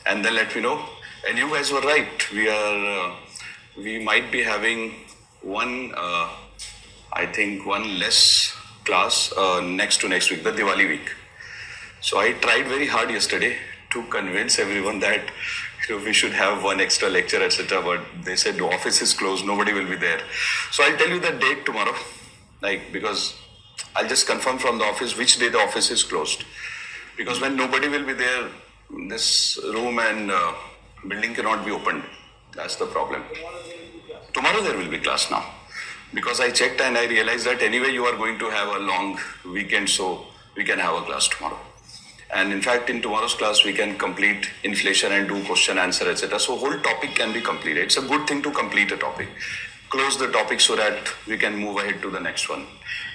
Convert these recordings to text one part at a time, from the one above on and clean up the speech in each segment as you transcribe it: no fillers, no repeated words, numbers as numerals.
and then let me know. And you guys were right. We might be having one, I think, one less class next to next week, the Diwali week. So I tried very hard yesterday to convince everyone that we should have one extra lecture, etc. But they said the office is closed, nobody will be there. So I'll tell you the date tomorrow, because I'll just confirm from the office which day the office is closed. Because when nobody will be there, this room and building cannot be opened. That's the problem. Tomorrow there will be class now. Because I checked and I realized that anyway you are going to have a long weekend, so we can have a class tomorrow. And in fact, in tomorrow's class, we can complete inflation and do question, answer, etc. So whole topic can be completed. It's a good thing to complete a topic. Close the topic so that we can move ahead to the next one.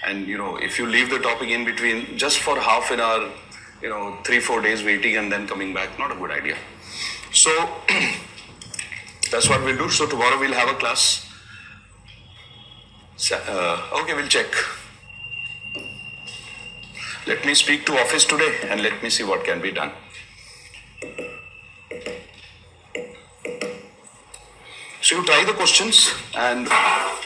And if you leave the topic in between just for half an hour, 3-4 days waiting and then coming back, not a good idea. So that's what we'll do. So tomorrow we'll have a class. Okay, we'll check. Let me speak to office today and let me see what can be done. So you try the questions, and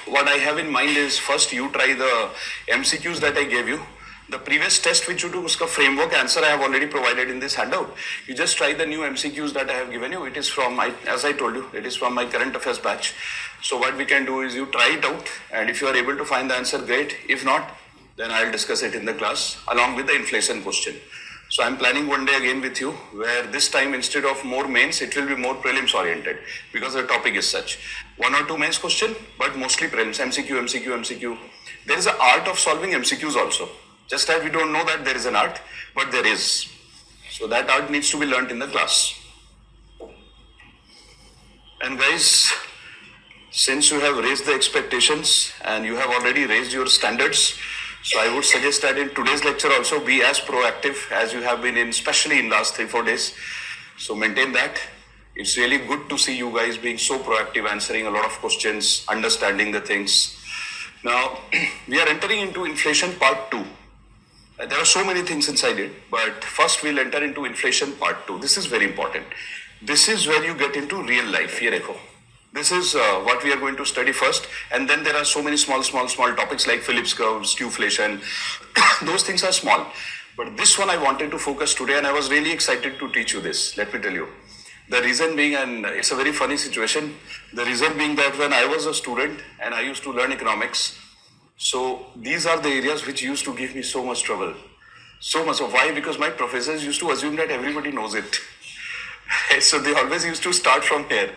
what I have in mind is first you try the MCQs that I gave you. The previous test which you took, uska framework answer I have already provided in this handout. You just try the new MCQs that I have given you. It is from, as I told you, it is from my current affairs batch. So what we can do is you try it out, and if you are able to find the answer, great. If not, then I'll discuss it in the class along with the inflation question. So I'm planning one day again with you where this time instead of more mains, it will be more prelims oriented because the topic is such. 1 or 2 mains question, but mostly prelims, MCQ, MCQ, MCQ. There is an art of solving MCQs also. Just that we don't know that there is an art, but there is. So that art needs to be learnt in the class. And guys, since you have raised the expectations and you have already raised your standards, so I would suggest that in today's lecture also be as proactive as you have been in, especially in last 3-4 days. So maintain that. It's really good to see you guys being so proactive, answering a lot of questions, understanding the things. Now, we are entering into inflation part 2. There are so many things inside it, but first we'll enter into inflation part 2. This is very important. This is where you get into real life. Here, dekho. This is what we are going to study first, and then there are so many small topics like Phillips curve, stewflation. Those things are small, but this one I wanted to focus today, and I was really excited to teach you this. Let me tell you. The reason being, and it's a very funny situation, the reason being that when I was a student and I used to learn economics, so these are the areas which used to give me so much trouble. So much of why? Because my professors used to assume that everybody knows it. So they always used to start from here.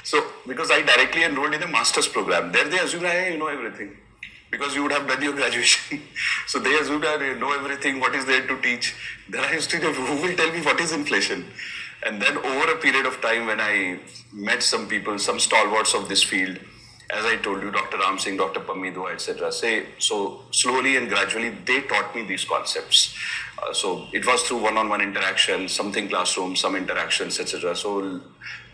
So because I directly enrolled in a master's program, there they assumed I know everything because you would have done your graduation. So they assumed I know everything, what is there to teach. Then I used to know, who will tell me what is inflation? And then over a period of time when I met some people, some stalwarts of this field, as I told you, Dr. Ram Singh, Dr. Pammido, etc. So slowly and gradually they taught me these concepts. So it was through one-on-one interaction, something classroom, some interactions, etc. So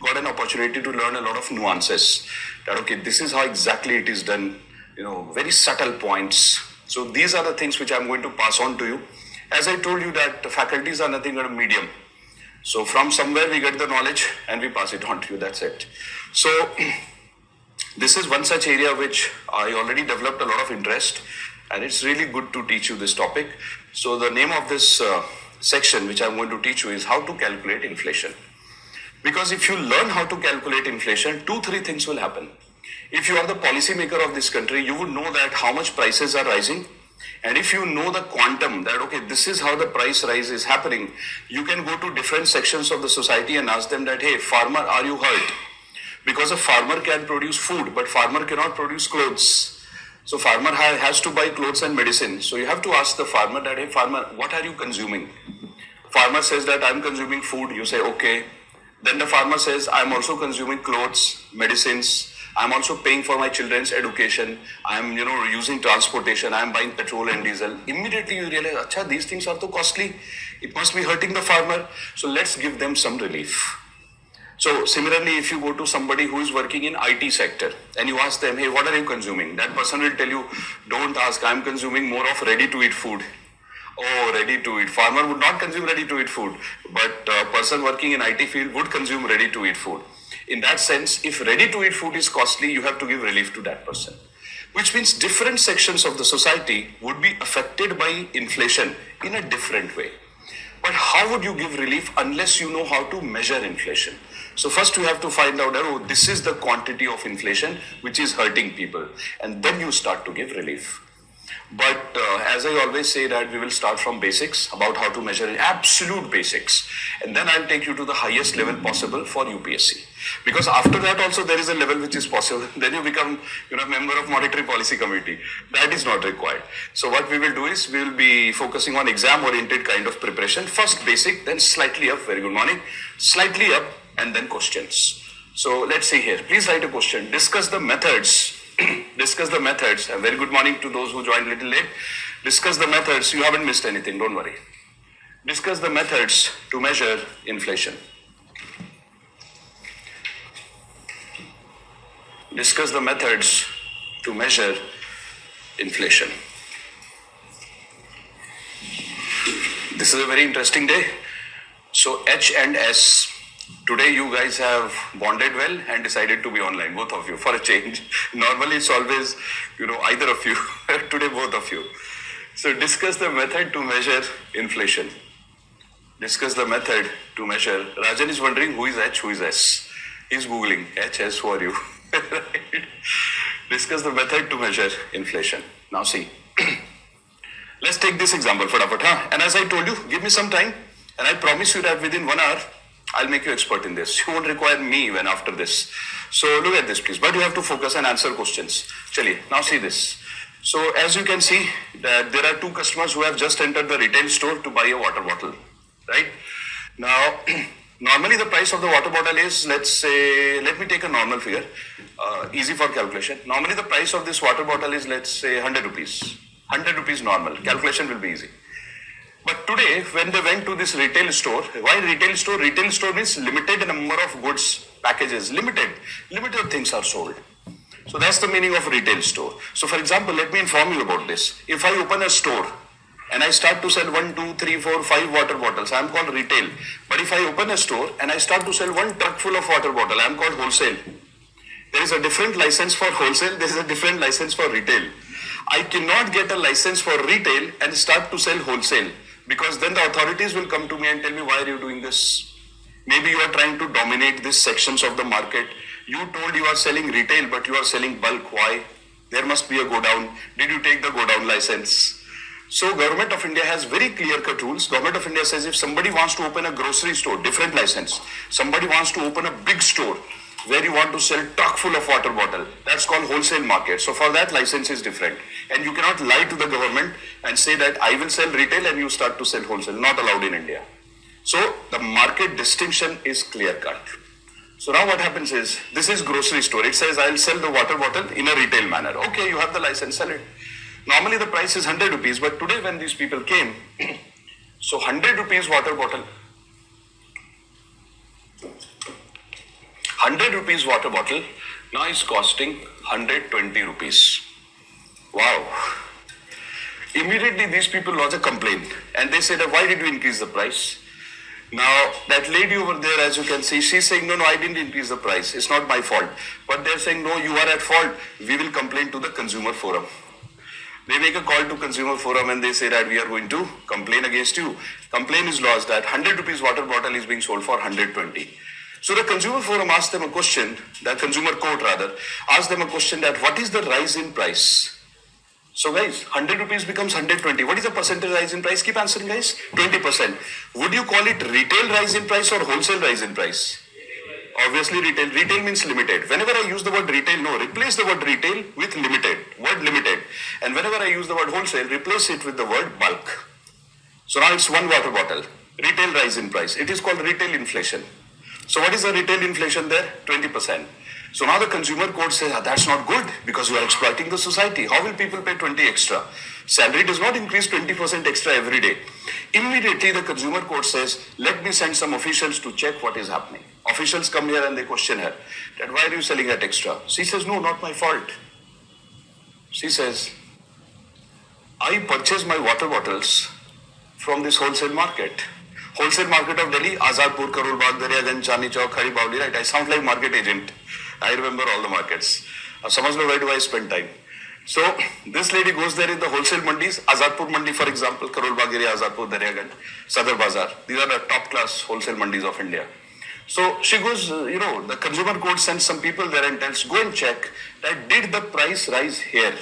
got an opportunity to learn a lot of nuances. That okay, this is how exactly it is done. Very subtle points. So these are the things which I'm going to pass on to you. As I told you that the faculties are nothing but a medium. So from somewhere we get the knowledge and we pass it on to you. That's it. So this is one such area which I already developed a lot of interest, and it's really good to teach you this topic. So the name of this section which I'm going to teach you is how to calculate inflation. Because if you learn how to calculate inflation, 2-3 things will happen. If you are the policymaker of this country, you would know that how much prices are rising. And if you know the quantum that, okay, this is how the price rise is happening, you can go to different sections of the society and ask them that, hey, farmer, are you hurt? Because a farmer can produce food, but farmer cannot produce clothes. So farmer has to buy clothes and medicine. So you have to ask the farmer that, hey farmer, what are you consuming? Farmer says that I'm consuming food. You say, okay. Then the farmer says, I'm also consuming clothes, medicines. I'm also paying for my children's education. I'm, using transportation. I'm buying petrol and diesel. Immediately you realize, acha, these things are too costly. It must be hurting the farmer. So let's give them some relief. So similarly, if you go to somebody who is working in IT sector and you ask them, hey, what are you consuming? That person will tell you, don't ask, I'm consuming more of ready to eat food. Oh, ready to eat. Farmer would not consume ready to eat food, but a person working in IT field would consume ready to eat food. In that sense, if ready to eat food is costly, you have to give relief to that person. Which means different sections of the society would be affected by inflation in a different way. But how would you give relief unless you know how to measure inflation? So first you have to find out, oh, this is the quantity of inflation which is hurting people. And then you start to give relief. But as I always say that we will start from basics about how to measure it, absolute basics. And then I'll take you to the highest level possible for UPSC. Because after that also there is a level which is possible. Then you become member of monetary policy committee. That is not required. So what we will do is we will be focusing on exam oriented kind of preparation. First basic, then slightly up, very good morning, slightly up and then questions. So let's see here. Please write a question. Discuss the methods. Discuss the methods. A very good morning to those who joined a little late. Discuss the methods. You haven't missed anything, don't worry. Discuss the methods to measure inflation. Discuss the methods to measure inflation. This is a very interesting day. So H and S. Today you guys have bonded well and decided to be online, both of you, for a change. Normally it's always, either of you. Today both of you. So discuss the method to measure inflation. Discuss the method to measure. Rajan is wondering who is H, who is S. He's Googling H, S, who are you? Right? Discuss the method to measure inflation. Now see. Let's take this example, fatafat, huh? And as I told you, give me some time and I promise you that within 1 hour, I'll make you expert in this. You won't require me even after this. So look at this, please. But you have to focus and answer questions. Chaliye, now see this. So as you can see, that there are two customers who have just entered the retail store to buy a water bottle, right? Now, normally the price of the water bottle is, let's say, let me take a normal figure, easy for calculation. Normally the price of this water bottle is, let's say, 100 rupees. 100 rupees normal. Calculation will be easy. But today, when they went to this retail store, why retail store? Retail store means limited number of goods, packages, limited things are sold. So that's the meaning of retail store. So for example, let me inform you about this. If I open a store and I start to sell 1, 2, 3, 4, 5 water bottles, I am called retail. But if I open a store and I start to sell 1 truck full of water bottle, I am called wholesale. There is a different license for wholesale, there is a different license for retail. I cannot get a license for retail and start to sell wholesale. Because then the authorities will come to me and tell me, why are you doing this? Maybe you are trying to dominate these sections of the market. You told you are selling retail, but you are selling bulk. Why? There must be a go down. Did you take the go down license? So Government of India has very clear-cut rules. Government of India says if somebody wants to open a grocery store, different license. Somebody wants to open a big store where you want to sell truck full of water bottle. That's called wholesale market. So for that, license is different. And you cannot lie to the government and say that I will sell retail and you start to sell wholesale. Not allowed in India. So the market distinction is clear cut. So now what happens is, this is grocery store. It says I'll sell the water bottle in a retail manner. Okay, you have the license, sell it. Normally the price is 100 rupees, but today when these people came, so 100 rupees water bottle, 100 rupees water bottle now is costing 120 rupees. Wow. Immediately these people lodge a complaint and they say that why did you increase the price? Now that lady over there, as you can see, she's saying no, I didn't increase the price. It's not my fault. But they're saying no, you are at fault. We will complain to the consumer forum. They make a call to consumer forum and they say that we are going to complain against you. Complaint is lodged that 100 rupees water bottle is being sold for 120. So the consumer forum asked them a question, the consumer court rather, asked them a question that what is the rise in price? So guys, 100 rupees becomes 120. What is the percentage rise in price? Keep answering guys. 20%. Would you call it retail rise in price or wholesale rise in price? Obviously retail. Retail means limited. Whenever I use the word retail, no, replace the word retail with limited. Word limited. And whenever I use the word wholesale, replace it with the word bulk. So now it's 1 water bottle. Retail rise in price. It is called retail inflation. So what is the retail inflation there? 20%. So now the consumer court says, that's not good because you are exploiting the society. How will people pay 20 extra? Salary does not increase 20% extra every day. Immediately the consumer court says, let me send some officials to check what is happening. Officials come here and they question her that why are you selling that extra? She says, no, not my fault. She says, I purchase my water bottles from this wholesale market. Wholesale market of Delhi, Azadpur, Karol Bagh, Daryaganj, Chandni Chowk, Khari Baoli, right? I sound like market agent. I remember all the markets. Samajh lo, where do I spend time? So this lady goes there in the wholesale mandis, Azadpur mandi for example, Karol Bagh area, Azadpur, Daryaganj, Sadar Bazaar. These are the top class wholesale mandis of India. So she goes, the consumer code sends some people there and tells, go and check that did the price rise here?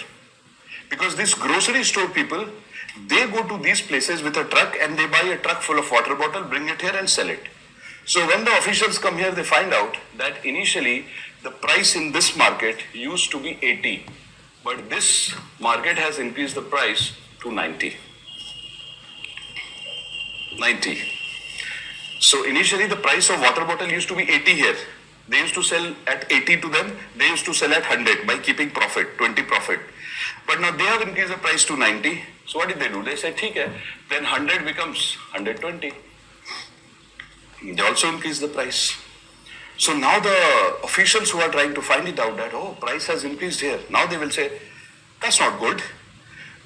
Because these grocery store people, they go to these places with a truck and they buy a truck full of water bottle, bring it here and sell it. So when the officials come here, they find out that initially the price in this market used to be 80, but this market has increased the price to 90. So initially the price of water bottle used to be 80 here. They used to sell at 80 to them, they used to sell at 100 by keeping profit, 20 profit. But now they have increased the price to 90. So what did they do? They said, okay, then 100 becomes 120. They also increase the price. So now the officials who are trying to find it out that, price has increased here. Now they will say, that's not good.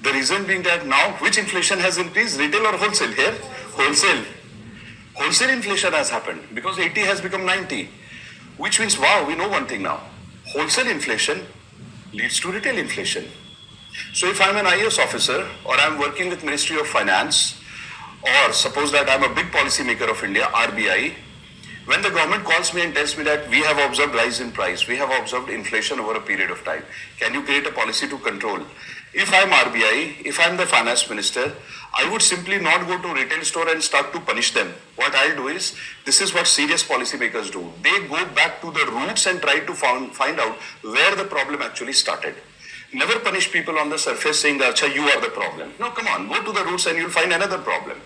The reason being that now, which inflation has increased? Retail or wholesale? Here, wholesale. Wholesale inflation has happened because 80 has become 90. Which means, wow, we know one thing now. Wholesale inflation leads to retail inflation. So if I'm an IAS officer or I'm working with Ministry of Finance, or suppose that I'm a big policymaker of India, RBI, when the government calls me and tells me that we have observed rise in price, we have observed inflation over a period of time, can you create a policy to control? If I'm RBI, if I'm the finance minister, I would simply not go to retail store and start to punish them. What I'll do is, this is what serious policymakers do. They go back to the roots and try to find out where the problem actually started. Never punish people on the surface saying, Acha, you are the problem. No, come on, go to the roots and you'll find another problem.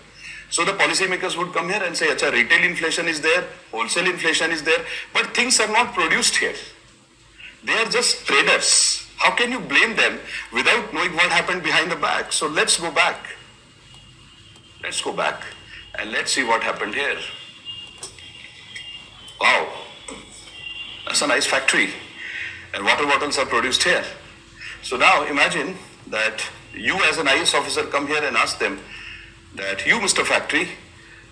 So the policymakers would come here and say, Acha, retail inflation is there, wholesale inflation is there, but things are not produced here. They are just traders. How can you blame them without knowing what happened behind the back? So let's go back. Let's go back and let's see what happened here. Wow, that's a nice factory. And water bottles are produced here. So now imagine that you as an IAS officer come here and ask them that you, Mr. Factory,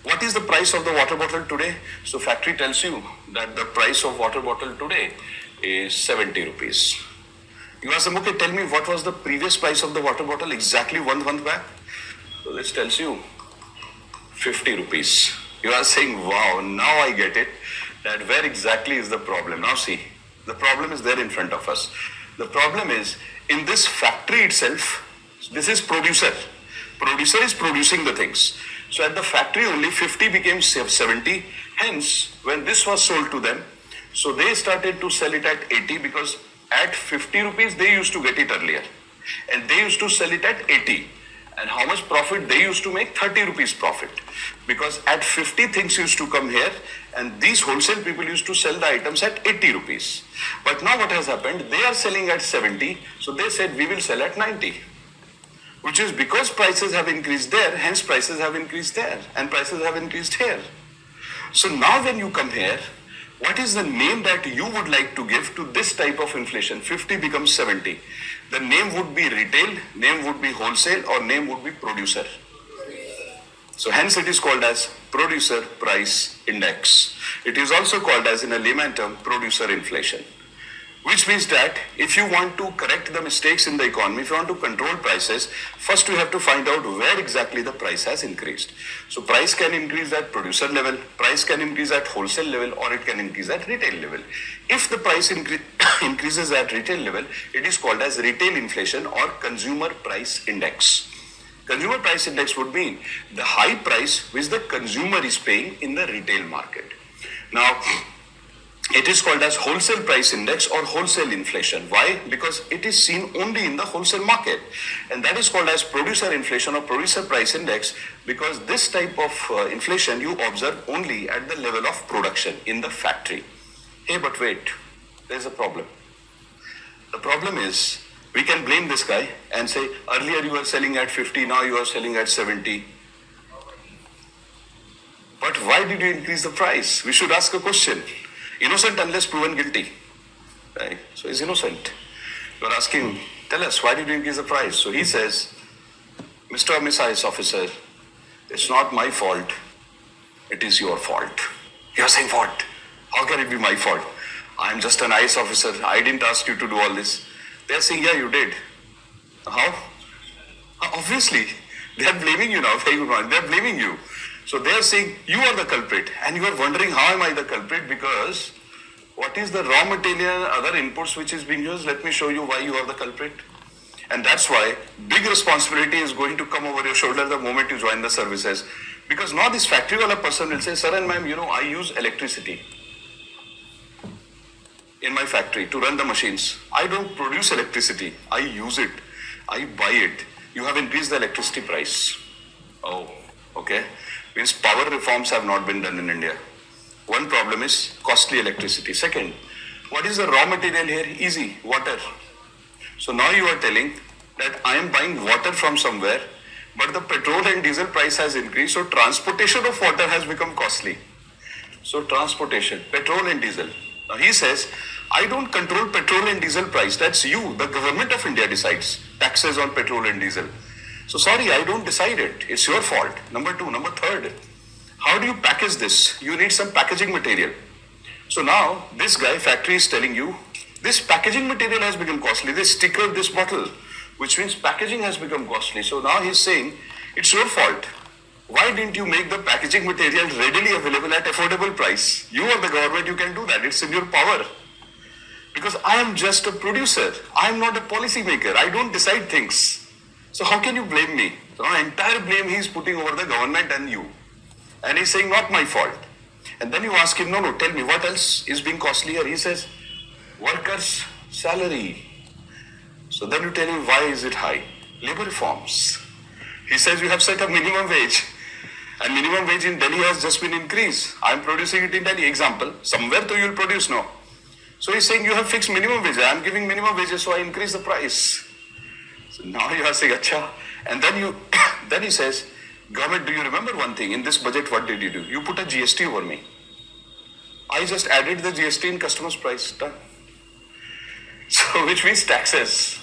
what is the price of the water bottle today? So factory tells you that the price of water bottle today is 70 rupees. You ask them, okay, tell me what was the previous price of the water bottle exactly 1 month back? So this tells you 50 rupees. You are saying, wow, now I get it, that where exactly is the problem. Now see, the problem is there in front of us. The problem is, in this factory itself, this is producer. Producer is producing the things. So at the factory only 50 became 70. Hence, when this was sold to them, so they started to sell it at 80 because at 50 rupees they used to get it earlier. And they used to sell it at 80. And how much profit they used to make? 30 rupees profit. Because at 50 things used to come here and these wholesale people used to sell the items at 80 rupees. But now what has happened? They are selling at 70. So they said we will sell at 90. Which is because prices have increased there, hence prices have increased there and prices have increased here. So now when you come here, what is the name that you would like to give to this type of inflation? 50 becomes 70. The name would be retail, name would be wholesale, or name would be producer. So hence it is called as producer price index. It is also called as, in a layman term, producer inflation. Which means that if you want to correct the mistakes in the economy, if you want to control prices, first you have to find out where exactly the price has increased. So price can increase at producer level, price can increase at wholesale level, or it can increase at retail level. If the price increases at retail level, it is called as retail inflation or consumer price index. Consumer price index would mean the high price which the consumer is paying in the retail market. Now, it is called as wholesale price index or wholesale inflation. Why? Because it is seen only in the wholesale market. And that is called as producer inflation or producer price index because this type of inflation you observe only at the level of production in the factory. Hey, but wait, there's a problem. The problem is, we can blame this guy and say, earlier you were selling at 50, now you are selling at 70. But why did you increase the price? We should ask a question. Innocent unless proven guilty. Right? So he's innocent. You're asking, tell us, why did you increase the price? So he says, Mr. or Miss IAS officer, It's not my fault. It is your fault. You're saying what? How can it be my fault? I'm just an IS officer. I didn't ask you to do all this. They're saying, yeah, you did. How? Obviously, they're blaming you now. They're blaming you. So they're saying you are the culprit, and you are wondering how am I the culprit? Because what is the raw material, other inputs which is being used? Let me show you why you are the culprit. And that's why big responsibility is going to come over your shoulder the moment you join the services. Because now this factory wala person will say, sir and ma'am, I use electricity in my factory to run the machines. I don't produce electricity. I use it. I buy it. You have increased the electricity price. Oh, okay. Means power reforms have not been done in India. One problem is costly electricity. Second, what is the raw material here? Easy, water. So now you are telling that I am buying water from somewhere, but the petrol and diesel price has increased, so transportation of water has become costly. So transportation, petrol and diesel. Now he says, I don't control petrol and diesel price. That's you. The government of India decides taxes on petrol and diesel. So sorry, I don't decide it. It's your fault. Number two. Number third, how do you package this? You need some packaging material. So now this guy factory is telling you this packaging material has become costly. This sticker, this bottle, which means packaging has become costly. So now he's saying it's your fault. Why didn't you make the packaging material readily available at affordable price? You are the government, you can do that. It's in your power. Because I am just a producer. I am not a policy maker. I don't decide things. So how can you blame me? So the entire blame he is putting over the government and you. And he's saying not my fault. And then you ask him, no, tell me what else is being costly here? He says, workers' salary. So then you tell him why is it high? Labor reforms. He says you have set a minimum wage. And minimum wage in Delhi has just been increased. I am producing it in Delhi. Example, somewhere though you will produce no. So he's saying you have fixed minimum wage. I am giving minimum wages, so I increase the price. So now you are saying, acha. And then then he says, government, do you remember one thing? In this budget, what did you do? You put a GST over me. I just added the GST in customer's price. Done. So which means taxes.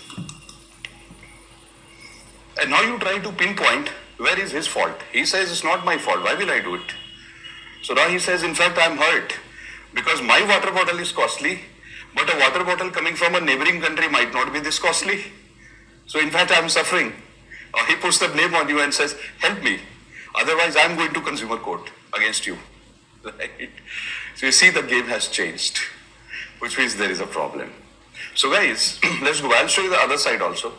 And now you try to pinpoint where is his fault. He says it's not my fault. Why will I do it? So now he says, in fact, I'm hurt because my water bottle is costly, but a water bottle coming from a neighboring country might not be this costly. So in fact, I'm suffering. He puts the blame on you and says, help me. Otherwise, I'm going to consumer court against you. Right? So you see the game has changed, which means there is a problem. So guys, let's go. I'll show you the other side also.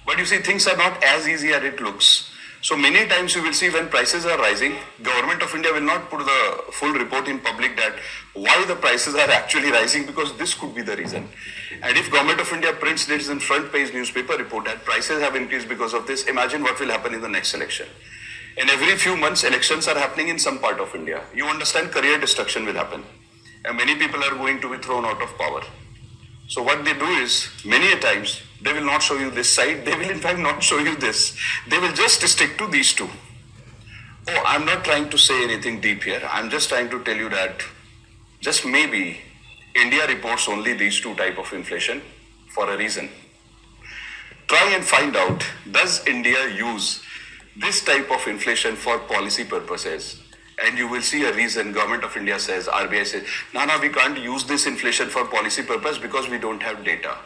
But you see, things are not as easy as it looks. So many times you will see when prices are rising, Government of India will not put the full report in public that why the prices are actually rising, because this could be the reason. And if Government of India prints this in front page newspaper report that prices have increased because of this, imagine what will happen in the next election. And every few months, elections are happening in some part of India. You understand, career destruction will happen. And many people are going to be thrown out of power. So what they do is, many a times, they will not show you this side. They will in fact not show you this. They will just stick to these two. Oh, I'm not trying to say anything deep here. I'm just trying to tell you that just maybe India reports only these two type of inflation for a reason. Try and find out, does India use this type of inflation for policy purposes? And you will see a reason. Government of India says, RBI says, no, we can't use this inflation for policy purpose because we don't have data.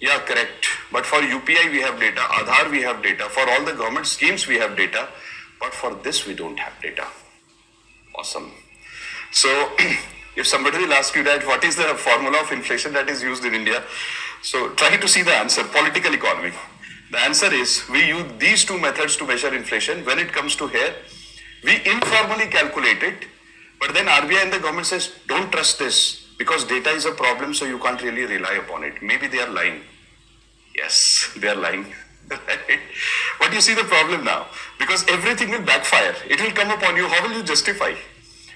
Yeah, correct. But for UPI we have data, Aadhaar we have data, for all the government schemes we have data, but for this we don't have data. Awesome. So if somebody will ask you that what is the formula of inflation that is used in India, so try to see the answer, political economy. The answer is we use these two methods to measure inflation. When it comes to here, we informally calculate it, but then RBI and the government says, don't trust this because data is a problem, so you can't really rely upon it. Maybe they are lying. Yes, they are lying. Right? But you see the problem now, because everything will backfire. It will come upon you. How will you justify?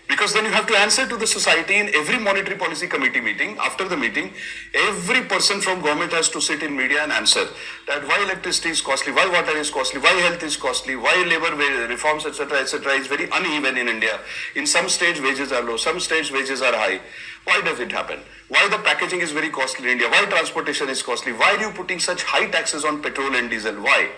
Because then you have to answer to the society in every monetary policy committee meeting. After the meeting, every person from government has to sit in media and answer that why electricity is costly, why water is costly, why health is costly, why labor reforms, etc., is very uneven in India. In some states, wages are low, some states, wages are high. Why does it happen? Why the packaging is very costly in India? Why transportation is costly? Why are you putting such high taxes on petrol and diesel? Why?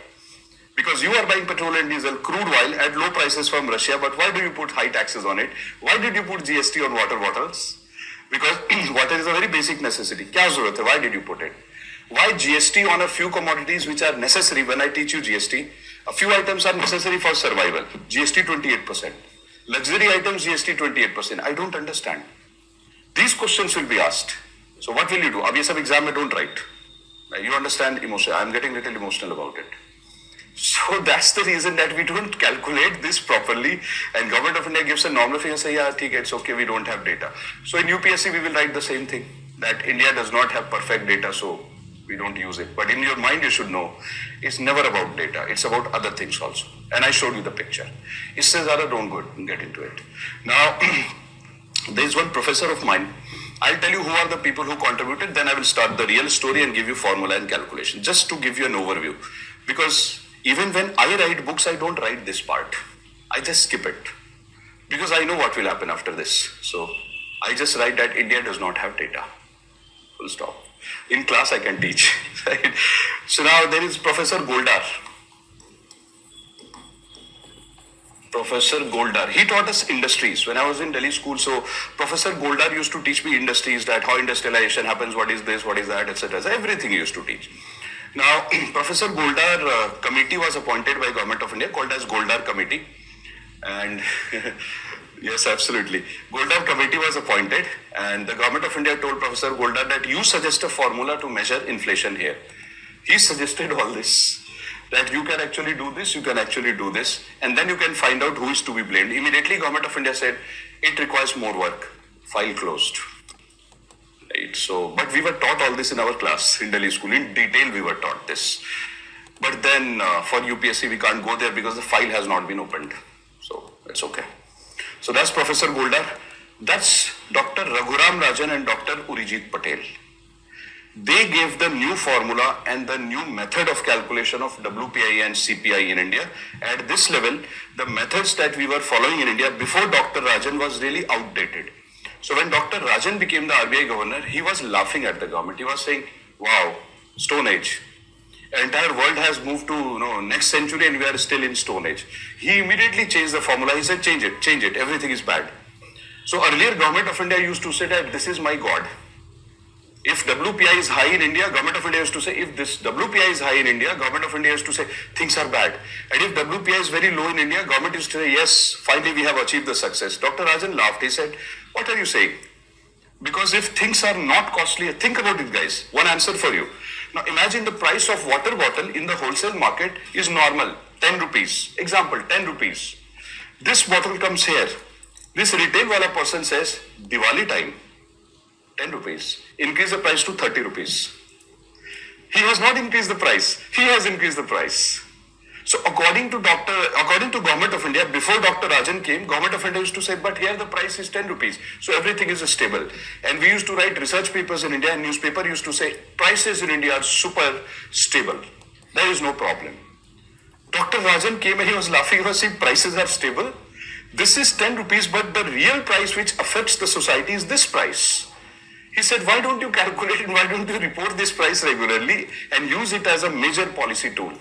Because you are buying petrol and diesel, crude oil at low prices from Russia, but why do you put high taxes on it? Why did you put GST on water bottles? Because water is a very basic necessity. Kya zarurat hai? Why did you put it? Why GST on a few commodities which are necessary? When I teach you GST, a few items are necessary for survival. GST 28%. Luxury items GST 28%. I don't understand. These questions will be asked. So what will you do? Ab ye sab exam mein don't write. You understand emotion. I'm getting little emotional about it. So that's the reason that we don't calculate this properly, and Government of India gives a normal figure and say, yeah, it's okay, we don't have data. So in UPSC we will write the same thing, that India does not have perfect data, so we don't use it. But in your mind you should know, it's never about data, it's about other things also. And I showed you the picture. It says, don't get into it. Now, there is one professor of mine. I'll tell you who are the people who contributed, then I will start the real story and give you formula and calculation, just to give you an overview. Because even when I write books, I don't write this part. I just skip it. Because I know what will happen after this. So I just write that India does not have data. Full stop. In class I can teach. Right? So now there is Professor Goldar. Professor Goldar. He taught us industries when I was in Delhi school. So Professor Goldar used to teach me industries, that how industrialization happens, what is this, what is that, etc. So everything he used to teach. Now, Professor Goldar committee was appointed by Government of India, called as Goldar Committee. And yes, absolutely. Goldar Committee was appointed, and the Government of India told Professor Goldar that you suggest a formula to measure inflation here. He suggested all this, that you can actually do this, you can actually do this, and then you can find out who is to be blamed. Immediately, Government of India said, it requires more work. File closed. Right. So, but we were taught all this in our class in Delhi school. In detail, we were taught this. But then for UPSC, we can't go there because the file has not been opened. So, it's okay. So, that's Professor Goldar. That's Dr. Raghuram Rajan and Dr. Urijit Patel. They gave the new formula and the new method of calculation of WPI and CPI in India. At this level, the methods that we were following in India before Dr. Rajan was really outdated. So when Dr. Rajan became the RBI governor, he was laughing at the government. He was saying, wow, Stone Age. The entire world has moved to next century and we are still in Stone Age. He immediately changed the formula. He said, change it, everything is bad. So earlier Government of India used to say that this is my God. If WPI is high in India, Government of India used to say, if this WPI is high in India, Government of India used to say, things are bad. And if WPI is very low in India, Government used to say, yes, finally we have achieved the success. Dr. Rajan laughed. He said, what are you saying? Because if things are not costly, think about it, guys. One answer for you. Now imagine the price of water bottle in the wholesale market is normal, 10 rupees. Example, 10 rupees. This bottle comes here. This retail wala person says, Diwali time, 10 rupees. Increase the price to 30 rupees. He has not increased the price. He has increased the price. So according to Government of India, before Dr. Rajan came, Government of India used to say, but here the price is 10 rupees. So everything is stable. And we used to write research papers in India, and newspaper used to say, prices in India are super stable. There is no problem. Dr. Rajan came and he was laughing. He was saying, prices are stable. This is 10 rupees, but the real price which affects the society is this price. He said, why don't you calculate and why don't you report this price regularly and use it as a major policy tool?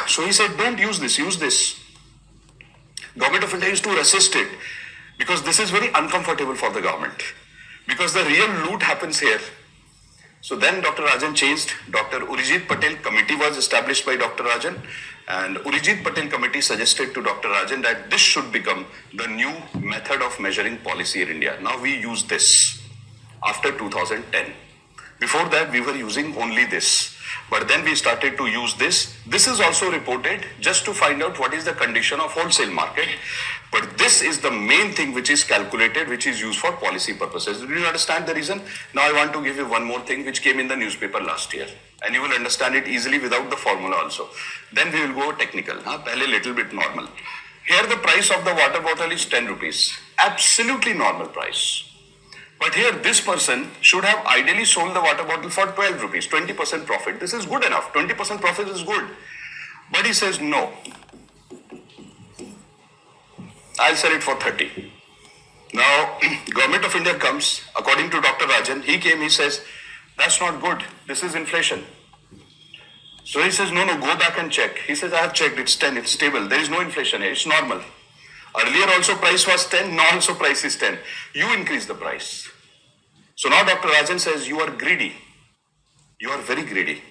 So he said, don't use this, use this. Government of India used to resist it because this is very uncomfortable for the government because the real loot happens here. So then Dr. Rajan changed. Dr. Urijit Patel committee was established by Dr. Rajan, and Urijit Patel committee suggested to Dr. Rajan that this should become the new method of measuring policy in India. Now we use this after 2010. Before that we were using only this. But then we started to use this. This is also reported just to find out what is the condition of wholesale market. But this is the main thing which is calculated, which is used for policy purposes. Do you understand the reason? Now I want to give you one more thing which came in the newspaper last year. And you will understand it easily without the formula also. Then we will go technical. Pehle little bit normal. Here the price of the water bottle is 10 rupees. Absolutely normal price. But here this person should have ideally sold the water bottle for 12 rupees, 20% profit. This is good enough. 20% profit is good. But he says no. I'll sell it for 30. Now, Government of India comes, according to Dr. Rajan, he came, he says, that's not good. This is inflation. So he says, no, go back and check. He says, I have checked, it's 10, it's stable. There is no inflation here, it's normal. Earlier also price was 10, now also price is 10. You increase the price. So now Dr. Rajan says, you are greedy. You are very greedy.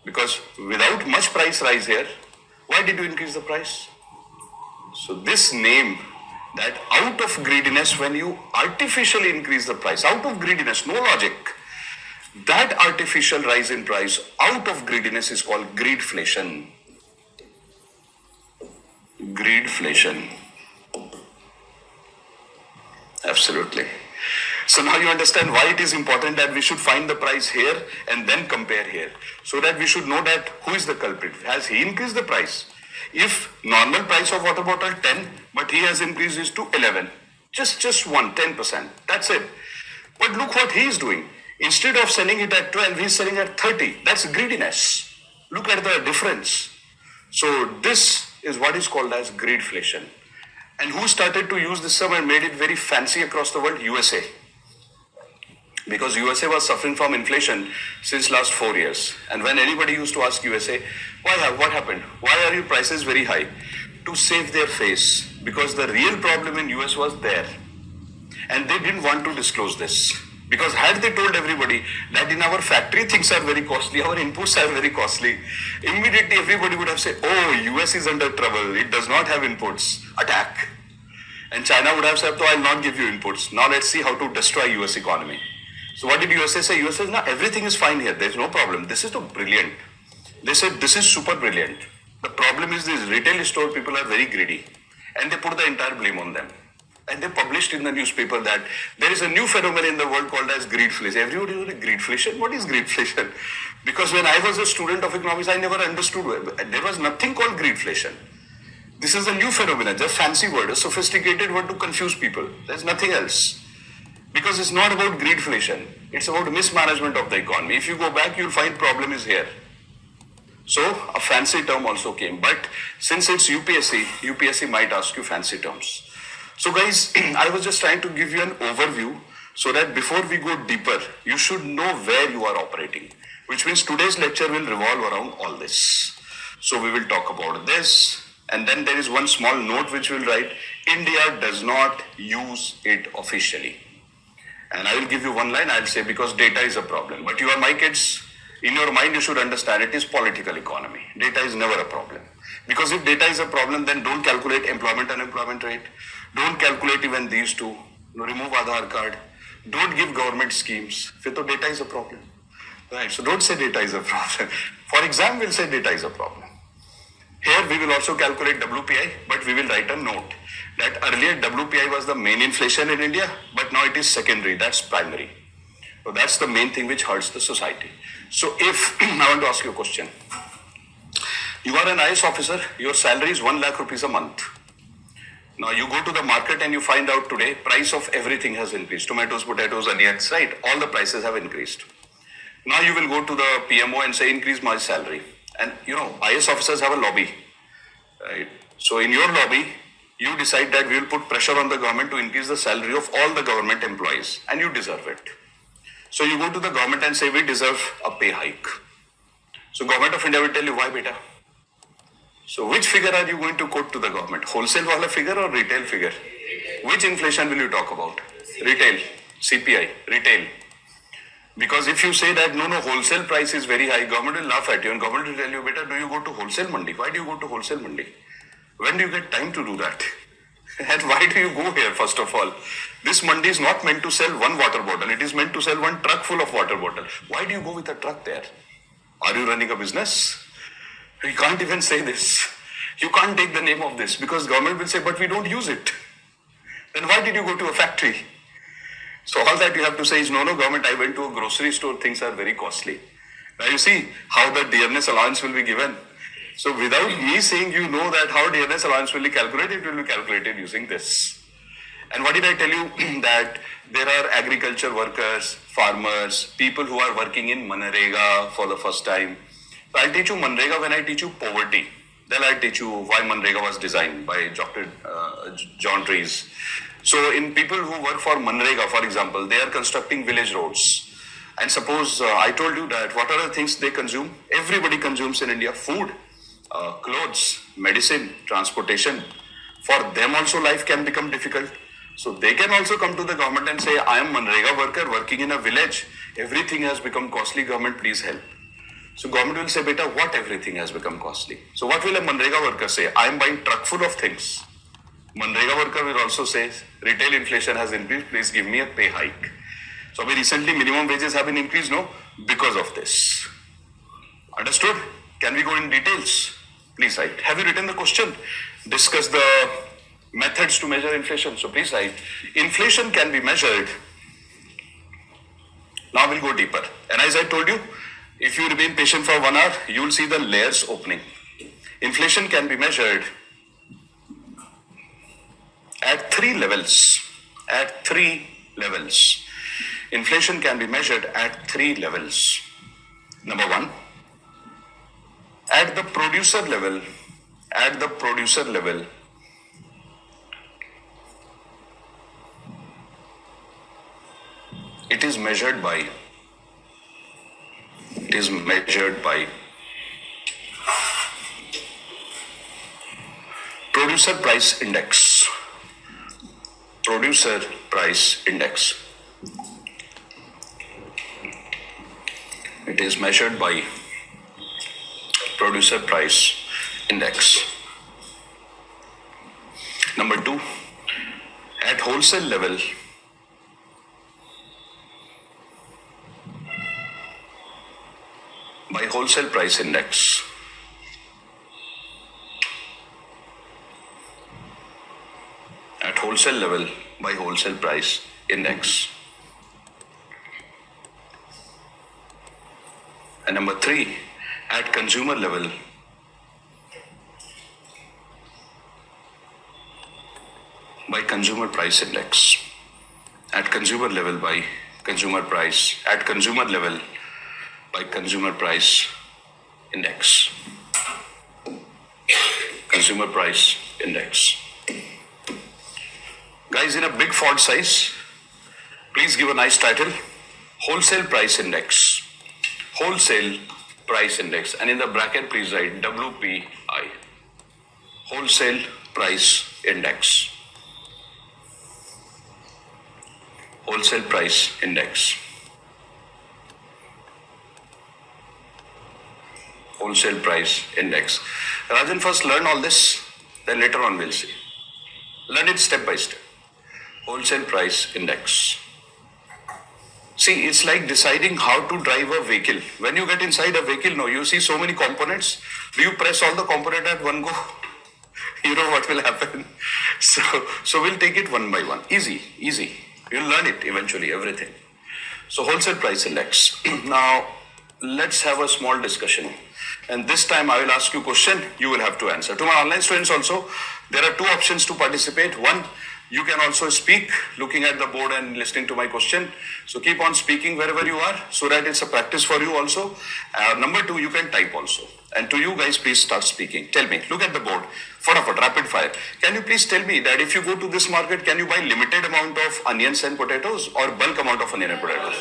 Because without much price rise here, why did you increase the price? So this name, that out of greediness, when you artificially increase the price, out of greediness, no logic, that artificial rise in price out of greediness is called greedflation. Greedflation. Absolutely. So now you understand why it is important that we should find the price here and then compare here. So that we should know that who is the culprit. Has he increased the price? If normal price of water bottle 10, but he has increased it to 11. Just 10%. That's it. But look what he is doing. Instead of selling it at 12, he is selling at 30. That's greediness. Look at the difference. So this is what is called as greedflation. And who started to use this term and made it very fancy across the world? USA. Because USA was suffering from inflation since last 4 years. And when anybody used to ask USA, what happened? Why are your prices very high? To save their face. Because the real problem in US was there. And they didn't want to disclose this. Because had they told everybody that in our factory things are very costly, our inputs are very costly, immediately everybody would have said, oh, US is under trouble, it does not have inputs, attack. And China would have said, so I'll not give you inputs. Now let's see how to destroy US economy. So what did USA say? USA says, no, everything is fine here, there's no problem. This is so brilliant. They said, this is super brilliant. The problem is these retail store people are very greedy. And they put the entire blame on them. And they published in the newspaper that there is a new phenomenon in the world called as greedflation. Everybody was like, greedflation? What is greedflation? Because when I was a student of economics, I never understood. There was nothing called greedflation. This is a new phenomenon, just fancy word, a sophisticated word to confuse people. There's nothing else. Because it's not about greedflation. It's about mismanagement of the economy. If you go back, you'll find problem is here. So a fancy term also came. But since it's UPSC might ask you fancy terms. So guys, I was just trying to give you an overview so that before we go deeper, you should know where you are operating, which means today's lecture will revolve around all this. So we will talk about this, and then there is one small note which we'll write, India does not use it officially. And I will give you one line, I'll say because data is a problem. But you are my kids, in your mind you should understand it is political economy. Data is never a problem. Because if data is a problem, then don't calculate employment, unemployment rate. Don't calculate even these two. Remove Aadhaar card. Don't give government schemes. Then data is a problem. Right. So don't say data is a problem. For exam, we'll say data is a problem. Here we will also calculate WPI, but we will write a note that earlier WPI was the main inflation in India, but now it is secondary. That's primary. So that's the main thing which hurts the society. So if I want to ask you a question. You are an IS officer, your salary is 1 lakh rupees a month. Now you go to the market and you find out today price of everything has increased. Tomatoes, potatoes, onions, right? All the prices have increased. Now you will go to the PMO and say increase my salary. And you know, IS officers have a lobby, right? So in your lobby, you decide that we will put pressure on the government to increase the salary of all the government employees, and you deserve it. So you go to the government and say we deserve a pay hike. So government of India will tell you why, beta. So which figure are you going to quote to the government? Wholesale wala figure or retail figure? Which inflation will you talk about? Retail, CPI, retail. Because if you say that no, wholesale price is very high, government will laugh at you and government will tell you, beta, do you go to wholesale mandi? Why do you go to wholesale mandi? When do you get time to do that? And why do you go here first of all? This mandi is not meant to sell one water bottle. It is meant to sell one truck full of water bottle. Why do you go with a truck there? Are you running a business? You can't even say this. You can't take the name of this because government will say, but we don't use it. Then why did you go to a factory? So all that you have to say is, no, government, I went to a grocery store, things are very costly. Now you see how the dearness allowance will be given. So without me saying, you know that how dearness allowance will be calculated, it will be calculated using this. And what did I tell you? That there are agriculture workers, farmers, people who are working in Manrega for the first time. So I'll teach you Manrega when I teach you poverty. Then I'll teach you why Manrega was designed by Dr. John Trees. So in people who work for Manrega, for example, they are constructing village roads. And suppose I told you that what are the things they consume? Everybody consumes in India: food, clothes, medicine, transportation. For them also life can become difficult. So they can also come to the government and say, I am Manrega worker working in a village. Everything has become costly, government please help. So government will say, beta, what everything has become costly? So what will a Manrega worker say? I am buying truck full of things. Manrega worker will also say, retail inflation has increased, please give me a pay hike. So recently minimum wages have been increased, no? Because of this. Understood? Can we go in details? Please write. Have you written the question? Discuss the methods to measure inflation. So please write. Inflation can be measured. Now we'll go deeper. And as I told you, if you remain patient for 1 hour, you will see the layers opening. Inflation can be measured at 3 levels. At 3 levels. Inflation can be measured at 3 levels. Number 1, at the producer level, it is measured by producer price index. Producer price index. It is measured by producer price index. Number 2, at wholesale level, by wholesale price index. At wholesale level, by wholesale price index. And number 3, at consumer level, by consumer price index. At consumer level, by consumer price. At consumer level, by consumer price index. Consumer price index. Guys, in a big font size, please give a nice title: wholesale price index. Wholesale price index, and in the bracket please write WPI. Wholesale price index. Wholesale price index. Wholesale price index. Rajan, first learn all this, then later on we'll see. Learn it step by step. Wholesale price index. See, it's like deciding how to drive a vehicle. When you get inside a vehicle, no, you see so many components. Do you press all the components at one go? You know what will happen. So we'll take it one by one. Easy. You'll learn it eventually, everything. So wholesale price index. Now, let's have a small discussion. And this time I will ask you a question, you will have to answer. To my online students also, there are 2 options to participate. 1, you can also speak looking at the board and listening to my question. So keep on speaking wherever you are so that it's a practice for you also. Number 2, you can type also. And to you guys, please start speaking. Tell me, look at the board. Fatapat, rapid fire. Can you please tell me that if you go to this market, can you buy limited amount of onions and potatoes or bulk amount of onion and potatoes?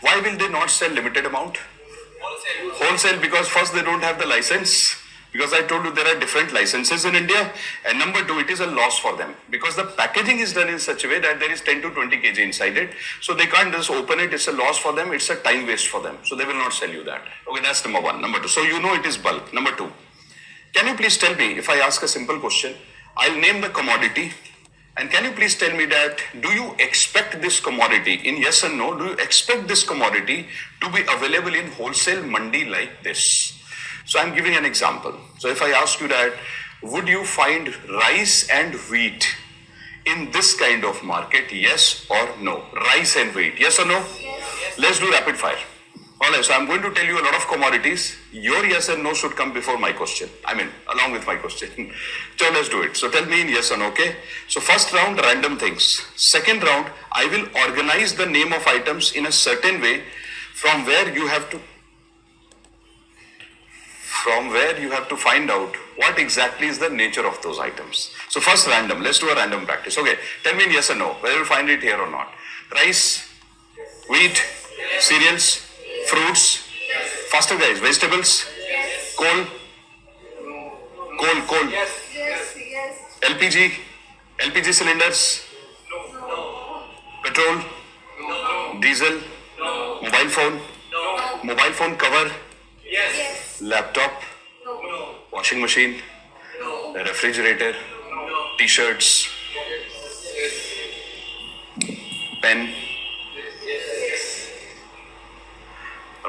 Why will they not sell limited amount? Wholesale, because first they don't have the license. Because I told you there are different licenses in India. And number 2, it is a loss for them. Because the packaging is done in such a way that there is 10 to 20 kg inside it. So they can't just open it. It's a loss for them. It's a time waste for them. So they will not sell you that. Okay, that's number 1. Number 2. So you know it is bulk. Number 2. Can you please tell me, if I ask a simple question, I'll name the commodity. And can you please tell me that, do you expect this commodity, in yes and no, do you expect this commodity to be available in wholesale mandi like this? So I'm giving an example. So if I ask you that, would you find rice and wheat in this kind of market, yes or no? Rice and wheat, yes or no? Yes. Let's do rapid fire. Alright, so I'm going to tell you a lot of commodities. Your yes and no should come before my question. Along with my question. So let's do it. So tell me in yes or no, okay? So first round, random things. Second round, I will organize the name of items in a certain way from where you have to find out what exactly is the nature of those items. So first random, let's do a random practice. Okay, tell me in yes or no, whether you find it here or not. Rice, wheat, cereals, fruits, faster guys, vegetables, coal, coal, LPG, LPG cylinders, petrol, diesel, mobile phone cover, laptop, washing machine, refrigerator, t-shirts, pen.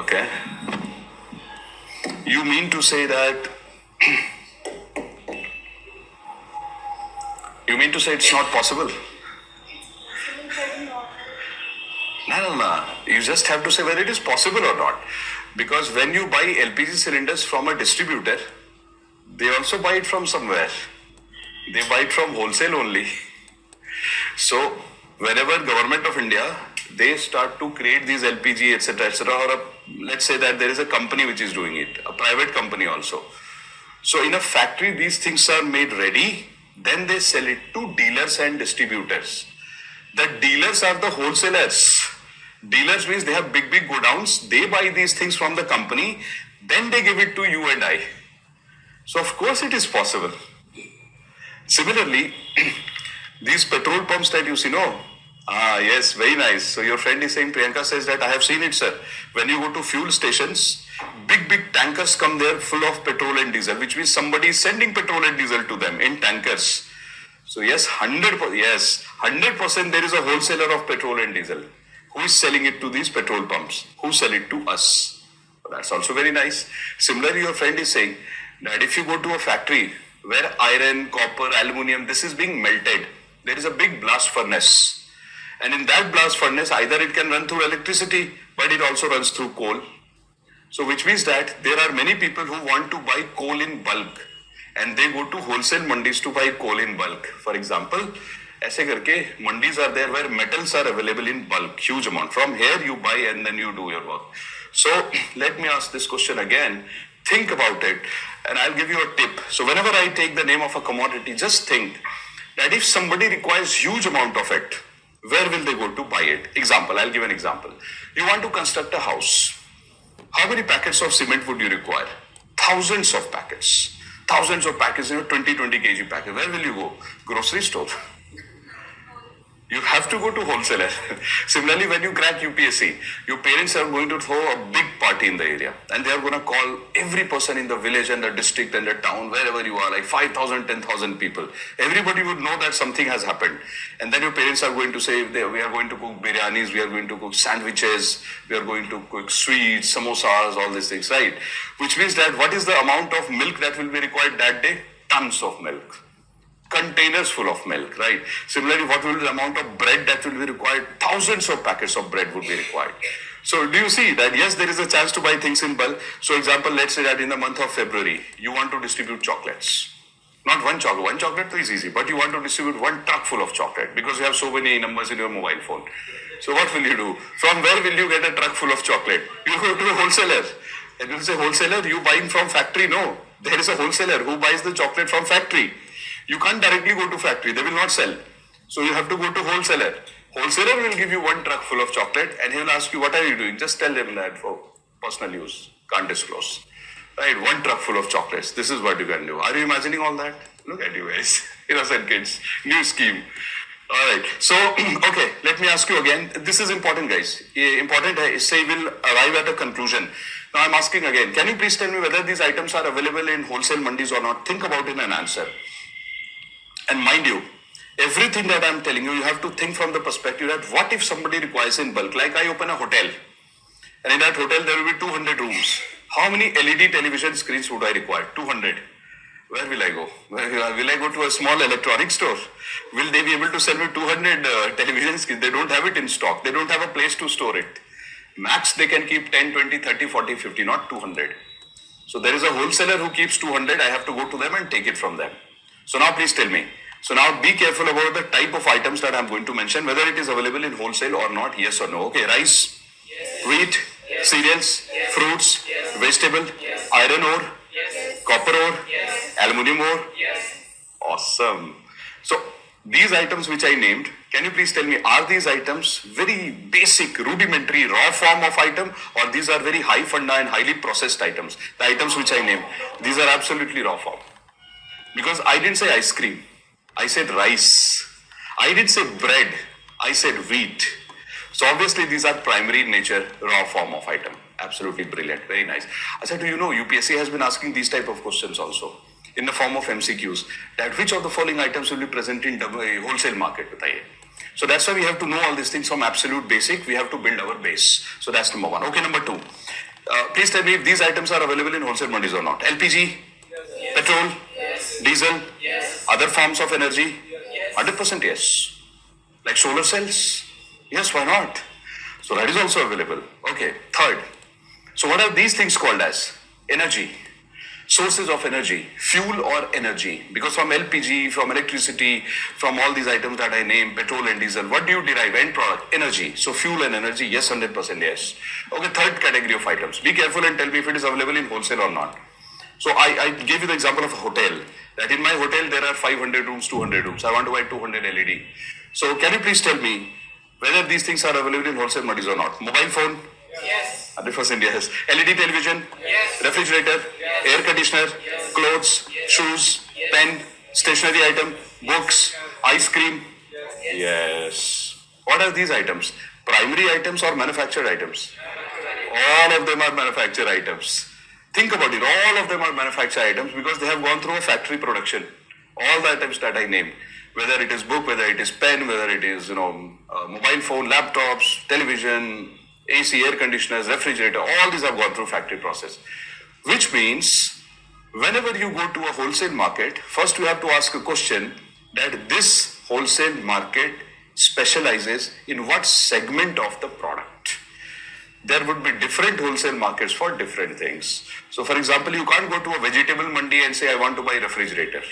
Okay. You mean to say that it's not possible? No. You just have to say whether it is possible or not. Because when you buy LPG cylinders from a distributor, they also buy it from somewhere. They buy it from wholesale only. So whenever government of India, they start to create these LPG, etc., or let's say that there is a company which is doing it, a private company also. So in a factory, these things are made ready, then they sell it to dealers and distributors. The dealers are the wholesalers. Dealers means they have big godowns, they buy these things from the company, then they give it to you and I. So of course it is possible. Similarly, these petrol pumps that you see, no? Yes, very nice. So your friend is saying, Priyanka says that I have seen it, sir. When you go to fuel stations, big tankers come there full of petrol and diesel, which means somebody is sending petrol and diesel to them in tankers. So yes, 100% there is a wholesaler of petrol and diesel. Who is selling it to these petrol pumps? Who sell it to us? That's also very nice. Similarly, your friend is saying that if you go to a factory where iron, copper, aluminium, this is being melted, there is a big blast furnace. And in that blast furnace, either it can run through electricity, but it also runs through coal. So which means that there are many people who want to buy coal in bulk and they go to wholesale mandis to buy coal in bulk. For example, ऐसे करके mandis are there where metals are available in bulk, huge amount. From here you buy and then you do your work. So let me ask this question again. Think about it and I'll give you a tip. So whenever I take the name of a commodity, just think that if somebody requires huge amount of it, where will they go to buy it? Example, I'll give an example. You want to construct a house. How many packets of cement would you require? Thousands of packets. Thousands of packets, 20 kg packet. Where will you go? Grocery store. You have to go to wholesaler. Similarly, when you crack UPSC, your parents are going to throw a big party in the area and they are going to call every person in the village and the district and the town, wherever you are, like 5,000, 10,000 people. Everybody would know that something has happened. And then your parents are going to say, we are going to cook biryanis, we are going to cook sandwiches, we are going to cook sweets, samosas, all these things, right? Which means that what is the amount of milk that will be required that day? Tons of milk. Containers full of milk, right? Similarly, what will be the amount of bread that will be required? Thousands of packets of bread would be required. So do you see that, yes, there is a chance to buy things in bulk. So example, let's say that in the month of February, you want to distribute chocolates. Not one chocolate. One chocolate is easy, but you want to distribute one truck full of chocolate because you have so many numbers in your mobile phone. So what will you do? From where will you get a truck full of chocolate? You go to a wholesaler. And you say, wholesaler, you buying from factory? No. There is a wholesaler who buys the chocolate from factory. You can't directly go to factory. They will not sell. So you have to go to wholesaler. Wholesaler will give you one truck full of chocolate and he will ask you, what are you doing? Just tell him that for personal use. Can't disclose. Right? One truck full of chocolates. This is what you can do. Are you imagining all that? Look at you guys. Innocent kids. New scheme. Alright. So, okay. Let me ask you again. This is important, guys. Important is say we'll arrive at a conclusion. Now I'm asking again. Can you please tell me whether these items are available in wholesale mandis or not? Think about it and answer. And mind you, everything that I'm telling you, you have to think from the perspective that what if somebody requires in bulk? Like I open a hotel, and in that hotel there will be 200 rooms. How many LED television screens would I require? 200. Where will I go? Will I go to a small electronics store? Will they be able to sell me 200 television screens? They don't have it in stock. They don't have a place to store it. Max they can keep 10, 20, 30, 40, 50, not 200. So there is a wholesaler who keeps 200. I have to go to them and take it from them. So now please tell me. So now be careful about the type of items that I'm going to mention, whether it is available in wholesale or not, yes or no. Okay, rice, yes. Wheat, yes. Cereals, yes. Fruits, yes. Vegetable, yes. Iron ore, yes. Copper ore, yes. Aluminium ore. Yes. Awesome. So these items which I named, can you please tell me, are these items very basic, rudimentary, raw form of item, or these are very high funda and highly processed items? The items which I named, these are absolutely raw form. Because I didn't say ice cream, I said rice. I didn't say bread, I said wheat. So obviously these are primary in nature, raw form of item. Absolutely brilliant, very nice. I said, do you know, UPSC has been asking these type of questions also in the form of MCQs, that which of the following items will be present in wholesale market, bataiye. So that's why we have to know all these things from absolute basic, we have to build our base. So that's number one. Okay, number two. Please tell me if these items are available in wholesale mandis or not. LPG, yes. Petrol, yes. Diesel, yes. Other forms of energy, yes. 100% yes. Like solar cells, yes, why not? So that is also available. Okay, third. So what are these things called as? Energy. Sources of energy, fuel or energy. Because from LPG, from electricity, from all these items that I named, petrol and diesel, what do you derive? End product, energy. So fuel and energy, yes, 100% yes. Okay, third category of items. Be careful and tell me if it is available in wholesale or not. So I gave you the example of a hotel. That in my hotel there are 500 rooms, 200 rooms. I want to buy 200 LED. So can you please tell me whether these things are available in wholesale mandis or not? Mobile phone? Yes. 100% yes. LED television? Yes. Refrigerator? Yes. Air conditioner? Yes. Clothes? Yes. Shoes? Yes. Pen? Stationery item? Books? Ice cream? Yes. Yes. What are these items? Primary items or manufactured items? All of them are manufactured items. Think about it. All of them are manufactured items because they have gone through a factory production. All the items that I named. Whether it is book, whether it is pen, whether it is, mobile phone, laptops, television, AC, air conditioners, refrigerator, all these have gone through factory process. Which means, whenever you go to a wholesale market, first you have to ask a question that this wholesale market specializes in what segment of the product. There would be different wholesale markets for different things. So for example, you can't go to a vegetable mandi and say, I want to buy refrigerator.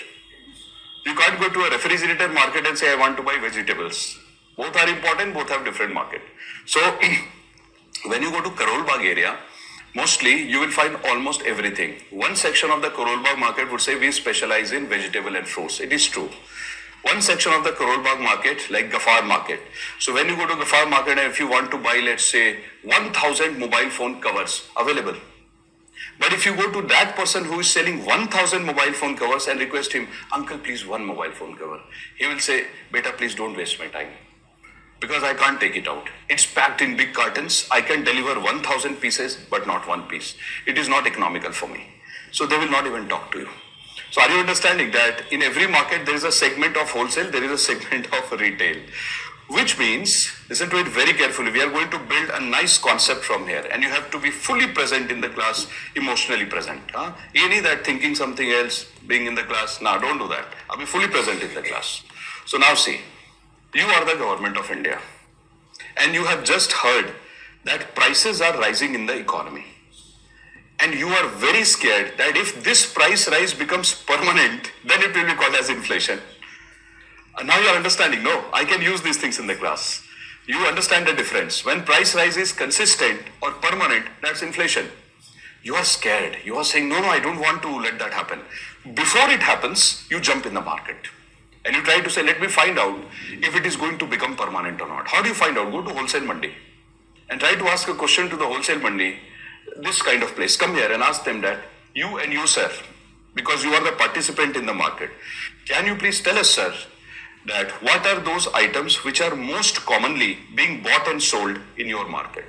You can't go to a refrigerator market and say, I want to buy vegetables. Both are important, both have different market. So, when you go to Karol Bagh area, mostly you will find almost everything. One section of the Karol Bagh market would say we specialize in vegetable and fruits. It is true. One section of the Karol Bagh market, like Gafar market. So when you go to Gafar market and if you want to buy, let's say, 1,000 mobile phone covers available. But if you go to that person who is selling 1,000 mobile phone covers and request him, uncle, please one mobile phone cover. He will say, beta, please don't waste my time. Because I can't take it out. It's packed in big cartons. I can deliver 1,000 pieces, but not one piece. It is not economical for me. So they will not even talk to you. So are you understanding that in every market there is a segment of wholesale, there is a segment of retail? Which means, listen to it very carefully, we are going to build a nice concept from here and you have to be fully present in the class, emotionally present. Any that thinking something else, being in the class, nah, don't do that. I'll be fully present in the class. So now see, you are the government of India and you have just heard that prices are rising in the economy. And you are very scared that if this price rise becomes permanent, then it will be called as inflation. And now you are understanding, no, I can use these things in the class. You understand the difference. When price rise is consistent or permanent, that's inflation. You are scared. You are saying, no, I don't want to let that happen. Before it happens, you jump in the market. And you try to say, let me find out if it is going to become permanent or not. How do you find out? Go to wholesale mandi and try to ask a question to the wholesale mandi, this kind of place. Come here and ask them that, you and you, sir, because you are the participant in the market, can you please tell us, sir, that what are those items which are most commonly being bought and sold in your market?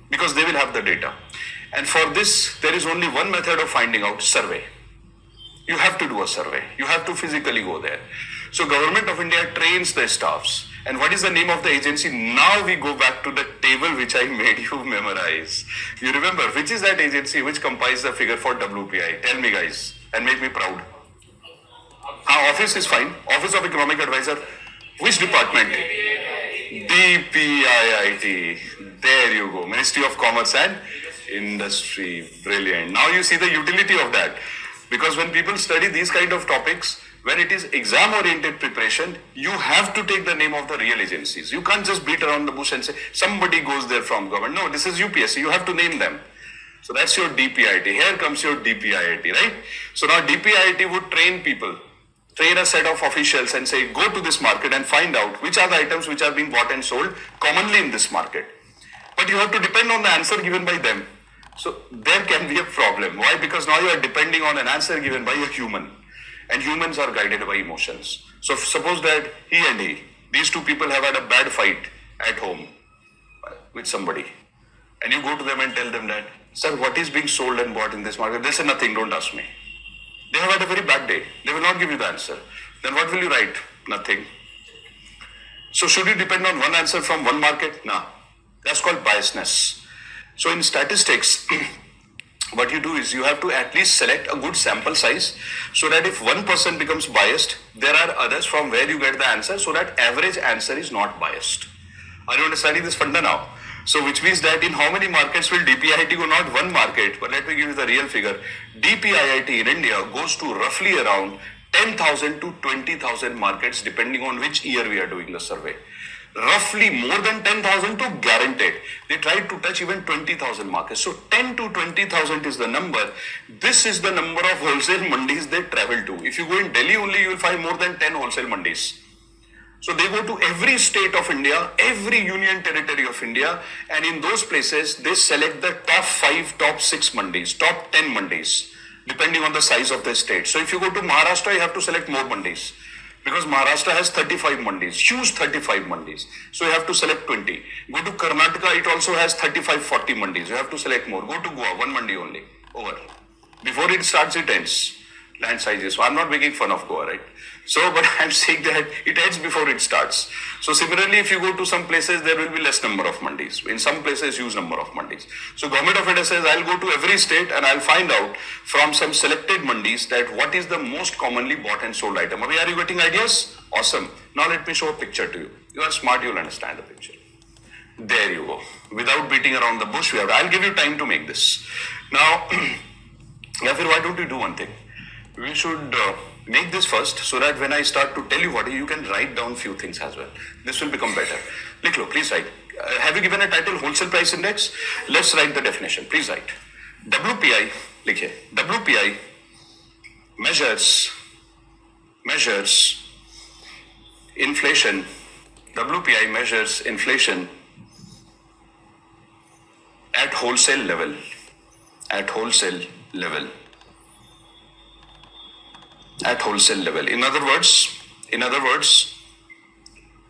Because they will have the data. And for this, there is only one method of finding out, survey. You have to do a survey. You have to physically go there. So Government of India trains the staffs. And what is the name of the agency? Now we go back to the table which I made you memorize. You remember, which is that agency which compiles the figure for WPI? Tell me guys, and make me proud. Office is fine. Office of Economic Advisor. Which department? DPIIT. There you go. Ministry of Commerce and Industry. Brilliant. Now you see the utility of that. Because when people study these kind of topics, when it is exam-oriented preparation, you have to take the name of the real agencies. You can't just beat around the bush and say, somebody goes there from government. No, this is UPSC. You have to name them. So that's your DPIIT. Here comes your DPIIT, right? So now DPIIT would train people train a set of officials and say, go to this market and find out which are the items which are being bought and sold commonly in this market. But you have to depend on the answer given by them. So there can be a problem. Why? Because now you are depending on an answer given by a human. And humans are guided by emotions. So suppose that he and he, these two people have had a bad fight at home with somebody. And you go to them and tell them that, sir, what is being sold and bought in this market? They say nothing, don't ask me. They have had a very bad day. They will not give you the answer. Then what will you write? Nothing. So should you depend on one answer from one market? No. That's called biasness. So in statistics, what you do is you have to at least select a good sample size so that if one person becomes biased, there are others from where you get the answer so that average answer is not biased. Are you understanding this funda now? So which means that in how many markets will DPIIT go? Not one market, but let me give you the real figure. DPIIT in India goes to roughly around 10,000 to 20,000 markets depending on which year we are doing the survey. Roughly more than 10,000 to guaranteed. They tried to touch even 20,000 markets. So 10 to 20,000 is the number. This is the number of wholesale mandis they travel to. If you go in Delhi only, you will find more than 10 wholesale mandis. So they go to every state of India, every union territory of India, and in those places, they select the top 5, top 6 mandis, top 10 mandis, depending on the size of the state. So if you go to Maharashtra, you have to select more mandis. Because Maharashtra has 35 mandis, huge 35 mandis. So you have to select 20. Go to Karnataka, it also has 35, 40 mandis. You have to select more. Go to Goa, one mandi only. Over. Before it starts, it ends. Land sizes. So I'm not making fun of Goa, right? So, but I'm saying that it ends before it starts. So similarly, if you go to some places, there will be less number of mandis. In some places, huge number of mandis. So Government of India says, I'll go to every state and I'll find out from some selected mandis that what is the most commonly bought and sold item. Are you getting ideas? Awesome. Now let me show a picture to you. You are smart, you'll understand the picture. There you go. Without beating around the bush, I'll give you time to make this. Now, why don't you do one thing? We should make this first so that when I start to tell you what you can write down few things as well. This will become better. Likho, please write. Have you given a title Wholesale Price Index? Let's write the definition. Please write. WPI, likhe. WPI measures inflation. WPI measures inflation at wholesale level. At wholesale level. At wholesale level. In other words,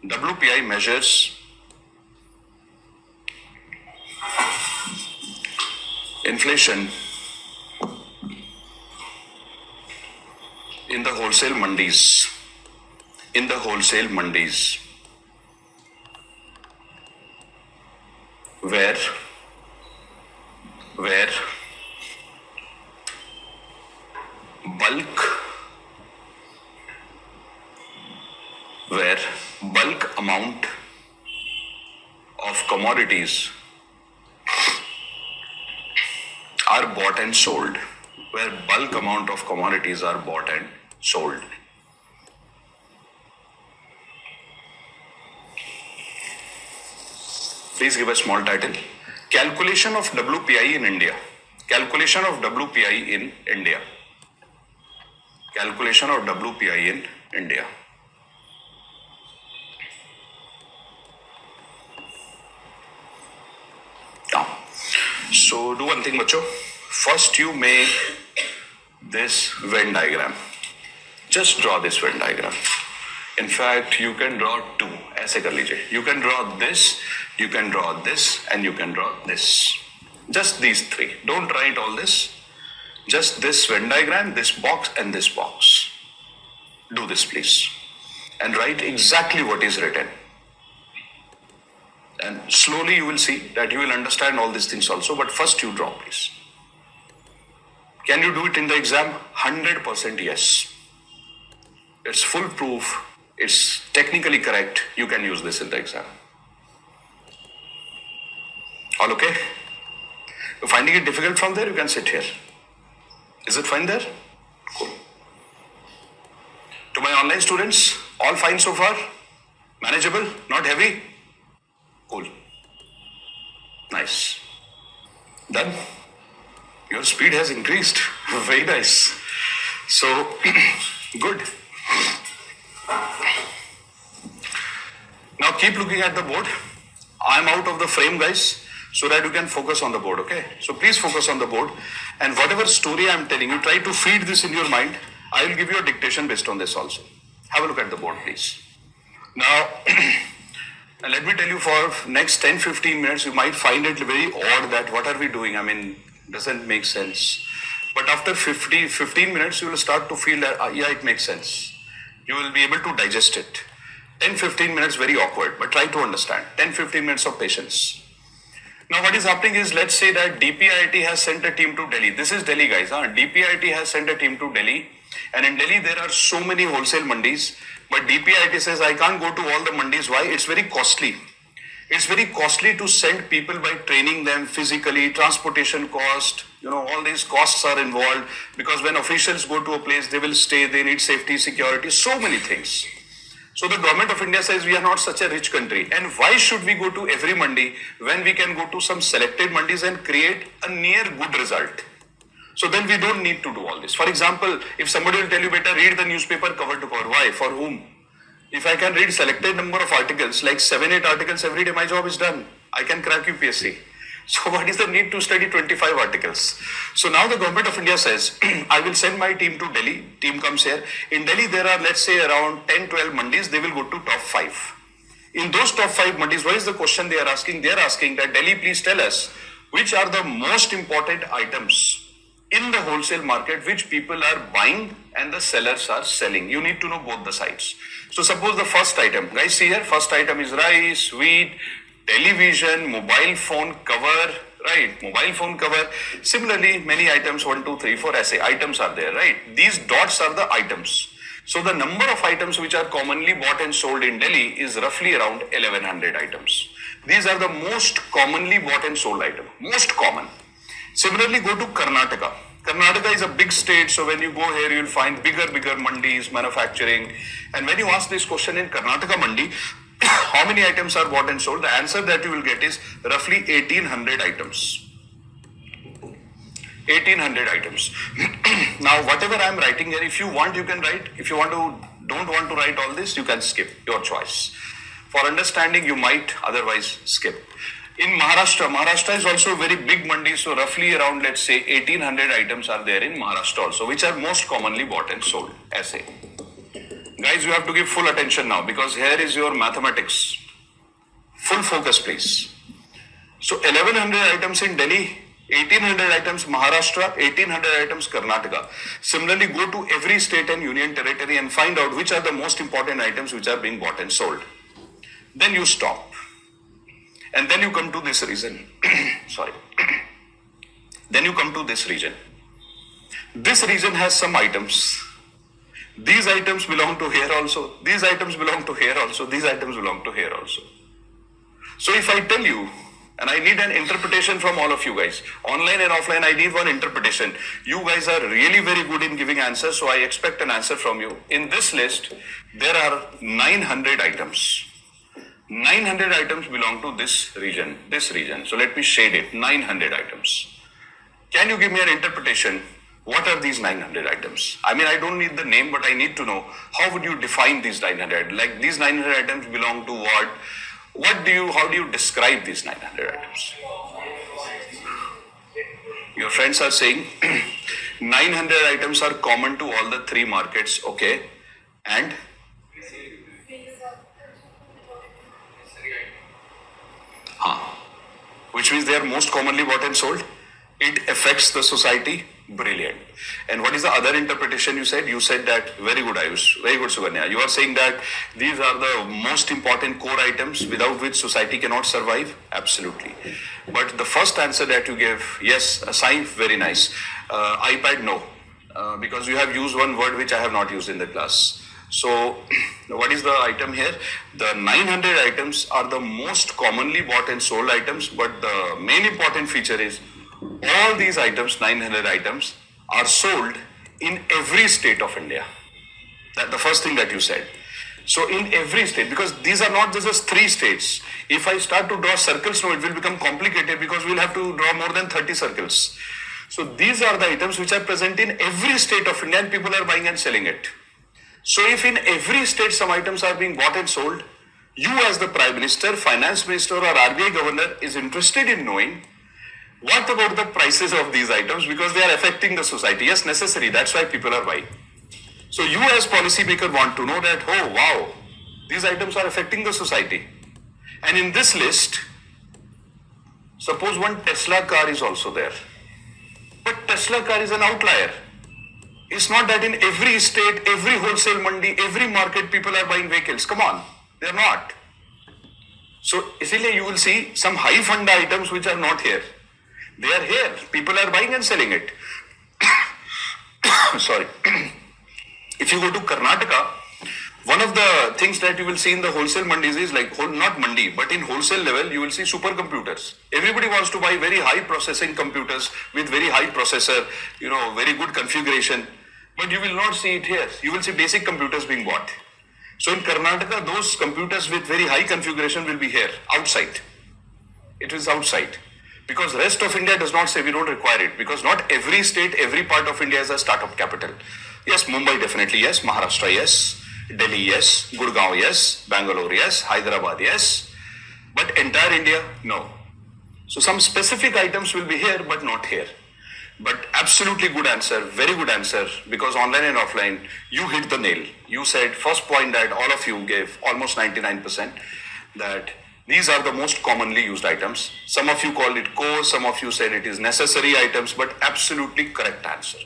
WPI measures inflation in the wholesale mandis. In the wholesale mandis, where bulk amount of commodities are bought and sold. Where bulk amount of commodities are bought and sold. Please give a small title. Calculation of WPI in India. Calculation of WPI in India. Calculation of WPI in India. Now, so do one thing, bacho. First you make this Venn diagram. Just draw this Venn diagram. In fact, you can draw two. ऐसे कर लीजिए. You can draw this, you can draw this, and you can draw this. Just these three. Don't write all this. Just this Venn diagram, this box, and this box. Do this, please. And write exactly what is written. And slowly you will see that you will understand all these things also. But first you draw, please. Can you do it in the exam? 100% yes. It's foolproof. It's technically correct. You can use this in the exam. All okay? You're finding it difficult from there? You can sit here. Is it fine there? Cool. To my online students, all fine so far? Manageable? Not heavy? Cool. Nice. Done? Your speed has increased. Very nice. So, good. keep looking at the board. I'm out of the frame, guys, so that you can focus on the board, okay? So please focus on the board. And whatever story I'm telling you, try to feed this in your mind. I will give you a dictation based on this also. Have a look at the board, please. Now, let me tell you, for next 10-15 minutes, you might find it very odd that what are we doing? I mean, doesn't make sense. But after 15 minutes, you will start to feel that, yeah, it makes sense. You will be able to digest it. 10-15 minutes, very awkward, but try to understand. 10-15 minutes of patience. Now, what is happening is, let's say that DPIIT has sent a team to Delhi. This is Delhi, guys. DPIIT has sent a team to Delhi. And in Delhi, there are so many wholesale mandis. But DPIIT says, I can't go to all the mandis. Why? It's very costly. It's very costly to send people by training them physically, transportation cost, all these costs are involved, because when officials go to a place, they will stay, they need safety, security, so many things. So the government of India says we are not such a rich country. And why should we go to every mandi when we can go to some selected mandis and create a near good result? So then we don't need to do all this. For example, if somebody will tell you, better read the newspaper cover to cover. Why? For whom? If I can read selected number of articles, like 7-8 articles every day, my job is done. I can crack UPSC. So what is the need to study 25 articles? So now the government of India says, I will send my team to Delhi. Team comes here. In Delhi, there are, let's say, around 10-12 mandis. They will go to top 5. In those top 5 mandis, what is the question they are asking? They are asking that, Delhi, please tell us, which are the most important items in the wholesale market which people are buying and the sellers are selling. You need to know both the sides. So suppose the first item, guys, see here, first item is rice, wheat, television, mobile phone cover, right? Mobile phone cover. Similarly, many items, 1, 2, 3, 4, essay items are there, right? These dots are the items. So the number of items which are commonly bought and sold in Delhi is roughly around 1100 items. These are the most commonly bought and sold items, most common. Similarly, go to Karnataka. Karnataka is a big state, so when you go here, you will find bigger mandis, manufacturing. And when you ask this question in Karnataka mandi, how many items are bought and sold? The answer that you will get is roughly 1800 items. 1800 items. Now, whatever I am writing here, if you want, you can write. If you don't want to write all this, you can skip, your choice. For understanding, you might otherwise skip. In Maharashtra is also a very big mandi, so roughly around, let's say, 1800 items are there in Maharashtra also, which are most commonly bought and sold. Essay. Guys, you have to give full attention now, because here is your mathematics. Full focus, please. So 1100 items in Delhi, 1800 items Maharashtra, 1800 items Karnataka. Similarly, go to every state and union territory and find out which are the most important items which are being bought and sold. Then you stop. And then you come to this region. Sorry. Then you come to this region. This region has some items. These items belong to here also. These items belong to here also. These items belong to here also. So if I tell you, and I need an interpretation from all of you guys, online and offline, I need one interpretation. You guys are really very good in giving answers, so I expect an answer from you. In this list, there are 900 items. 900 items belong to this region. So let me shade it, 900 items. Can you give me an interpretation? What are these 900 items? I mean, I don't need the name, but I need to know, how would you define these 900? Like, these 900 items belong to what? How do you describe these 900 items? Your friends are saying 900 items are common to all the 3 markets, okay? And? Which means they are most commonly bought and sold. It affects the society. Brilliant. And what is the other interpretation you said? You said that, very good Ayush, very good Suganya. You are saying that these are the most important core items without which society cannot survive? Absolutely. But the first answer that you gave, yes, Sai, very nice. iPad, no. Because you have used one word which I have not used in the class. So, what is the item here? The 900 items are the most commonly bought and sold items, but the main important feature is all these items, 900 items, are sold in every state of India. That's the first thing that you said. So, in every state, because these are not just 3 states. If I start to draw circles now, it will become complicated because we'll have to draw more than 30 circles. So, these are the items which are present in every state of India and people are buying and selling it. So if in every state some items are being bought and sold, You as the Prime Minister, Finance Minister or RBI Governor is interested in knowing what about the prices of these items because they are affecting the society. Yes, necessary. That's why people are buying. So you as policymaker want to know that, oh wow, these items are affecting the society. And in this list, suppose one Tesla car is also there. But Tesla car is an outlier. It's not that in every state, every wholesale mandi, every market people are buying vehicles. Come on, they're not. So easily you will see some high fund items which are not here. They are here. People are buying and selling it. Sorry. If you go to Karnataka, one of the things that you will see in the wholesale mandis is like, not mandi, but in wholesale level, you will see supercomputers. Everybody wants to buy very high processing computers with very high processor, very good configuration. But you will not see it here. You will see basic computers being bought. So in Karnataka, those computers with very high configuration will be here, outside. It is outside. Because rest of India does not say we don't require it. Because not every state, every part of India is a startup capital. Yes, Mumbai definitely yes, Maharashtra yes, Delhi yes, Gurgaon yes, Bangalore yes, Hyderabad yes. But entire India, no. So some specific items will be here but not here. But absolutely good answer, very good answer, because online and offline, you hit the nail. You said first point that all of you gave almost 99%, that these are the most commonly used items. Some of you called it core, some of you said it is necessary items, but absolutely correct answer.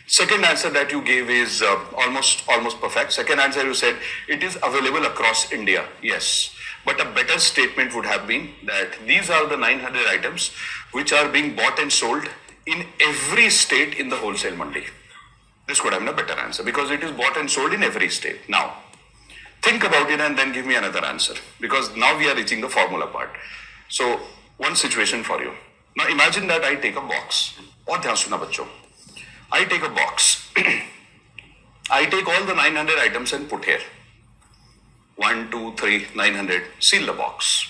Second answer that you gave is almost perfect. Second answer you said it is available across India. Yes. But a better statement would have been that these are the 900 items which are being bought and sold in every state in the wholesale mandi. This could have been a better answer because it is bought and sold in every state. Now, think about it and then give me another answer because now we are reaching the formula part. So, one situation for you. Now, imagine that I take a box. और ध्यान सुना बच्चों. I take a box. I take all the 900 items and put here. 1, 2, 3, 900. Seal the box.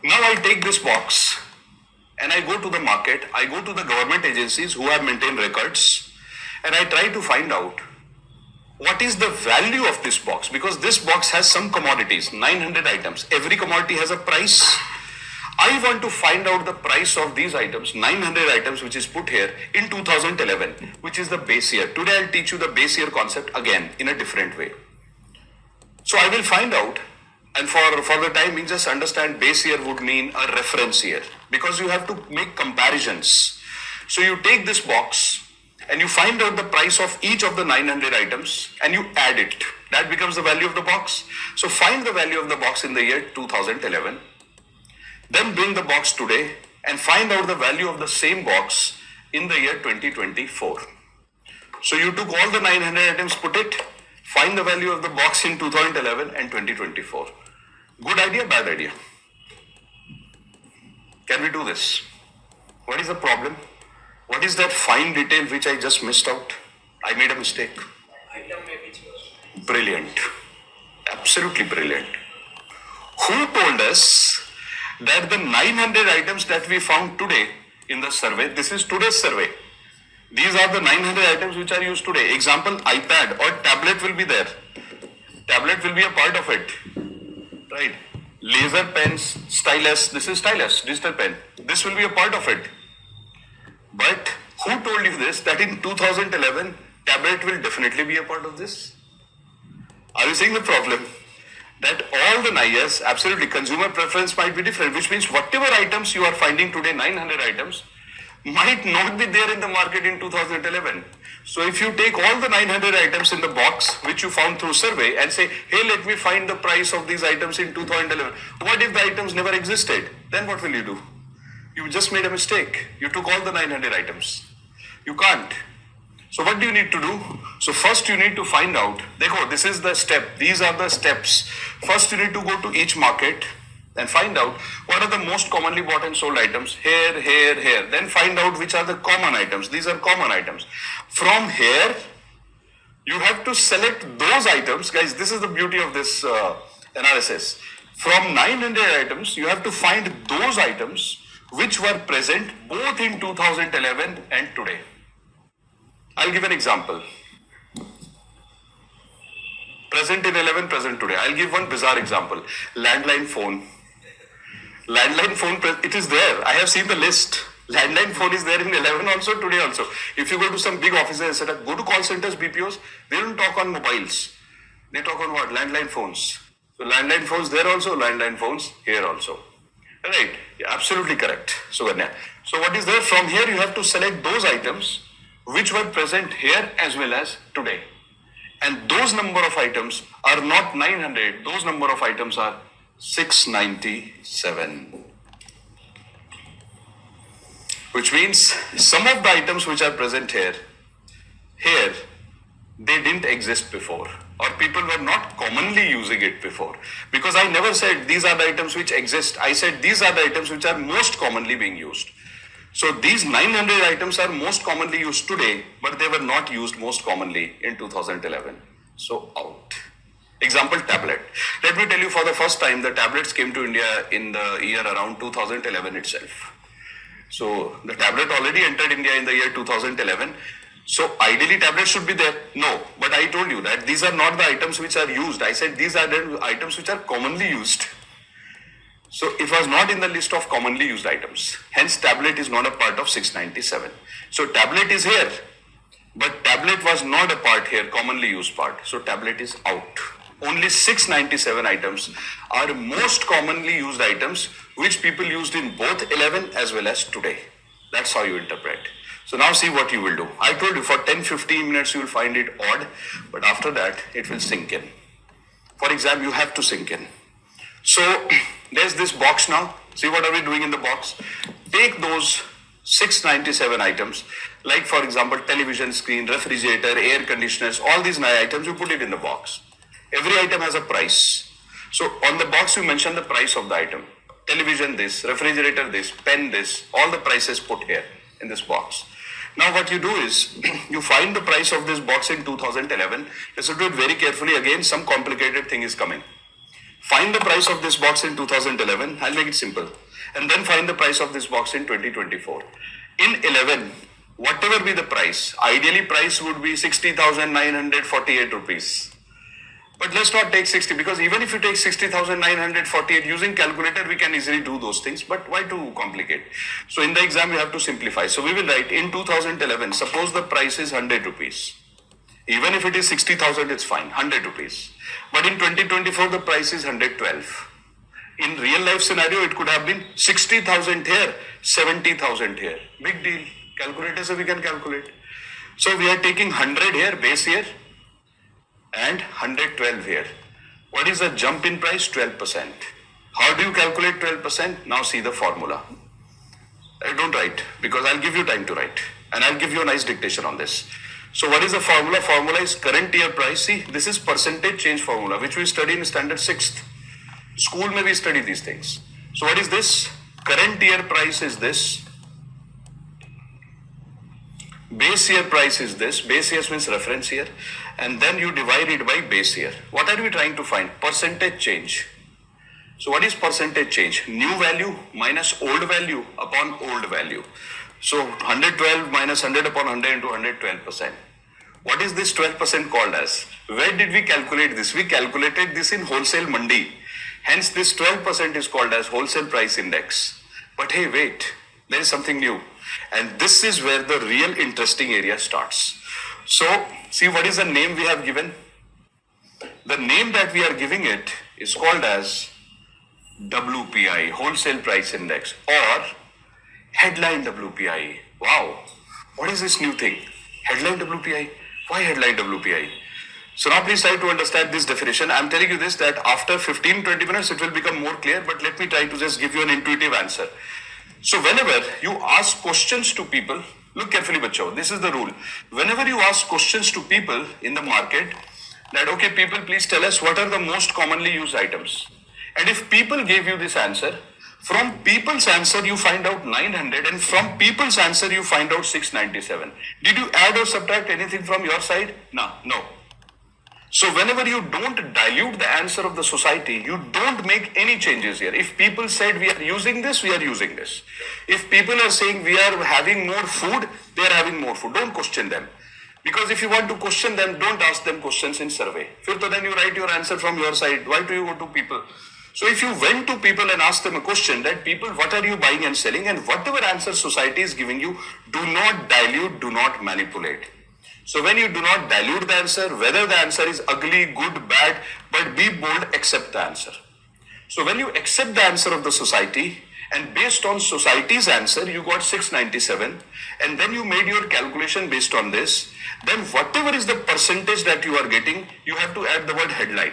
Now I take this box and I go to the market. I go to the government agencies who have maintained records and I try to find out what is the value of this box, because this box has some commodities, 900 items. Every commodity has a price. I want to find out the price of these items, 900 items which is put here in 2011, which is the base year. Today I'll teach you the base year concept again in a different way. So I will find out, and for the time being, just understand base year would mean a reference year because you have to make comparisons. So you take this box and you find out the price of each of the 900 items and you add it. That becomes the value of the box. So find the value of the box in the year 2011. Then bring the box today and find out the value of the same box in the year 2024. So you took all the 900 items, put it, find the value of the box in 2011 and 2024. Good idea, bad idea? Can we do this? What is the problem? What is that fine detail which I just missed out? I made a mistake. Brilliant. Absolutely brilliant. Who told us that the 900 items that we found today in the survey, this is today's survey. These are the 900 items which are used today. Example, iPad or tablet will be there. Tablet will be a part of it. Right? Laser pens, stylus, this is stylus, digital pen. This will be a part of it. But who told you this, that in 2011, tablet will definitely be a part of this? Are you seeing the problem? That all the yes, absolutely, consumer preference might be different, which means whatever items you are finding today, 900 items, might not be there in the market in 2011. So if you take all the 900 items in the box, which you found through survey, and say, hey, let me find the price of these items in 2011. What if the items never existed? Then what will you do? You just made a mistake. You took all the 900 items. You can't. So what do you need to do? So first you need to find out, dekho, this is the step, these are the steps. First you need to go to each market and find out what are the most commonly bought and sold items, here, here, here. Then find out which are the common items. These are common items. From here, you have to select those items. Guys, this is the beauty of this analysis. From 900 items, you have to find those items which were present both in 2011 and today. I'll give an example. Present in 11, present today. I'll give one bizarre example. Landline phone. Landline phone, it is there. I have seen the list. Landline phone is there in 11 also, today also. If you go to some big offices, etc., go to call centers, BPOs, they don't talk on mobiles. They talk on what? Landline phones. So landline phones there also, landline phones here also. Right? Yeah, absolutely correct, Suganya. So what is there? From here you have to select those items which were present here as well as today. And those number of items are not 900, those number of items are 697. Which means some of the items which are present here, they didn't exist before, or people were not commonly using it before. Because I never said these are the items which exist. I said these are the items which are most commonly being used. So these 900 items are most commonly used today, but they were not used most commonly in 2011. So out. Example, tablet. Let me tell you, for the first time, the tablets came to India in the year around 2011 itself. So the tablet already entered India in the year 2011. So ideally tablets should be there. No, but I told you that these are not the items which are used. I said these are the items which are commonly used. So it was not in the list of commonly used items. Hence tablet is not a part of 697. So tablet is here, but tablet was not a part here, commonly used part. So tablet is out. Only 697 items are most commonly used items which people used in both 11 as well as today. That's how you interpret. So now see what you will do. I told you for 10-15 minutes you will find it odd, but after that it will sink in. For example, you have to sink in. So there's this box now. See what are we doing in the box? Take those 697 items, like for example television screen, refrigerator, air conditioners, all these 9 items, you put it in the box. Every item has a price. So on the box you mention the price of the item. Television this, refrigerator this, pen this, all the prices put here in this box. Now what you do is, you find the price of this box in 2011. Listen to it very carefully. Again, some complicated thing is coming. Find the price of this box in 2011. I'll make it simple. And then find the price of this box in 2024. In 11, whatever be the price, ideally price would be 60,948 rupees. But let's not take 60, because even if you take 60,948 using calculator, we can easily do those things. But why too complicate? So in the exam, we have to simplify. So we will write in 2011, suppose the price is 100 rupees. Even if it is 60,000, it's fine, 100 rupees. But in 2024, the price is 112. In real life scenario, it could have been 60,000 here, 70,000 here. Big deal. Calculator, so we can calculate. So we are taking 100 here, base here, and 112 here. What is the jump in price? 12%. How do you calculate 12%? Now see the formula. Don't write, because I'll give you time to write. And I'll give you a nice dictation on this. So what is the formula? Formula is current year price. See, this is percentage change formula, which we study in standard 6th. School may we study these things. So what is this? Current year price is this. Base year price is this. Base year means reference year. And then you divide it by base year. What are we trying to find? Percentage change. So what is percentage change? New value minus old value upon old value. So 112 minus 100 upon 100 into 112%. What is this 12% called as? Where did we calculate this? We calculated this in wholesale mandi. Hence this 12% is called as wholesale price index. But hey, wait, there is something new. And this is where the real interesting area starts. So see, what is the name we have given? The name that we are giving it is called as WPI, wholesale price index, or headline WPI. Wow, what is this new thing? Headline WPI? Why headline WPI? So now please try to understand this definition. I'm telling you this, that after 15-20 minutes it will become more clear, but let me try to just give you an intuitive answer. So whenever you ask questions to people, look carefully, bacho, this is the rule. Whenever you ask questions to people in the market, that okay, people, please tell us what are the most commonly used items. And if people gave you this answer, from people's answer you find out 900, and from people's answer you find out 697. Did you add or subtract anything from your side? No. So whenever you don't dilute the answer of the society, you don't make any changes here. If people said we are using this, we are using this. If people are saying we are having more food, they are having more food. Don't question them. Because if you want to question them, don't ask them questions in survey. Then you write your answer from your side. Why do you go to people? So if you went to people and asked them a question that people, what are you buying and selling, and whatever answer society is giving you, do not dilute, do not manipulate. So when you do not dilute the answer, whether the answer is ugly, good, bad, but be bold, accept the answer. So when you accept the answer of the society, and based on society's answer, you got 697, and then you made your calculation based on this, then whatever is the percentage that you are getting, you have to add the word headline.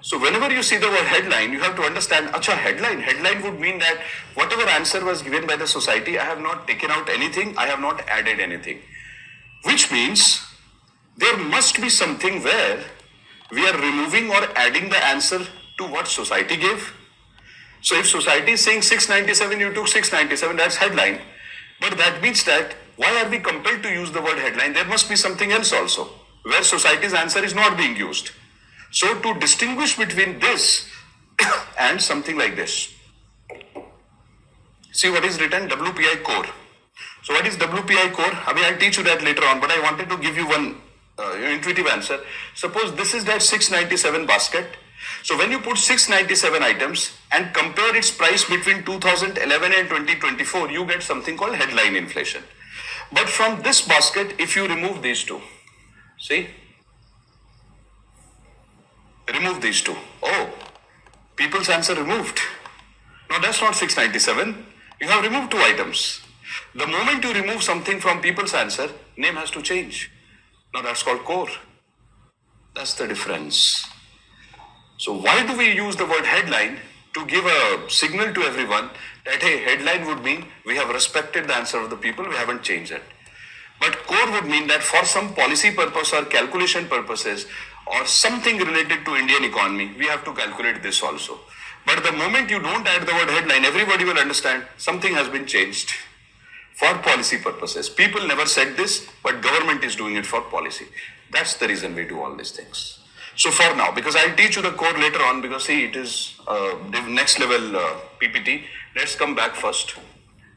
So whenever you see the word headline, you have to understand, acha, headline. Headline would mean that whatever answer was given by the society, I have not taken out anything, I have not added anything. Which means there must be something where we are removing or adding the answer to what society gave. So if society is saying 697, you took 697, that's headline. But that means that why are we compelled to use the word headline? There must be something else also, where society's answer is not being used. So to distinguish between this and something like this, see what is written, WPI core. So what is WPI core? I mean, I'll teach you that later on, but I wanted to give you one intuitive answer. Suppose this is that 697 basket. So when you put 697 items and compare its price between 2011 and 2024, you get something called headline inflation. But from this basket, if you remove these two, see, remove these two. Oh, people's answer removed. No, that's not 697. You have removed two items. The moment you remove something from people's answer, name has to change. Now that's called core. That's the difference. So why do we use the word headline? To give a signal to everyone that, hey, headline would mean we have respected the answer of the people, we haven't changed it. But core would mean that for some policy purpose or calculation purposes or something related to Indian economy, we have to calculate this also. But the moment you don't add the word headline, everybody will understand something has been changed for policy purposes. People never said this, but government is doing it for policy. That's the reason we do all these things. So for now, because I'll teach you the core later on, because see, it is the next level PPT. Let's come back first.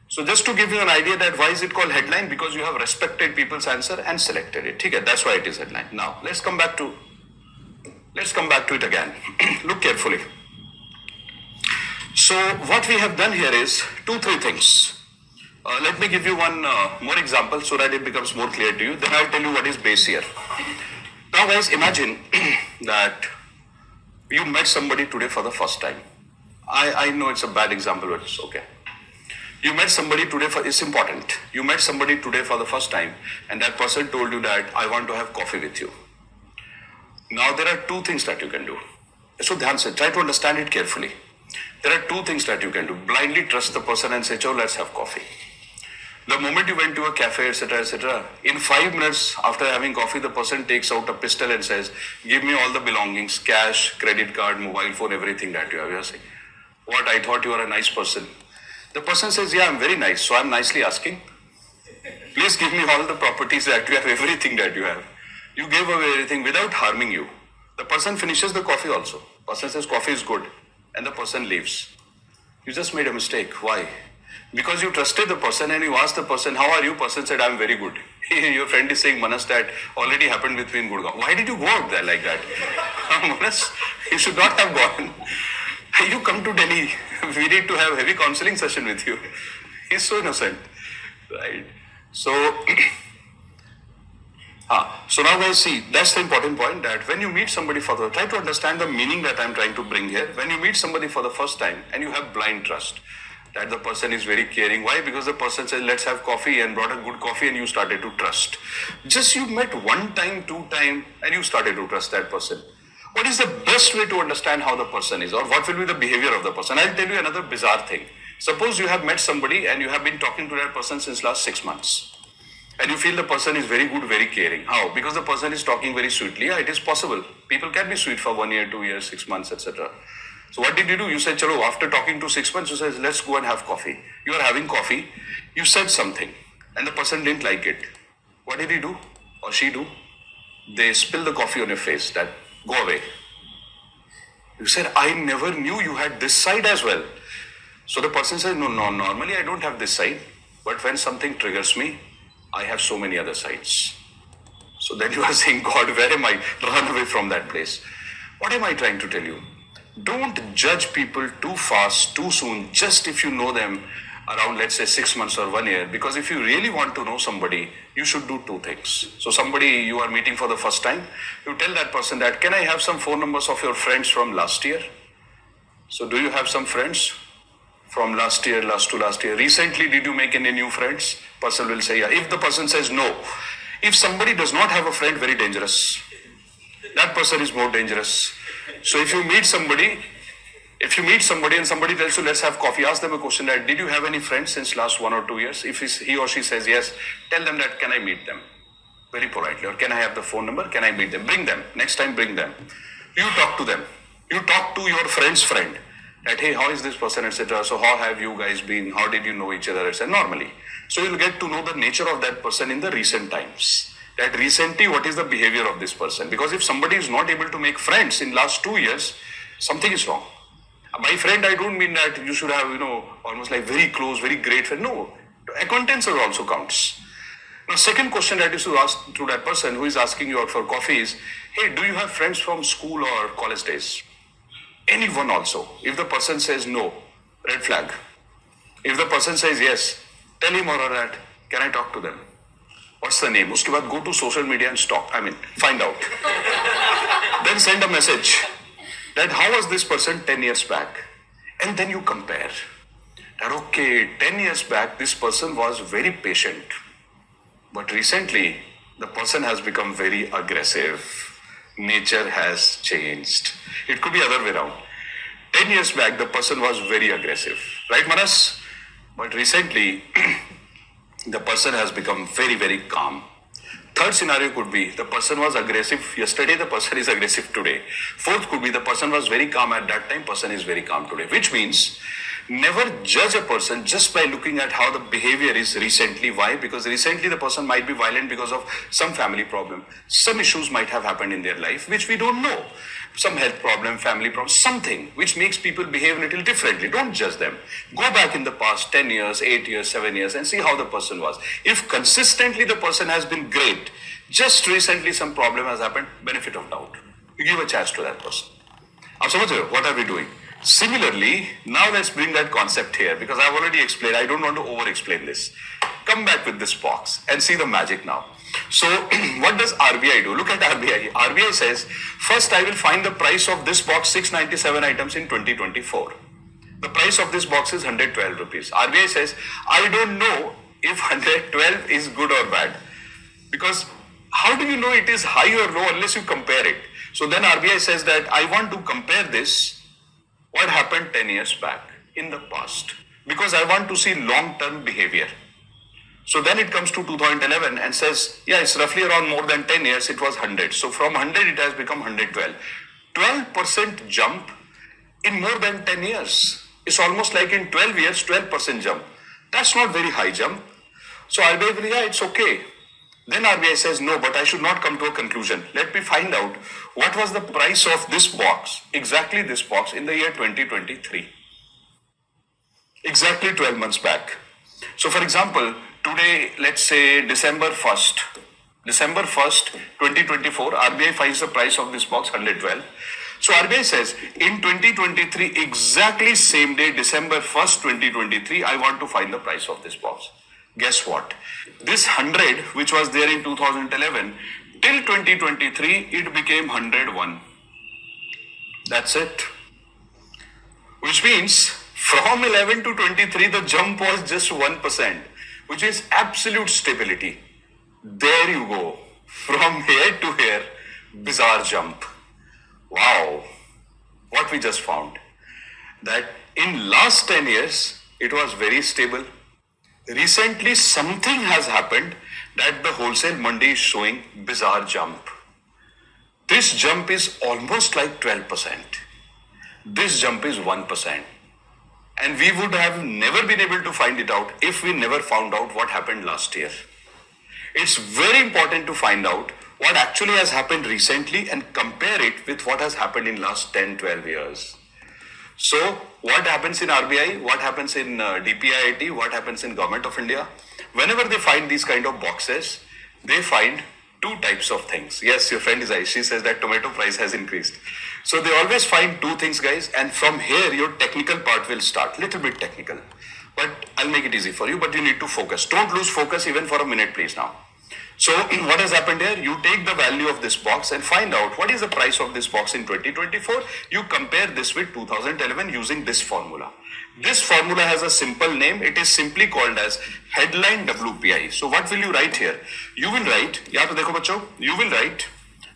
So just to give you an idea that why is it called headline? Because you have respected people's answer and selected it. Okay, that's why it is headline. Now let's come back to it again. Look carefully. So what we have done here is 2-3 things. Let me give you one more example so that it becomes more clear to you. Then I'll tell you what is base here. Now guys, imagine that you met somebody today for the first time. I know it's a bad example, but it's okay. You met somebody today it's important. You met somebody today for the first time and that person told you that I want to have coffee with you. Now there are two things that you can do. So Dhyan said, try to understand it carefully. There are two things that you can do. Blindly trust the person and say, "Chalo, let's have coffee." The moment you went to a cafe, etc., in 5 minutes after having coffee, the person takes out a pistol and says, "Give me all the belongings, cash, credit card, mobile phone, everything that you have." You are saying, "What? I thought you were a nice person." The person says, "Yeah, I'm very nice." So I'm nicely asking, "Please give me all the properties that you have, everything that you have." You gave away everything without harming you. The person finishes the coffee also. Person says, "Coffee is good," and the person leaves. You just made a mistake. Why? Because you trusted the person and you asked the person, "How are you?" Person said, "I'm very good." Your friend is saying, "Manas, that already happened with me in Gurgaon." Why did you go out there like that? Manas, you should not have gone. You come to Delhi. We need to have heavy counseling session with you. He's so innocent. Right? So now guys, see, that's the important point, that when you meet somebody try to understand the meaning that I'm trying to bring here. When you meet somebody for the first time and you have blind trust that the person is very caring. Why? Because the person says, "Let's have coffee," and brought a good coffee and you started to trust. Just you met 1 time, 2 times and you started to trust that person. What is the best way to understand how the person is, or what will be the behavior of the person? I'll tell you another bizarre thing. Suppose you have met somebody and you have been talking to that person since last 6 months. And you feel the person is very good, very caring. How? Because the person is talking very sweetly. Yeah, it is possible. People can be sweet for 1 year, 2 years, 6 months, etc. So what did you do? You said, "Chalo," after talking to 6 months, you said, "Let's go and have coffee." You are having coffee. You said something and the person didn't like it. What did he do or she do? They spill the coffee on your face. That, "Go away." You said, "I never knew you had this side as well." So the person says, no, normally I don't have this side. But when something triggers me, I have so many other sides. So then you are saying, God, where am I? Run away from that place. What am I trying to tell you? Don't judge people too fast, too soon, just if you know them around, let's say, 6 months or 1 year. Because if you really want to know somebody, you should do two things. So somebody you are meeting for the first time, you tell that person that, can I have some phone numbers of your friends from last year? So do you have some friends from last year, last to last year? Recently, did you make any new friends? Person will say, yeah. If the person says no, if somebody does not have a friend, very dangerous. That person is more dangerous. So if you meet somebody and somebody tells you, let's have coffee, ask them a question that, did you have any friends since last 1 or 2 years? If he or she says yes, tell them that, can I meet them? Very politely. Or can I have the phone number? Can I meet them? Bring them. Next time, bring them. You talk to them. You talk to your friend's friend. That, hey, how is this person, etc. So how have you guys been? How did you know each other, etc. Normally. So you'll get to know the nature of that person in the recent times. That recently, what is the behavior of this person? Because if somebody is not able to make friends in last 2 years, something is wrong. By friend, I don't mean that you should have, almost like very close, very great friend. No, acquaintance also counts. Now, second question that you should ask to that person who is asking you out for coffee is, hey, do you have friends from school or college days? Anyone also. If the person says no, red flag. If the person says yes, tell him or her that, can I talk to them? What's the name? Uske baad go to social media and find out. Then send a message that how was this person 10 years back? And then you compare. That okay, 10 years back, this person was very patient. But recently, the person has become very aggressive. Nature has changed. It could be other way around. 10 years back, the person was very aggressive. Right, Manas? But recently, the person has become very, very calm. Third scenario could be the person was aggressive yesterday, the person is aggressive today. Fourth could be the person was very calm at that time, person is very calm today. Which means never judge a person just by looking at how the behavior is recently. Why? Because recently the person might be violent because of some family problem. Some issues might have happened in their life which we don't know. Some health problem, family problem, something which makes people behave a little differently. Don't judge them. Go back in the past 10 years, 8 years, 7 years and see how the person was. If consistently the person has been great, just recently some problem has happened, benefit of doubt. You give a chance to that person. Ab samajh rahe ho? What are we doing? Similarly, now let's bring that concept here because I've already explained. I don't want to over-explain this. Come back with this box and see the magic now. So, what does RBI do? Look at RBI. RBI says, first I will find the price of this box, 697 items in 2024. The price of this box is 112 rupees. RBI says, I don't know if 112 is good or bad. Because how do you know it is high or low unless you compare it? So then RBI says that I want to compare this, what happened 10 years back in the past. Because I want to see long-term behavior. So then it comes to 2011 and says, yeah, it's roughly around more than 10 years, it was 100. So from 100, it has become 112. 12% jump in more than 10 years. It's almost like in 12 years, 12% jump. That's not very high jump. So RBI will, yeah, it's okay. Then RBI says, no, but I should not come to a conclusion. Let me find out what was the price of this box, exactly this box in the year 2023. Exactly 12 months back. So for example, today, let's say December 1st, 2024, RBI finds the price of this box 112. So RBI says, in 2023, exactly same day, December 1st, 2023, I want to find the price of this box. Guess what? This 100, which was there in 2011, till 2023, it became 101. That's it. Which means, from 11 to 23, the jump was just 1%, which is absolute stability. There you go. From here to here, bizarre jump. Wow. What we just found. That in last 10 years, it was very stable. Recently, something has happened that the wholesale mandi is showing bizarre jump. This jump is almost like 12%. This jump is 1%. And we would have never been able to find it out if we never found out what happened last year. It's very important to find out what actually has happened recently and compare it with what has happened in last 10, 12 years. So, what happens in RBI, what happens in DPIIT, what happens in Government of India? Whenever they find these kind of boxes, they find two types of things. Yes, your friend is Aish. She says that tomato price has increased. So they always find two things, guys, and from here your technical part will start. Little bit technical, but I'll make it easy for you. But you need to focus. Don't lose focus even for a minute, please. Now. So what has happened here? You take the value of this box and find out what is the price of this box in 2024. You compare this with 2011 using this formula. This formula has a simple name. It is simply called as headline WPI. So what will you write here? You will write, yahan pe dekho bachcho, you will write,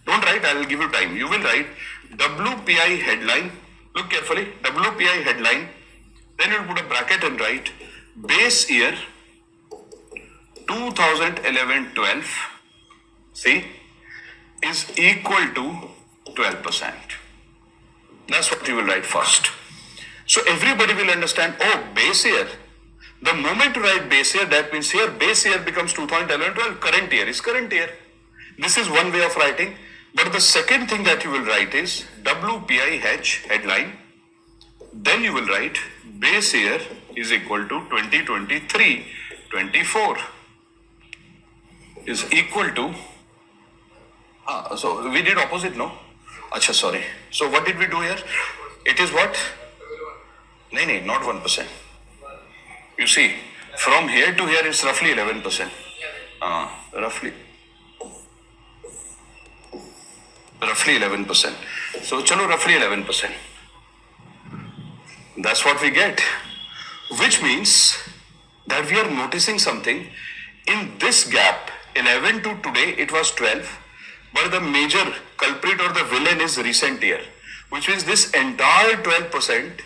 don't write, I will give you time. You will write WPI headline, look carefully, WPI headline, then you will put a bracket and write base year 2011-12, see, is equal to 12%. That's what you will write first. So everybody will understand, oh, base year. The moment you write base year, that means here base year becomes 2011-12, current year is current year. This is one way of writing. But the second thing that you will write is WPIH headline. Then you will write base year is equal to 2023-24 is equal to, so we did opposite, no? Acha, sorry. So what did we do here? It is what? No, not 1%. You see, from here to here it's roughly 11%. Roughly 11%. So chalo, roughly 11%. That's what we get. Which means that we are noticing something. In this gap, 11 to today, it was 12. But the major culprit or the villain is recent year. Which means this entire 12%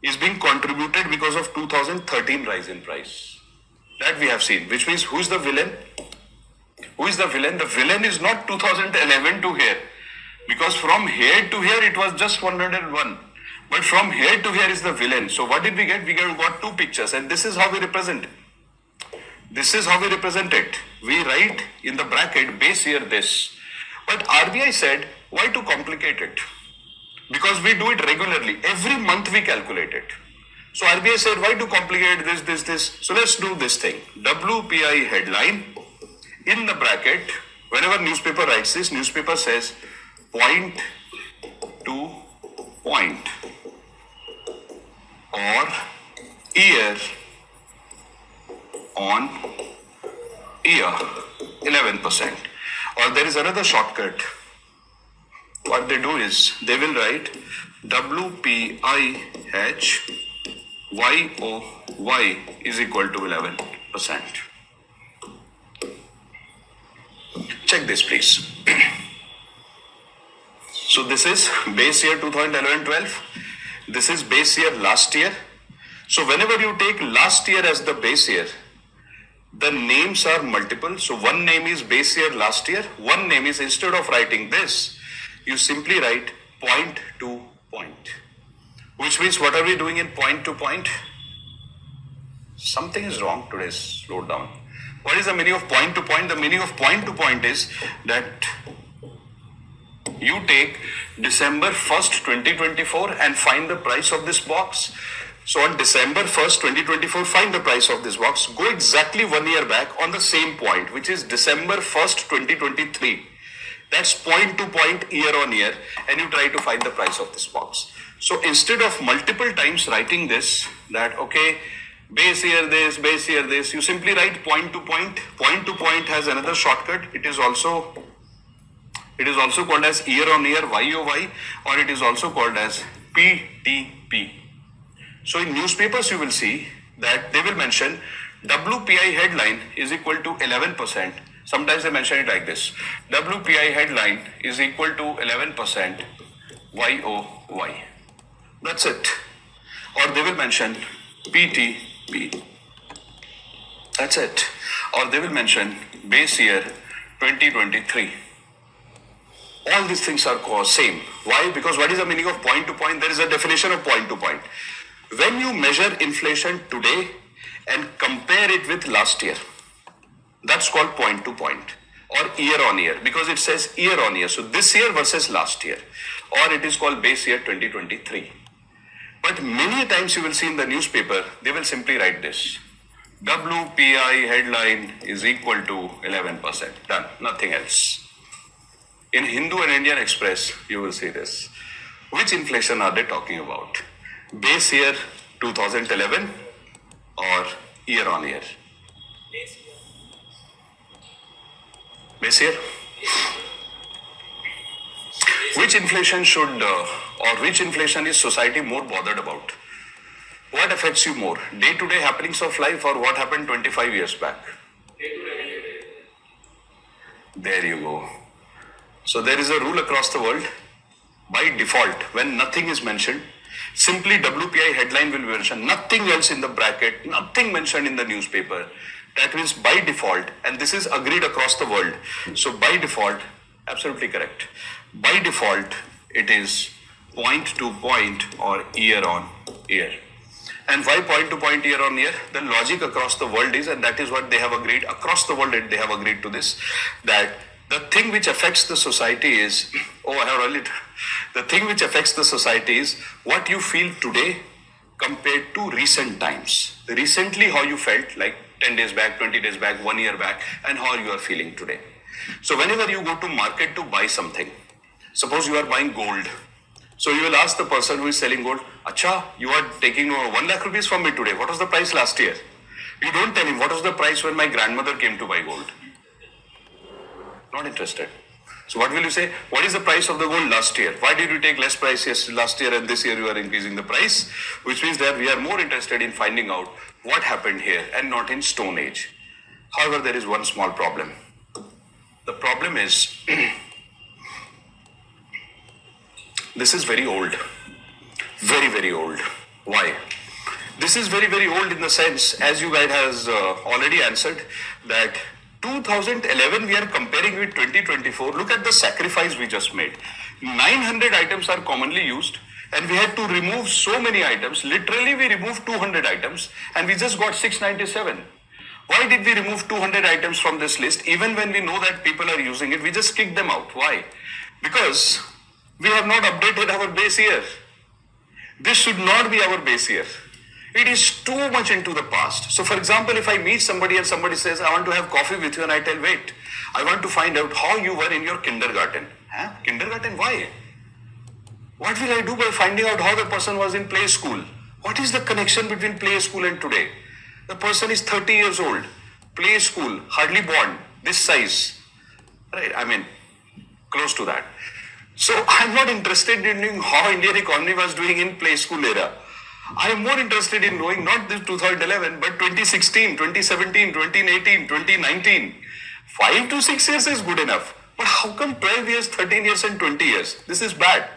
is being contributed because of 2013 rise in price. That we have seen. Which means who is the villain? Who is the villain? The villain is not 2011 to here. Because from here to here it was just 101. But from here to here is the villain. So what did we get? We got two pictures, and this is how we represent it. This is how we represent it. We write in the bracket base year this. But RBI said, why to complicate it? Because we do it regularly. Every month we calculate it. So RBI said, why to complicate this? So let's do this thing. WPI headline. In the bracket, whenever newspaper writes this, newspaper says point to point or year on year, 11%. Or there is another shortcut. What they do is they will write WPIH YOY is equal to 11%. Check this, please. So this is base year 2011-12. This is base year last year. So whenever you take last year as the base year, the names are multiple. So one name is base year last year. One name is, instead of writing this, you simply write point to point. Which means what are we doing in point to point? Something is wrong today. Slow down. What is the meaning of point to point? The meaning of point to point is that you take December 1st, 2024 and find the price of this box. So on December 1st, 2024, find the price of this box. Go exactly 1 year back on the same point, which is December 1st, 2023. That's point to point, year on year, and you try to find the price of this box. So instead of multiple times writing this, that okay, base year this, you simply write point to point. Point to point has another shortcut. It is also called as year on year, YOY, or it is also called as PTP. So in newspapers you will see that they will mention WPI headline is equal to 11%. Sometimes they mention it like this. WPI headline is equal to 11% YOY. That's it. Or they will mention PTP. That's it. Or they will mention base year 2023. All these things are same. Why? Because what is the meaning of point to point? There is a definition of point to point. When you measure inflation today and compare it with last year, that's called point to point or year on year, because it says year on year. So this year versus last year, or it is called base year 2023. But many times you will see in the newspaper, they will simply write this WPI headline is equal to 11%. Done. Nothing else. In Hindu and Indian Express, you will see this. Which inflation are they talking about? Base year 2011 or year on year? Base year? Which inflation which inflation is society more bothered about? What affects you more? Day-to-day happenings of life or what happened 25 years back? There you go. So there is a rule across the world. By default, when nothing is mentioned, simply WPI headline will be mentioned, nothing else in the bracket, nothing mentioned in the newspaper. That means by default, and this is agreed across the world. So by default, absolutely correct. By default, it is point to point or year on year. And why point to point year on year? The logic across the world is, and that is what they have agreed, across the world they have agreed to this, that the thing which affects the society is, the thing which affects the society is what you feel today compared to recent times. Recently how you felt, like 10 days back, 20 days back, 1 year back, and how you are feeling today. So whenever you go to market to buy something, suppose you are buying gold. So you will ask the person who is selling gold, Acha, you are taking 1 lakh rupees from me today. What was the price last year? You don't tell him what was the price when my grandmother came to buy gold. Not interested. So what will you say? What is the price of the gold last year? Why did you take less price last year and this year you are increasing the price? Which means that we are more interested in finding out what happened here and not in Stone Age. However, there is one small problem. The problem is, this is very old. Very, very old. Why? This is very, very old in the sense, as you guys has already answered, that 2011 we are comparing with 2024. Look at the sacrifice we just made. 900 items are commonly used and we had to remove so many items. Literally we removed 200 items and we just got 697. Why did we remove 200 items from this list? Even when we know that people are using it, we just kicked them out. Why? Because we have not updated our base year. This should not be our base year. It is too much into the past. So for example, if I meet somebody and somebody says, I want to have coffee with you, and I tell, wait, I want to find out how you were in your kindergarten. Huh? Kindergarten, why? What will I do by finding out how the person was in play school? What is the connection between play school and today? The person is 30 years old, play school, hardly born, this size, right? I mean, close to that. So I'm not interested in knowing how Indian economy was doing in play school era. I am more interested in knowing not this 2011, but 2016, 2017, 2018, 2019. 5 to 6 years is good enough. But how come 12 years, 13 years and 20 years? This is bad.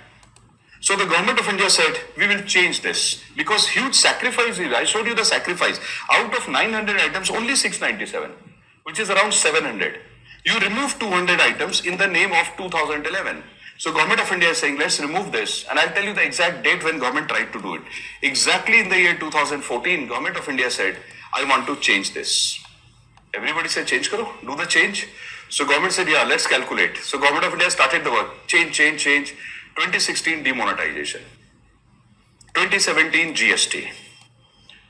So the government of India said, we will change this because huge sacrifice is, I showed you the sacrifice. Out of 900 items, only 697, which is around 700. You remove 200 items in the name of 2011. So government of India is saying, let's remove this. And I'll tell you the exact date when government tried to do it. Exactly in the year 2014, government of India said, I want to change this. Everybody said, change karo, do the change. So government said, yeah, let's calculate. So government of India started the work, change. 2016 demonetization. 2017 GST.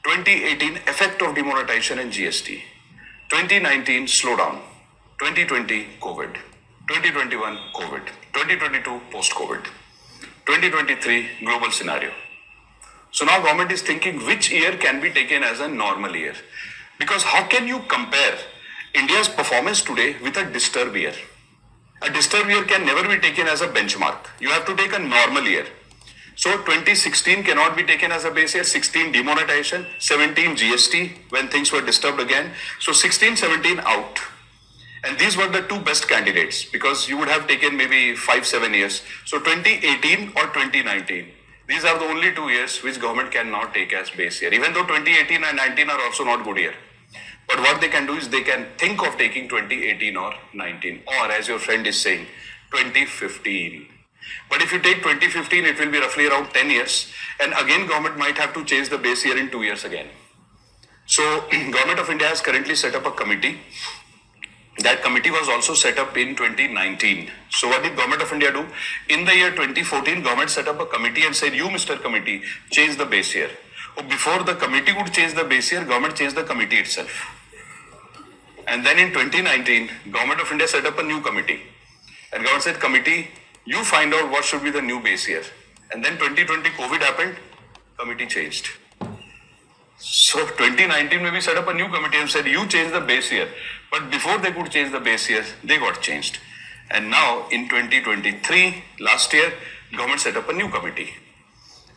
2018 effect of demonetization and GST. 2019 slowdown. 2020 COVID. 2021 COVID. 2022 post-COVID. 2023 global scenario. So now government is thinking which year can be taken as a normal year. Because how can you compare India's performance today with a disturbed year? A disturbed year can never be taken as a benchmark. You have to take a normal year. So 2016 cannot be taken as a base year. 16 demonetization, 17 GST when things were disturbed again. So 16, 17 out. And these were the two best candidates because you would have taken maybe 5-7 years. So 2018 or 2019. These are the only 2 years which government can now take as base year. Even though 2018 and 19 are also not good year. But what they can do is they can think of taking 2018 or 19. Or as your friend is saying, 2015. But if you take 2015, it will be roughly around 10 years. And again, government might have to change the base year in 2 years again. So government of India has currently set up a committee. That committee was also set up in 2019. So what did government of India do? In the year 2014, government set up a committee and said, you Mr. Committee, change the base year. Before the committee would change the base year, government changed the committee itself. And then in 2019, Government of India set up a new committee. And government said, committee, you find out what should be the new base year. And then 2020 COVID happened, committee changed. So 2019 maybe set up a new committee and said, you change the base year. But before they could change the base year, they got changed. And now in 2023, last year, government set up a new committee.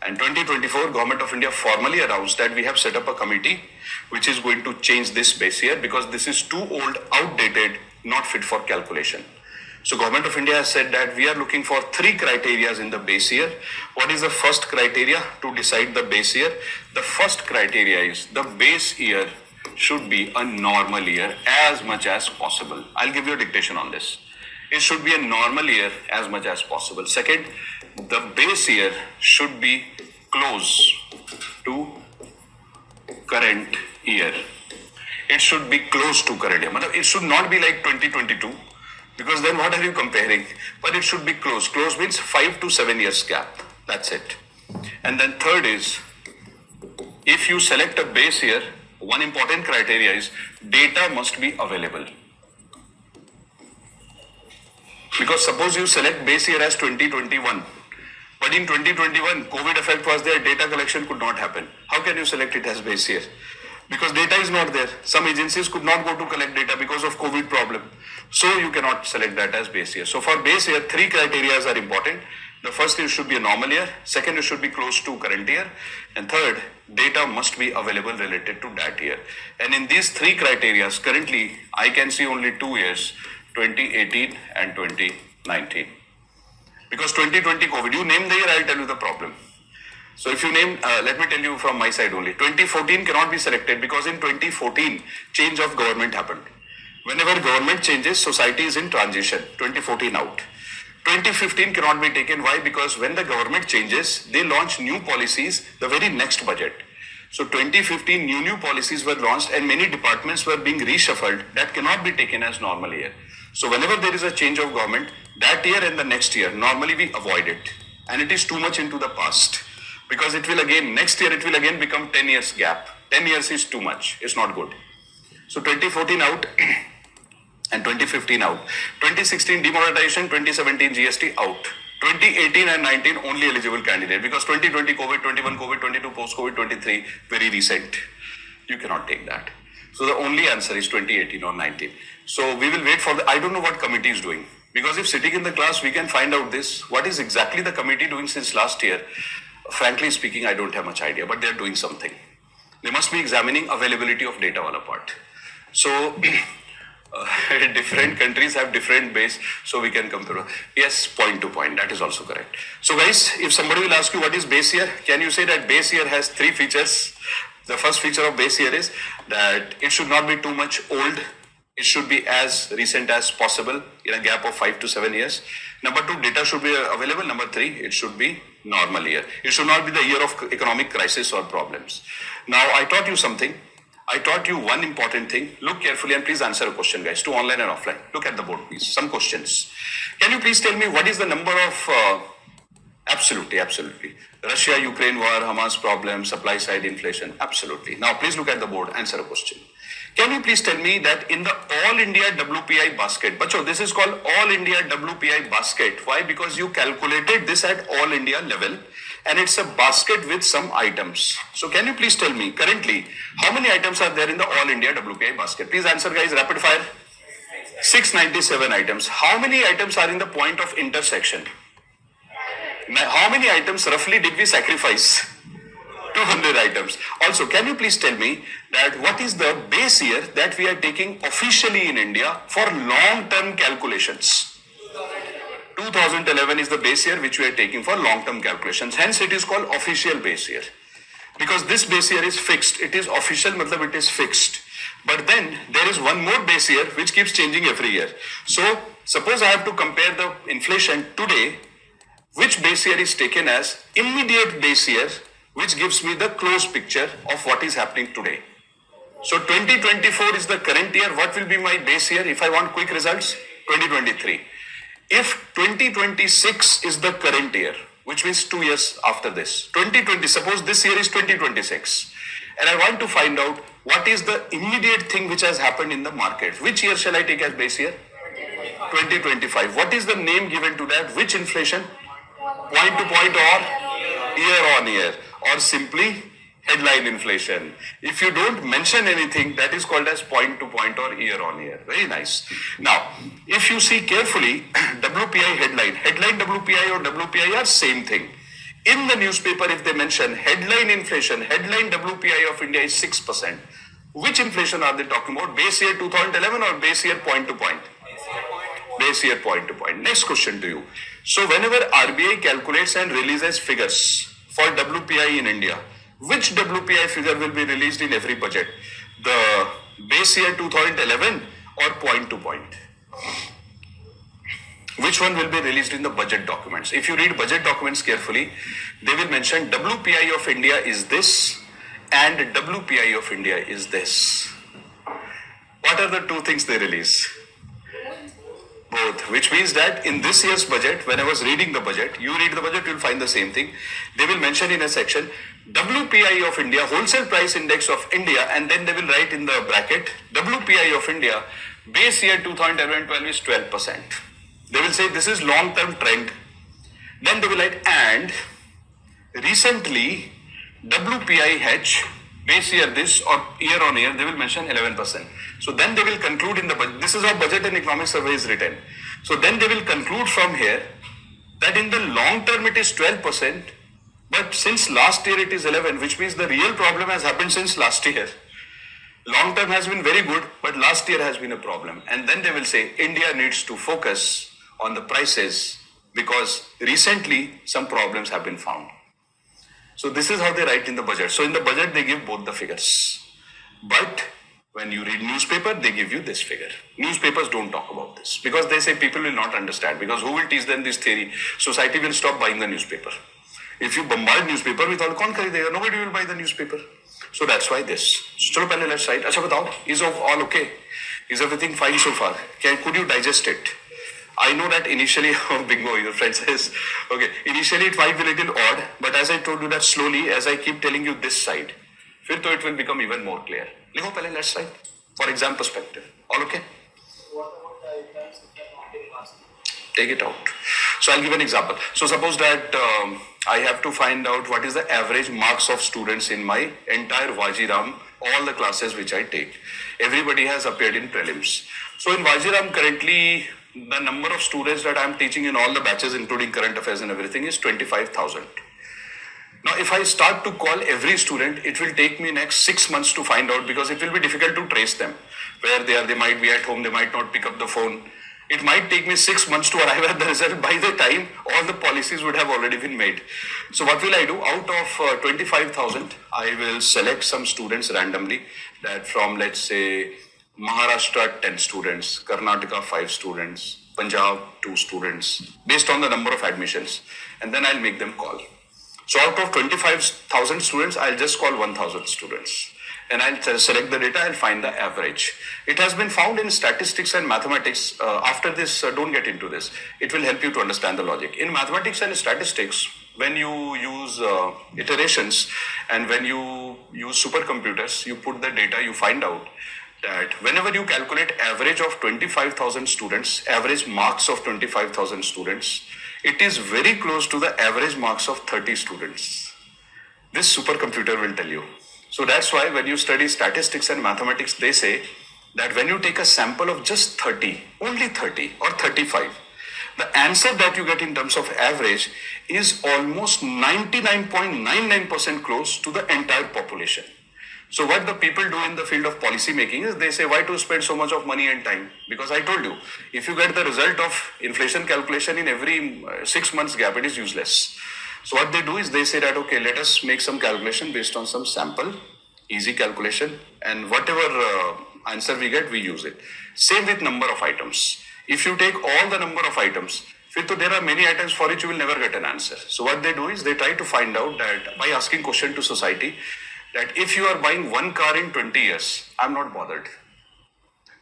And 2024, Government of India formally announced that we have set up a committee which is going to change this base year because this is too old, outdated, not fit for calculation. So Government of India has said that we are looking for 3 criteria in the base year. What is the first criteria to decide the base year? The first criteria is the base year should be a normal year as much as possible. I'll give you a dictation on this. It should be a normal year as much as possible. Second, the base year should be close to current year. It should be close to current year. It should not be like 2022 because then what are you comparing? But it should be close. Close means 5 to 7 years gap. That's it. And then third is, if you select a base year, one important criteria is data must be available. Because suppose you select base year as 2021, but in 2021, COVID effect was there, data collection could not happen. How can you select it as base year? Because data is not there. Some agencies could not go to collect data because of COVID problem. So you cannot select that as base year. So for base year, 3 criteria are important. The first is should be a normal year. Second, it should be close to current year. And third, data must be available related to that year. And in these 3 criteria, currently, I can see only 2 years, 2018 and 2019. Because 2020 COVID, you name the year, I'll tell you the problem. So if you name, let me tell you from my side only. 2014 cannot be selected because in 2014, change of government happened. Whenever government changes, society is in transition. 2014 out. 2015 cannot be taken. Why? Because when the government changes, they launch new policies the very next budget. So 2015, new policies were launched and many departments were being reshuffled. That cannot be taken as normal year. So whenever there is a change of government, that year and the next year, normally we avoid it. And it is too much into the past. Because it will again, next year it will again become 10 years gap. 10 years is too much. It's not good. So 2014 out and 2015 out. 2016 demonetization, 2017 GST out. 2018 and 19 only eligible candidate because 2020 COVID, 21 COVID, 22 post-COVID, 23 very recent. You cannot take that. So the only answer is 2018 or 19. So we will wait for I don't know what committee is doing. Because if sitting in the class, we can find out this. What is exactly the committee doing since last year? Frankly speaking, I don't have much idea, but they're doing something. They must be examining availability of data wala part. So different countries have different base, so we can compare. Yes, point to point, that is also correct. So guys, if somebody will ask you what is base year, can you say that base year has 3 features? The first feature of base year is that it should not be too much old. It should be as recent as possible in a gap of 5 to 7 years. Number 2, data should be available. Number 3, it should be normal year. It should not be the year of economic crisis or problems. Now, I taught you something. I taught you one important thing. Look carefully and please answer a question, guys, to online and offline. Look at the board, please. Some questions. Can you please tell me what is the number of... Absolutely. Russia-Ukraine war, Hamas problem, supply side inflation. Absolutely. Now, please look at the board. Answer a question. Can you please tell me that in the All India WPI basket, Bacho, this is called All India WPI basket. Why? Because you calculated this at All India level and it's a basket with some items. So can you please tell me currently how many items are there in the All India WPI basket? Please answer, guys, rapid fire. 697 items. How many items are in the point of intersection? How many items roughly did we sacrifice? 200 items. Also, can you please tell me that what is the base year that we are taking officially in India for long-term calculations? 2011 is the base year which we are taking for long-term calculations. Hence, it is called official base year. Because this base year is fixed. It is official, matlab it is fixed. But then there is one more base year which keeps changing every year. So, suppose I have to compare the inflation today, which base year is taken as immediate base year, which gives me the close picture of what is happening today. So 2024 is the current year. What will be my base year if I want quick results? 2023. If 2026 is the current year, which means 2 years after this. 2020, suppose this year is 2026. And I want to find out what is the immediate thing which has happened in the market. Which year shall I take as base year? 2025. What is the name given to that? Which inflation? Point to point or year on year, or simply headline inflation. If you don't mention anything, that is called as point to point or year on year. Very nice. Now, if you see carefully, WPI headline WPI or WPI are same thing. In the newspaper, if they mention headline inflation, headline WPI of India is 6%. Which inflation are they talking about? Base year 2011 or base year point to point? Base year point to point. Next question to you. So whenever RBI calculates and releases figures for WPI in India, which WPI figure will be released in every budget? The base year 2011 or point to point? Which one will be released in the budget documents? If you read budget documents carefully, they will mention WPI of India is this and WPI of India is this. What are the two things they release? Both, which means that in this year's budget, when I was reading the budget, you read the budget, you'll find the same thing. They will mention in a section WPI of India, wholesale price index of India, and then they will write in the bracket WPI of India, base year 2011-12 is 12%. They will say this is long-term trend. Then they will write and recently WPIH, base year this or year on year, they will mention 11%. So then they will conclude in the budget. This is how budget and economic survey is written. So then they will conclude from here that in the long term it is 12%, but since last year it is 11, which means the real problem has happened since last year. Long term has been very good, but last year has been a problem. And then they will say India needs to focus on the prices because recently some problems have been found. So this is how they write in the budget. So in the budget they give both the figures. But when you read newspaper, they give you this figure. Newspapers don't talk about this because they say people will not understand, because who will teach them this theory? Society will stop buying the newspaper. If you bombard newspaper with all, kaun kharidega? Nobody will buy the newspaper. So that's why this. So chalo pehle let's write. Acha batao, is all okay? Is everything fine so far? Could you digest it? I know that initially, bingo, your friend says, okay, initially it might be a little odd, but as I told you that slowly, as I keep telling you this side, फिर तो it will become even more clear. लिखो पहले left side for exam perspective. All okay? What about the exams if they are not in class? Take it out. So I'll give an example. So suppose that I have to find out what is the average marks of students in my entire Vajiram, all the classes which I take. Everybody has appeared in prelims. So in Vajiram currently, the number of students that I'm teaching in all the batches, including current affairs and everything, is 25,000. Now, if I start to call every student, it will take me next 6 months to find out, because it will be difficult to trace them. Where they are, they might be at home, they might not pick up the phone. It might take me 6 months to arrive at the result. By the time all the policies would have already been made. So what will I do? Out of 25,000, I will select some students randomly, that from, let's say, Maharashtra 10 students, Karnataka 5 students, Punjab 2 students, based on the number of admissions. And then I'll make them call. So out of 25,000 students, I'll just call 1,000 students. And I'll select the data, I'll find the average. It has been found in statistics and mathematics. After this, don't get into this. It will help you to understand the logic. In mathematics and statistics, when you use iterations and when you use supercomputers, you put the data, you find out that whenever you calculate average of 25,000 students, average marks of 25,000 students, it is very close to the average marks of 30 students. This supercomputer will tell you. So that's why when you study statistics and mathematics, they say that when you take a sample of just 30, only 30 or 35, the answer that you get in terms of average is almost 99.99% close to the entire population. So what the people do in the field of policy making is they say, why to spend so much of money and time? Because I told you, if you get the result of inflation calculation in every 6 months gap, it is useless. So what they do is they say that, okay, let us make some calculation based on some sample, easy calculation, and whatever answer we get, we use it. Same with number of items. If you take all the number of items, there are many items for which you will never get an answer. So what they do is they try to find out that by asking question to society, that if you are buying one car in 20 years, I'm not bothered.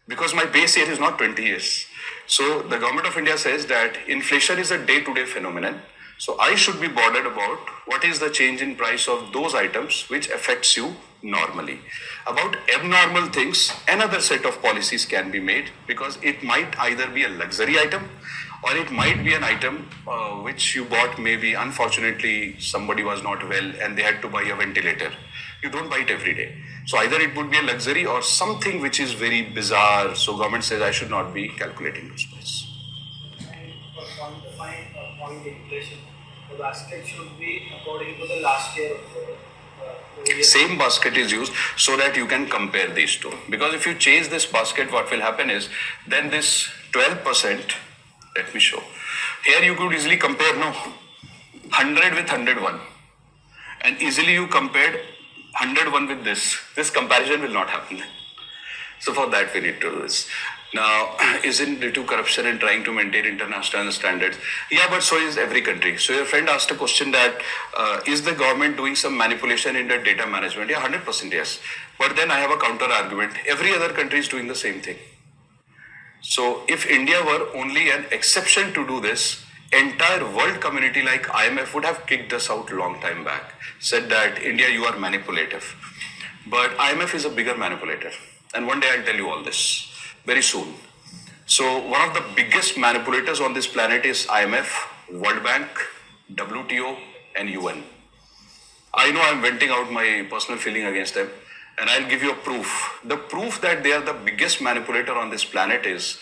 Because my base year is not 20 years. So the government of India says that inflation is a day-to-day phenomenon. So I should be bothered about what is the change in price of those items which affects you normally. About abnormal things, another set of policies can be made because it might either be a luxury item or it might be an item which you bought maybe unfortunately somebody was not well and they had to buy a ventilator. You don't buy it every day. So either it would be a luxury or something which is very bizarre. So government says I should not be calculating those prices. And for quantifying point inflation, the basket should be according to the last year of the year. Same basket is used so that you can compare these two. Because if you change this basket, what will happen is then this 12%, let me show. Here you could easily compare 100 with 101. And easily you compared 101 with this. This comparison will not happen. So for that we need to do this. Now, isn't due to corruption and trying to maintain international standards? Yeah, but so is every country. So your friend asked a question that is the government doing some manipulation in the data management? Yeah, 100% yes. But then I have a counter argument. Every other country is doing the same thing. So if India were only an exception to do this, entire world community like IMF would have kicked us out long time back, said that India, you are manipulative. But IMF is a bigger manipulator. And one day I'll tell you all this very soon. So one of the biggest manipulators on this planet is IMF, World Bank, WTO, and UN. I know I'm venting out my personal feeling against them, and I'll give you a proof. The proof that they are the biggest manipulator on this planet is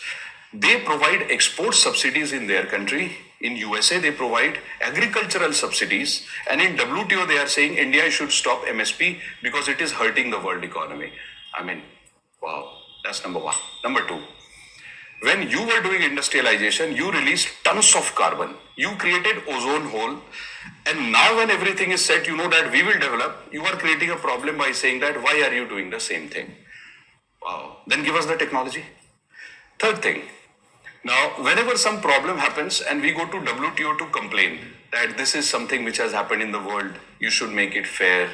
they provide export subsidies in their country. In USA, they provide agricultural subsidies, and in WTO, they are saying India should stop MSP because it is hurting the world economy. I mean, wow, that's number one. Number two, when you were doing industrialization, you released tons of carbon. You created ozone hole. And now when everything is set, you know that we will develop. You are creating a problem by saying that why are you doing the same thing? Wow. Then give us the technology. Third thing. Now, whenever some problem happens and we go to WTO to complain that this is something which has happened in the world, you should make it fair.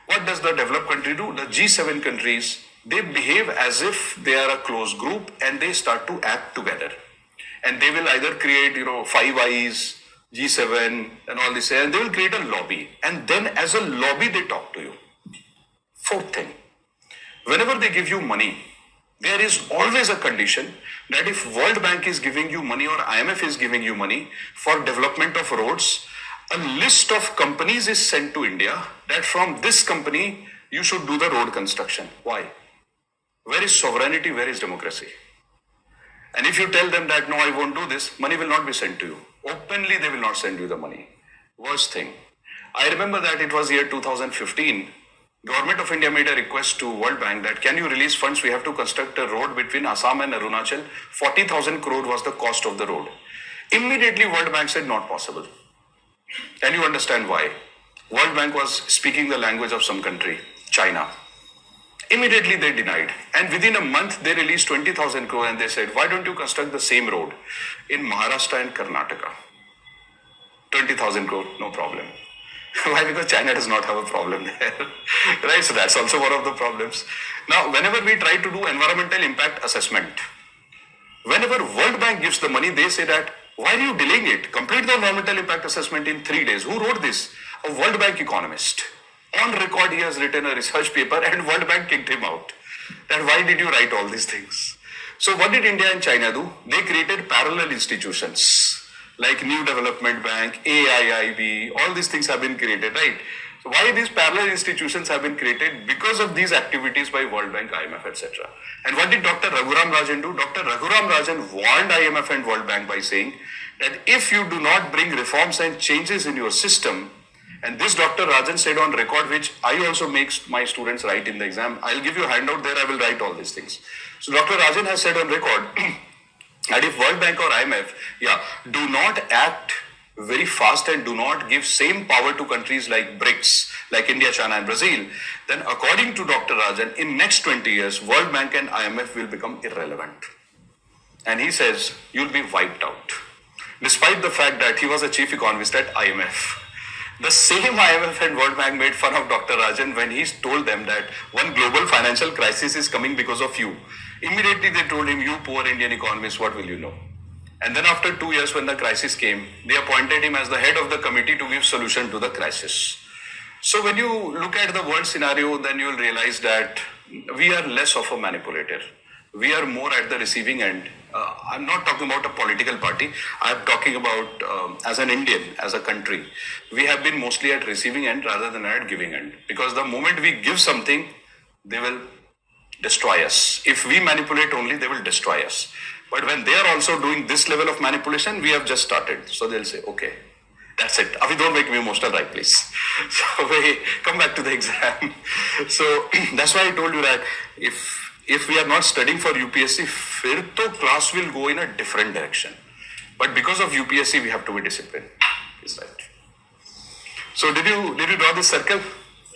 What does the developed country do? The G7 countries, they behave as if they are a closed group and they start to act together. And they will either create, Five Eyes, G7 and all this, and they will create a lobby. And then as a lobby, they talk to you. Fourth thing, whenever they give you money, there is always a condition that if World Bank is giving you money or IMF is giving you money for development of roads, a list of companies is sent to India that from this company, you should do the road construction. Why? Where is sovereignty? Where is democracy? And if you tell them that, no, I won't do this, money will not be sent to you. Openly, they will not send you the money. Worst thing. I remember that it was year 2015. Government of India made a request to World Bank that can you release funds? We have to construct a road between Assam and Arunachal. 40,000 crore was the cost of the road. Immediately, World Bank said not possible. Can you understand why? World Bank was speaking the language of some country, China. Immediately they denied. And within a month, they released 20,000 crore and they said, why don't you construct the same road in Maharashtra and Karnataka? 20,000 crore, no problem. Why? Because China does not have a problem there. Right? So that's also one of the problems. Now, whenever we try to do environmental impact assessment, whenever World Bank gives the money, they say that, why are you delaying it? Complete the environmental impact assessment in 3 days. Who wrote this? A World Bank economist. On record, he has written a research paper and World Bank kicked him out. That why did you write all these things? So what did India and China do? They created parallel institutions like New Development Bank, AIIB, all these things have been created, right? So why these parallel institutions have been created? Because of these activities by World Bank, IMF, etc. And what did Dr. Raghuram Rajan do? Dr. Raghuram Rajan warned IMF and World Bank by saying that if you do not bring reforms and changes in your system, and this Dr. Rajan said on record, which I also make my students write in the exam. I'll give you a handout there, I will write all these things. So Dr. Rajan has said on record that if World Bank or IMF, do not act very fast and do not give same power to countries like BRICS, like India, China and Brazil, then according to Dr. Rajan, in next 20 years, World Bank and IMF will become irrelevant. And he says, you'll be wiped out. Despite the fact that he was a chief economist at IMF. The same IMF and World Bank made fun of Dr. Rajan when he told them that one global financial crisis is coming because of you. Immediately they told him, you poor Indian economist, what will you know? And then after 2 years, when the crisis came, they appointed him as the head of the committee to give solution to the crisis. So when you look at the world scenario, then you will realize that we are less of a manipulator. We are more at the receiving end. I'm not talking about a political party. I'm talking about as an Indian, as a country. We have been mostly at receiving end rather than at giving end. Because the moment we give something, they will destroy us. If we manipulate only, they will destroy us. But when they are also doing this level of manipulation, we have just started. So they'll say, okay, that's it. Abhi, don't make me emotional, right, please. So we come back to the exam. So that's why I told you that if we are not studying for UPSC, फिर तो class will go in a different direction. But because of UPSC, we have to be disciplined. Is right. So did you draw this circle?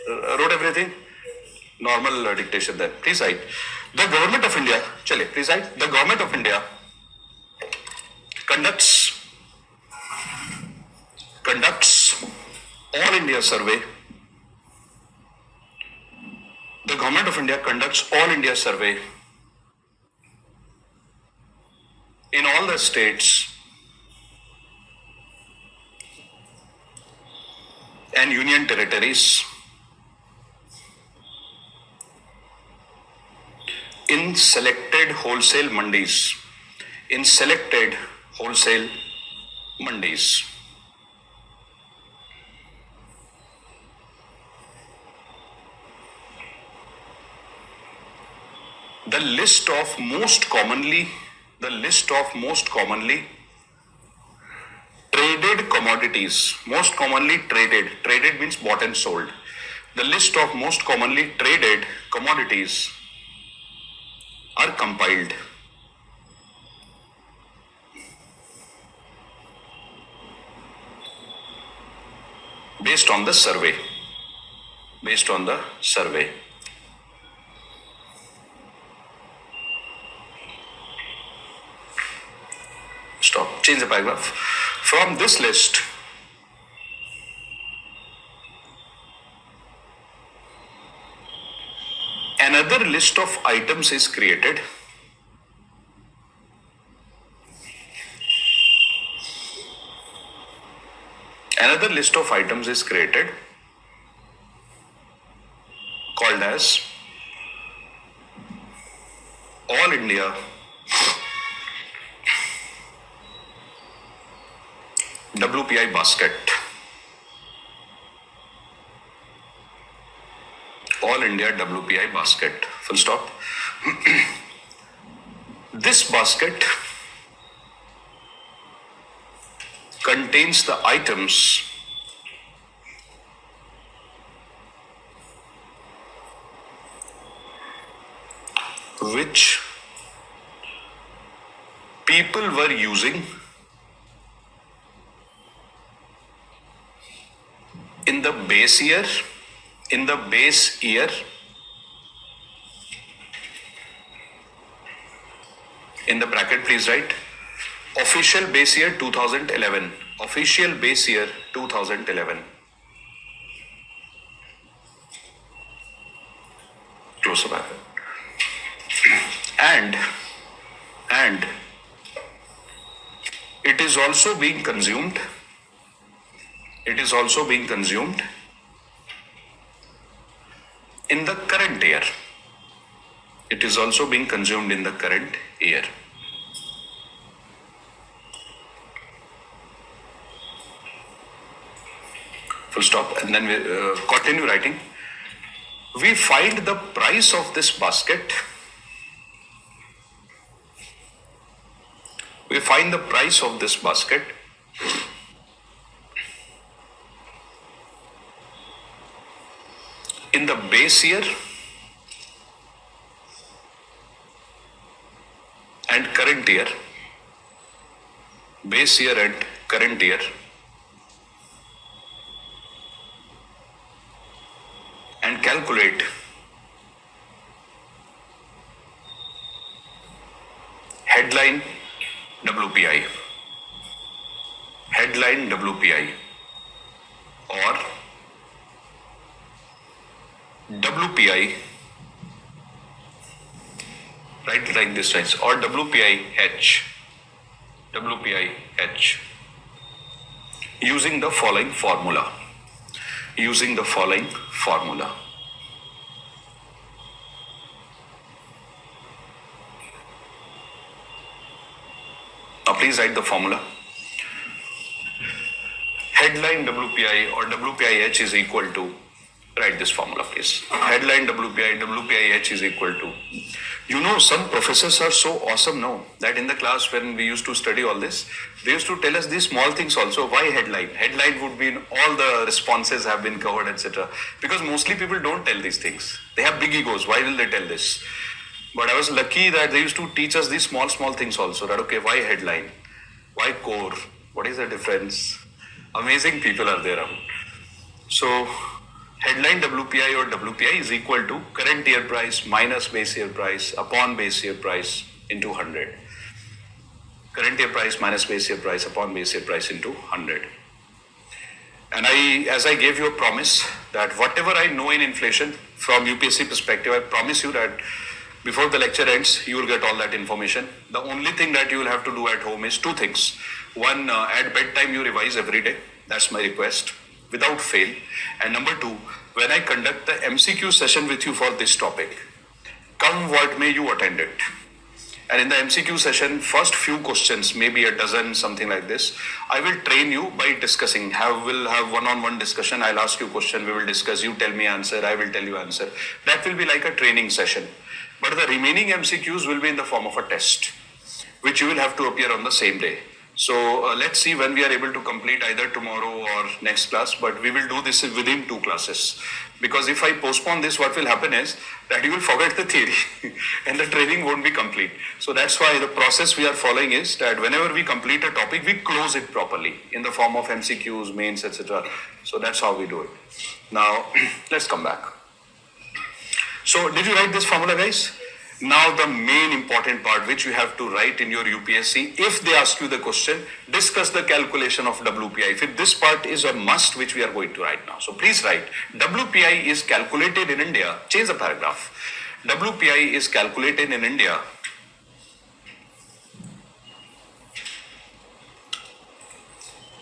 Wrote everything? Normal dictation then. Please write. The government of India, chale, please write. The government of India conducts all India survey. The government of India conducts all India survey in all the states and union territories in selected wholesale mandis. In selected wholesale mandis. The list of most commonly traded commodities, most commonly traded means bought and sold. The list of most commonly traded commodities are compiled. Based on the survey. Stop. Change the paragraph. From this list, another list of items is created. Another list of items is created called as All India WPI basket. All India WPI basket. Full stop. This basket contains the items which people were using in the base year, in the bracket, please write official base year 2011. Official base year 2011. Close the bracket. And it is also being consumed. It is also being consumed in the current year. It is also being consumed in the current year. Full stop. And then we continue writing. We find the price of this basket. We find the price of this basket in the base year and current year. Base year and current year. And calculate headline WPI. Headline WPI or WPI, write like this, right? Or WPI WPIH using the following formula. Using the following formula. Now please write the formula. Headline WPI or WPIH is equal to, write this formula please. Headline WPIH is equal to, you know, some professors are so awesome now that in the class when we used to study all this, they used to tell us these small things also. Why headline? Headline would be all the responses have been covered, etc. Because mostly people don't tell these things. They have big egos. Why will they tell this? But I was lucky that they used to teach us these small things also. That okay, why headline? Why core? What is the difference? Amazing people are there. So headline WPI or WPI is equal to current year price minus base year price upon base year price into 100. Current year price minus base year price upon base year price into 100. And as I gave you a promise that whatever I know in inflation from UPSC perspective, I promise you that before the lecture ends, you will get all that information. The only thing that you will have to do at home is two things. One, at bedtime you revise every day. That's my request, without fail. And number two, when I conduct the MCQ session with you for this topic, come what may, you attend it. And in the MCQ session, first few questions, maybe a dozen, something like this, I will train you by discussing. We'll have one-on-one discussion. I'll ask you a question. We will discuss. You tell me answer. I will tell you answer. That will be like a training session. But the remaining MCQs will be in the form of a test, which you will have to appear on the same day. So let's see when we are able to complete either tomorrow or next class, but we will do this within 2 classes. Because if I postpone this, what will happen is that you will forget the theory and the training won't be complete. So that's why the process we are following is that whenever we complete a topic, we close it properly in the form of MCQs, mains, etc. So that's how we do it. Now, let's come back. So did you write this formula, guys? Now the main important part which you have to write in your UPSC, if they ask you the question, discuss the calculation of WPI. This part is a must which we are going to write now. So please write, WPI is calculated in India, change the paragraph. WPI is calculated in India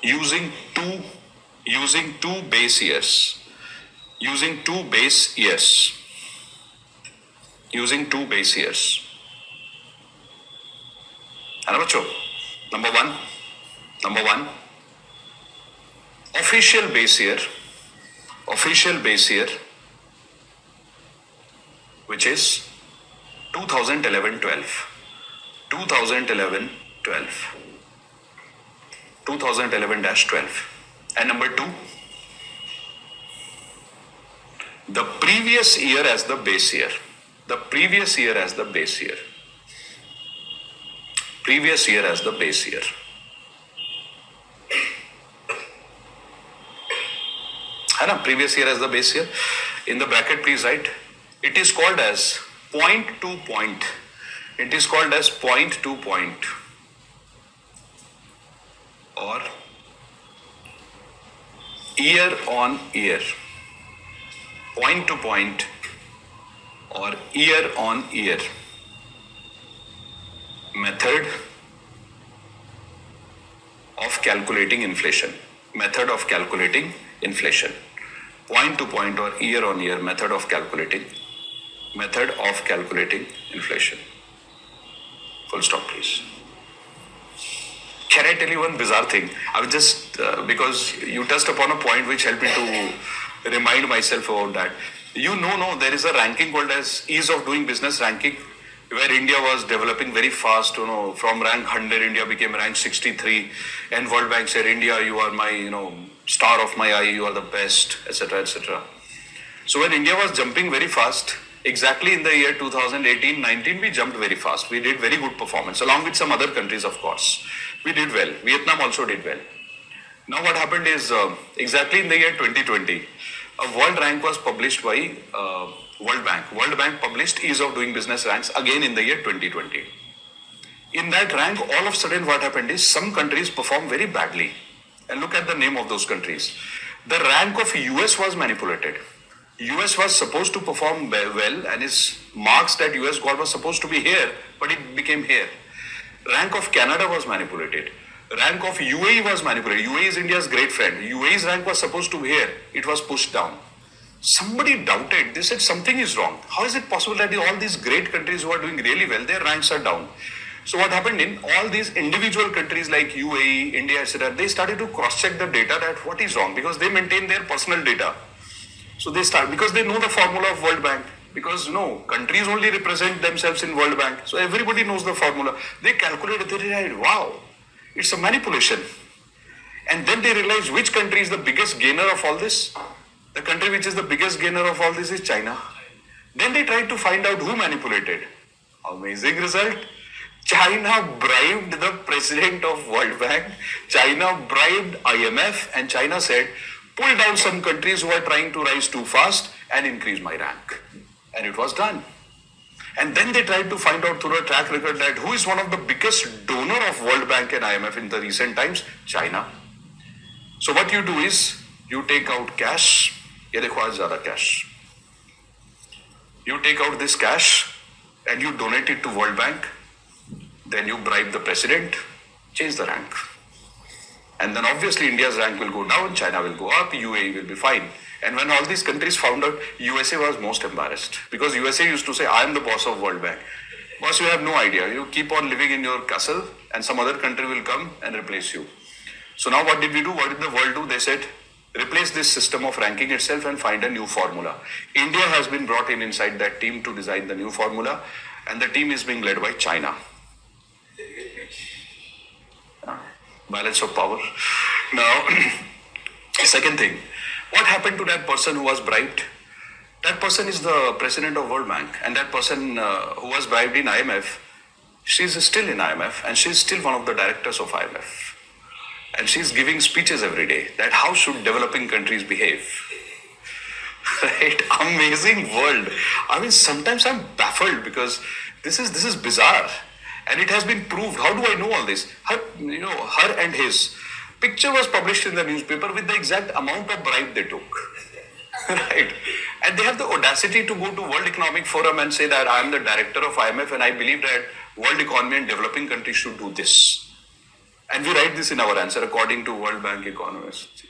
using two base years. Using two base years. And number one, official base year, which is 2011-12. 2011-12. And number two, the previous year as the base year. Previous year as the base year. Previous year as the base year. In the bracket, please write. It is called as point to point. It is called as point to point or year on year. Point to point or year on year method of calculating inflation. Point to point or year on year method of calculating inflation. Full stop, please. Can I tell you one bizarre thing? I was just because you touched upon a point which helped me to remind myself about that. There is a ranking called as ease of doing business ranking, where India was developing very fast. From rank 100, India became rank 63, and World Bank said, India, you are my, star of my eye, you are the best, etc., etc. So when India was jumping very fast, exactly in the year 2018-19, we jumped very fast. We did very good performance, along with some other countries, of course. We did well. Vietnam also did well. Now what happened is, exactly in the year 2020, a world rank was published by World Bank. World Bank published ease of doing business ranks again in the year 2020. In that rank, all of a sudden what happened is some countries performed very badly. And look at the name of those countries. The rank of US was manipulated. US was supposed to perform well, and his marks that US got was supposed to be here, but it became here. Rank of Canada was manipulated. Rank of UAE was manipulated. UAE is India's great friend. UAE's rank was supposed to be here. It was pushed down. Somebody doubted. They said something is wrong. How is it possible that all these great countries who are doing really well, their ranks are down? So what happened in all these individual countries like UAE, India, etc., they started to cross-check the data that what is wrong because they maintain their personal data. So they start because they know the formula of World Bank. Because countries only represent themselves in World Bank. So everybody knows the formula. They calculated, they realized, wow, it's a manipulation. And then they realized which country is the biggest gainer of all this. The country which is the biggest gainer of all this is China. Then they tried to find out who manipulated. Amazing result. China bribed the president of World Bank. China bribed IMF and China said, pull down some countries who are trying to rise too fast and increase my rank. And it was done. And then they tried to find out through a track record that who is one of the biggest donor of World Bank and IMF in the recent times? China. So what you do is, you take out cash. ये देखो आज ज़्यादा cash. You take out this cash and you donate it to World Bank. Then you bribe the president, change the rank. And then obviously India's rank will go down, China will go up, UAE will be fine. And when all these countries found out, USA was most embarrassed. Because USA used to say, I am the boss of World Bank. Boss, you have no idea. You keep on living in your castle and some other country will come and replace you. So now what did we do? What did the world do? They said, replace this system of ranking itself and find a new formula. India has been brought in inside that team to design the new formula. And the team is being led by China. Balance of power. Now, second thing, what happened to that person who was bribed? That person is the president of World Bank, and that person who was bribed in IMF, she's still in IMF, and she's still one of the directors of IMF. And she's giving speeches every day that how should developing countries behave. Right? Amazing world. I mean, sometimes I'm baffled because this is bizarre. And it has been proved. How do I know all this? Her and his picture was published in the newspaper with the exact amount of bribe they took. Right? And they have the audacity to go to World Economic Forum and say that I am the director of IMF and I believe that world economy and developing countries should do this. And we write this in our answer according to World Bank economists.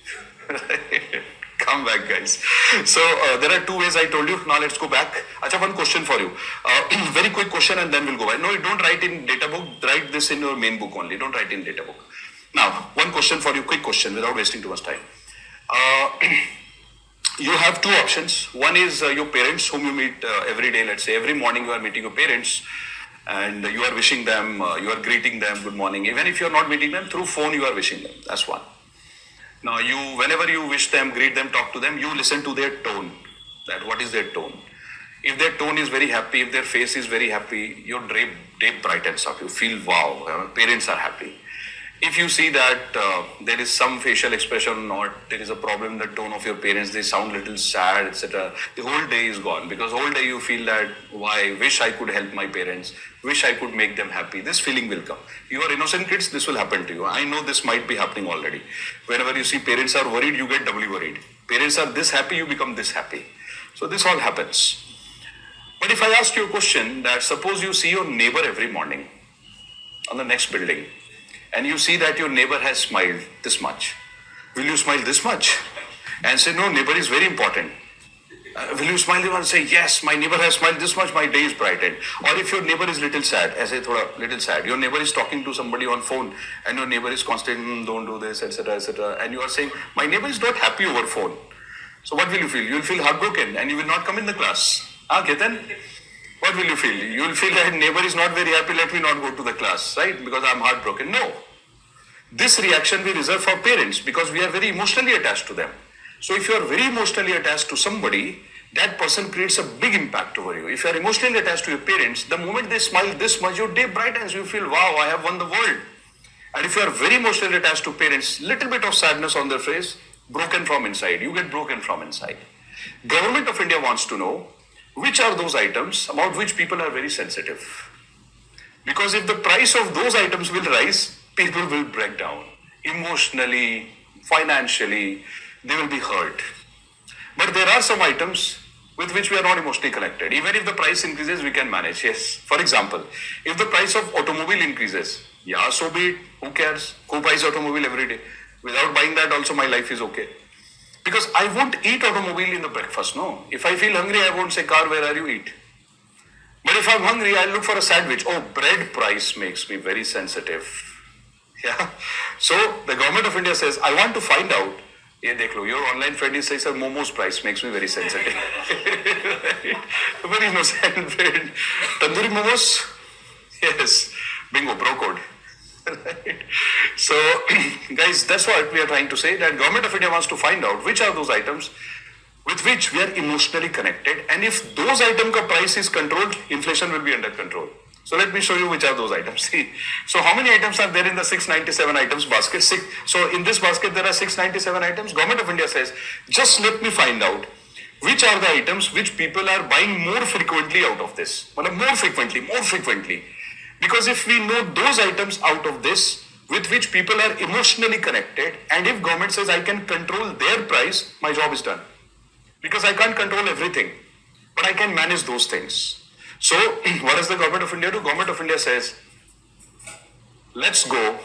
Come back, guys. So there are two ways I told you. Now let's go back. Acha, one question for you. Very quick question and then we'll go back. No, don't write in data book. Write this in your main book only. Don't write in data book. Now, one question for you. Quick question without wasting too much time. You have two options. One is your parents whom you meet every day. Let's say every morning you are meeting your parents and you are wishing them, you are greeting them good morning. Even if you are not meeting them, through phone you are wishing them. That's one. Now whenever you wish them, greet them, talk to them, you listen to their tone. That what is their tone? If their tone is very happy, if their face is very happy, your day brightens up. You feel wow, parents are happy. If you see that there is some facial expression or there is a problem in the tone of your parents, they sound little sad, etc., the whole day is gone because whole day you feel that why, wish I could help my parents, wish I could make them happy. This feeling will come. You are innocent kids, this will happen to you. I know this might be happening already. Whenever you see parents are worried, you get doubly worried. Parents are this happy, you become this happy. So this all happens. But if I ask you a question that suppose you see your neighbor every morning on the next building, and you see that your neighbor has smiled this much, will you smile this much? And say, no, neighbor is very important. Will you smile and say, yes, my neighbor has smiled this much, my day is brightened. Or if your neighbor is little sad, I say, thoda little sad, your neighbor is talking to somebody on phone and your neighbor is constantly, don't do this, etc., etc. And you are saying, my neighbor is not happy over phone. So what will you feel? You will feel heartbroken and you will not come in the class. Ketan? What will you feel? You will feel that neighbor is not very happy, let me not go to the class, right? Because I'm heartbroken. No. This reaction we reserve for parents because we are very emotionally attached to them. So if you are very emotionally attached to somebody, that person creates a big impact over you. If you are emotionally attached to your parents, the moment they smile this much, your day brightens. You feel, wow, I have won the world. And if you are very emotionally attached to parents, little bit of sadness on their face, broken from inside. You get broken from inside. Government of India wants to know which are those items about which people are very sensitive. Because if the price of those items will rise, people will break down. Emotionally, financially, they will be hurt. But there are some items with which we are not emotionally connected. Even if the price increases, we can manage. Yes. For example, if the price of automobile increases, yeah, so be it. Who cares? Who buys automobile every day? Without buying that, also my life is okay. Because I won't eat automobile in the breakfast. No. If I feel hungry, I won't say, car, where are you? Eat. But if I'm hungry, I'll look for a sandwich. Oh, bread price makes me very sensitive. Yeah. So the government of India says, I want to find out. ये देख लो, your online friend is saying, sir, momos price makes me very sensitive. Very innocent friend. Tandoori momos? Yes. Bingo, bro code. Right. So, guys, that's what we are trying to say, that government of India wants to find out which are those items with which we are emotionally connected, and if those item ka price is controlled, inflation will be under control. So let me show you which are those items. See, so how many items are there in the 697 items basket? So in this basket there are 697 items. Government of India says, just let me find out which are the items which people are buying more frequently out of this. More frequently. Because if we know those items out of this with which people are emotionally connected, and if government says I can control their price, my job is done. Because I can't control everything, but I can manage those things. So, what does the government of India do? Government of India says, let's go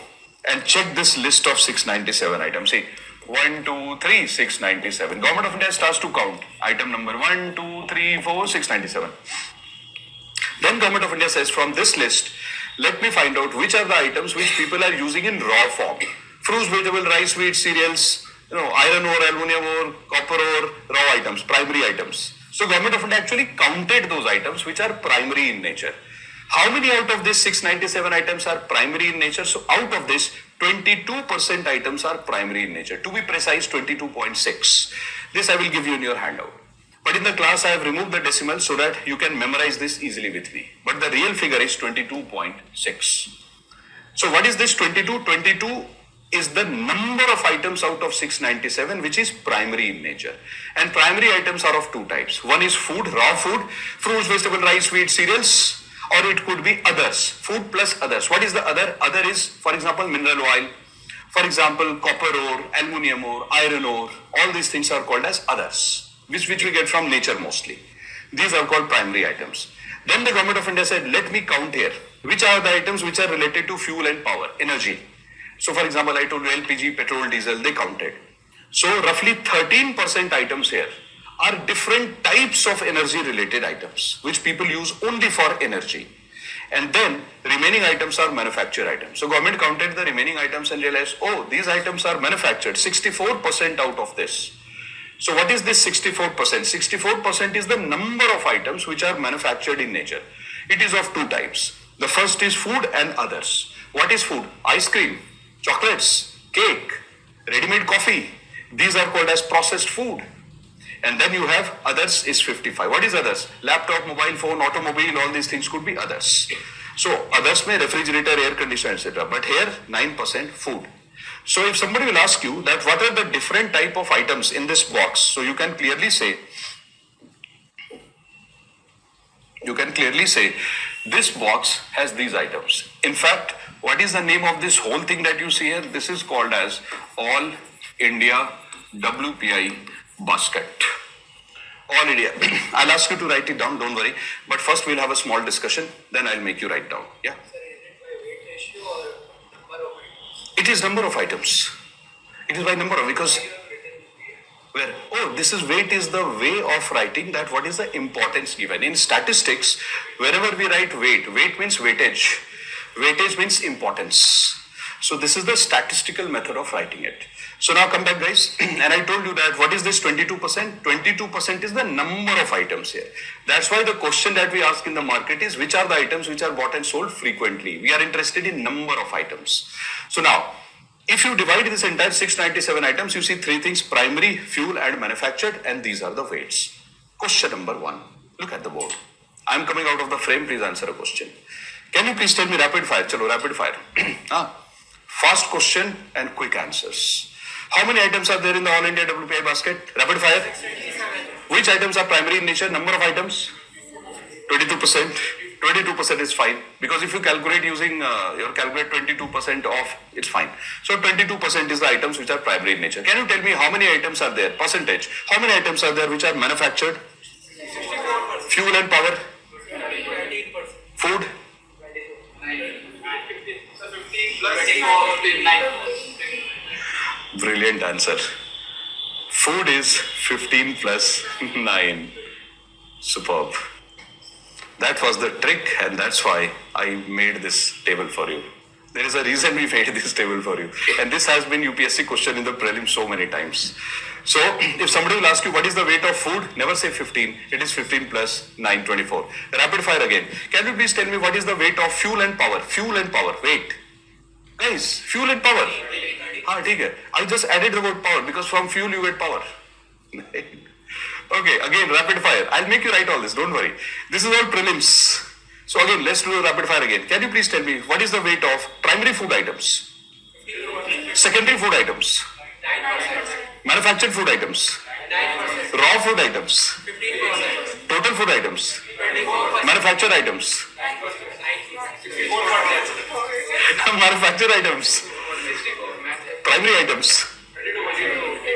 and check this list of 697 items. See, 1, 2, 3, 697. Government of India starts to count. Item number 1, 2, 3, 4, 697. Then Government of India says, from this list, let me find out which are the items which people are using in raw form. Fruits, vegetable, rice, wheat, cereals, iron ore, aluminum ore, copper ore, raw items, primary items. So Government of India actually counted those items which are primary in nature. How many out of this 697 items are primary in nature? So out of this, 22% items are primary in nature. To be precise, 22.6. This I will give you in your handout. But in the class, I have removed the decimal so that you can memorize this easily with me. But the real figure is 22.6. So what is this 22? 22 is the number of items out of 697 which is primary in nature. And primary items are of two types. One is food, raw food, fruits, vegetable, rice, wheat, cereals, or it could be others, food plus others. What is the other? Other is, for example, mineral oil, for example, copper ore, aluminum ore, iron ore. All these things are called as others, which we get from nature mostly. These are called primary items. Then the Government of India said, let me count here. Which are the items which are related to fuel and power, energy? So for example, I told you LPG, petrol, diesel, they counted. So roughly 13% items here are different types of energy related items, which people use only for energy. And then remaining items are manufactured items. So government counted the remaining items and realized, oh, these items are manufactured, 64% out of this. So what is this 64%? 64% is the number of items which are manufactured in nature. It is of two types. The first is food and others. What is food? Ice cream, chocolates, cake, ready-made coffee. These are called as processed food. And then you have others is 55. What is others? Laptop, mobile phone, automobile, all these things could be others. So others may refrigerator, air conditioner, etc. But here 9% food. So if somebody will ask you that what are the different type of items in this box, so you can clearly say this box has these items. In fact, what is the name of this whole thing that you see here? This is called as All India WPI basket. All India. I'll ask you to write it down, don't worry. But first we'll have a small discussion, then I'll make you write down. Yeah? Sir, is it by weight ratio or number of items? It is number of items. It is by number of, because where? Oh, this is weight is the way of writing that what is the importance given. In statistics, wherever we write weight, weight means weightage. Weightage means importance. So this is the statistical method of writing it. So now come back guys, and I told you that what is this 22%? 22% is the number of items here. That's why the question that we ask in the market is which are the items which are bought and sold frequently. We are interested in number of items. So now, if you divide this entire 697 items, you see three things: primary, fuel and manufactured, and these are the weights. Question number 1. Look at the board. I'm coming out of the frame, please answer a question. Can you please tell me rapid fire? Chalo, rapid fire. Fast question and quick answers. How many items are there in the All India WPI basket? Rapid fire. Which items are primary in nature? Number of items? 22%. 22% is fine. Because if you calculate using your calculate 22% off, it's fine. So 22% is the items which are primary in nature. Can you tell me how many items are there? Percentage. How many items are there which are manufactured? Fuel and power. Food. Brilliant answer. Food is 15 plus 9. Superb. That was the trick, and that's why I made this table for you. There is a reason we made this table for you. And this has been UPSC question in the prelim so many times. So if somebody will ask you what is the weight of food, never say 15. It is 15 plus 9, 24. Rapid fire again. Can you please tell me what is the weight of fuel and power? Fuel and power. Weight. Guys, fuel and power. Okay. I just added the word power because from fuel you get power. Okay, again, rapid fire. I'll make you write all this, don't worry. This is all prelims. So again, let's do the rapid fire again. Can you please tell me what is the weight of primary food items? Secondary food items? Manufactured food items? Raw food items? Total food items? Manufactured items? Manufactured items? Primary items?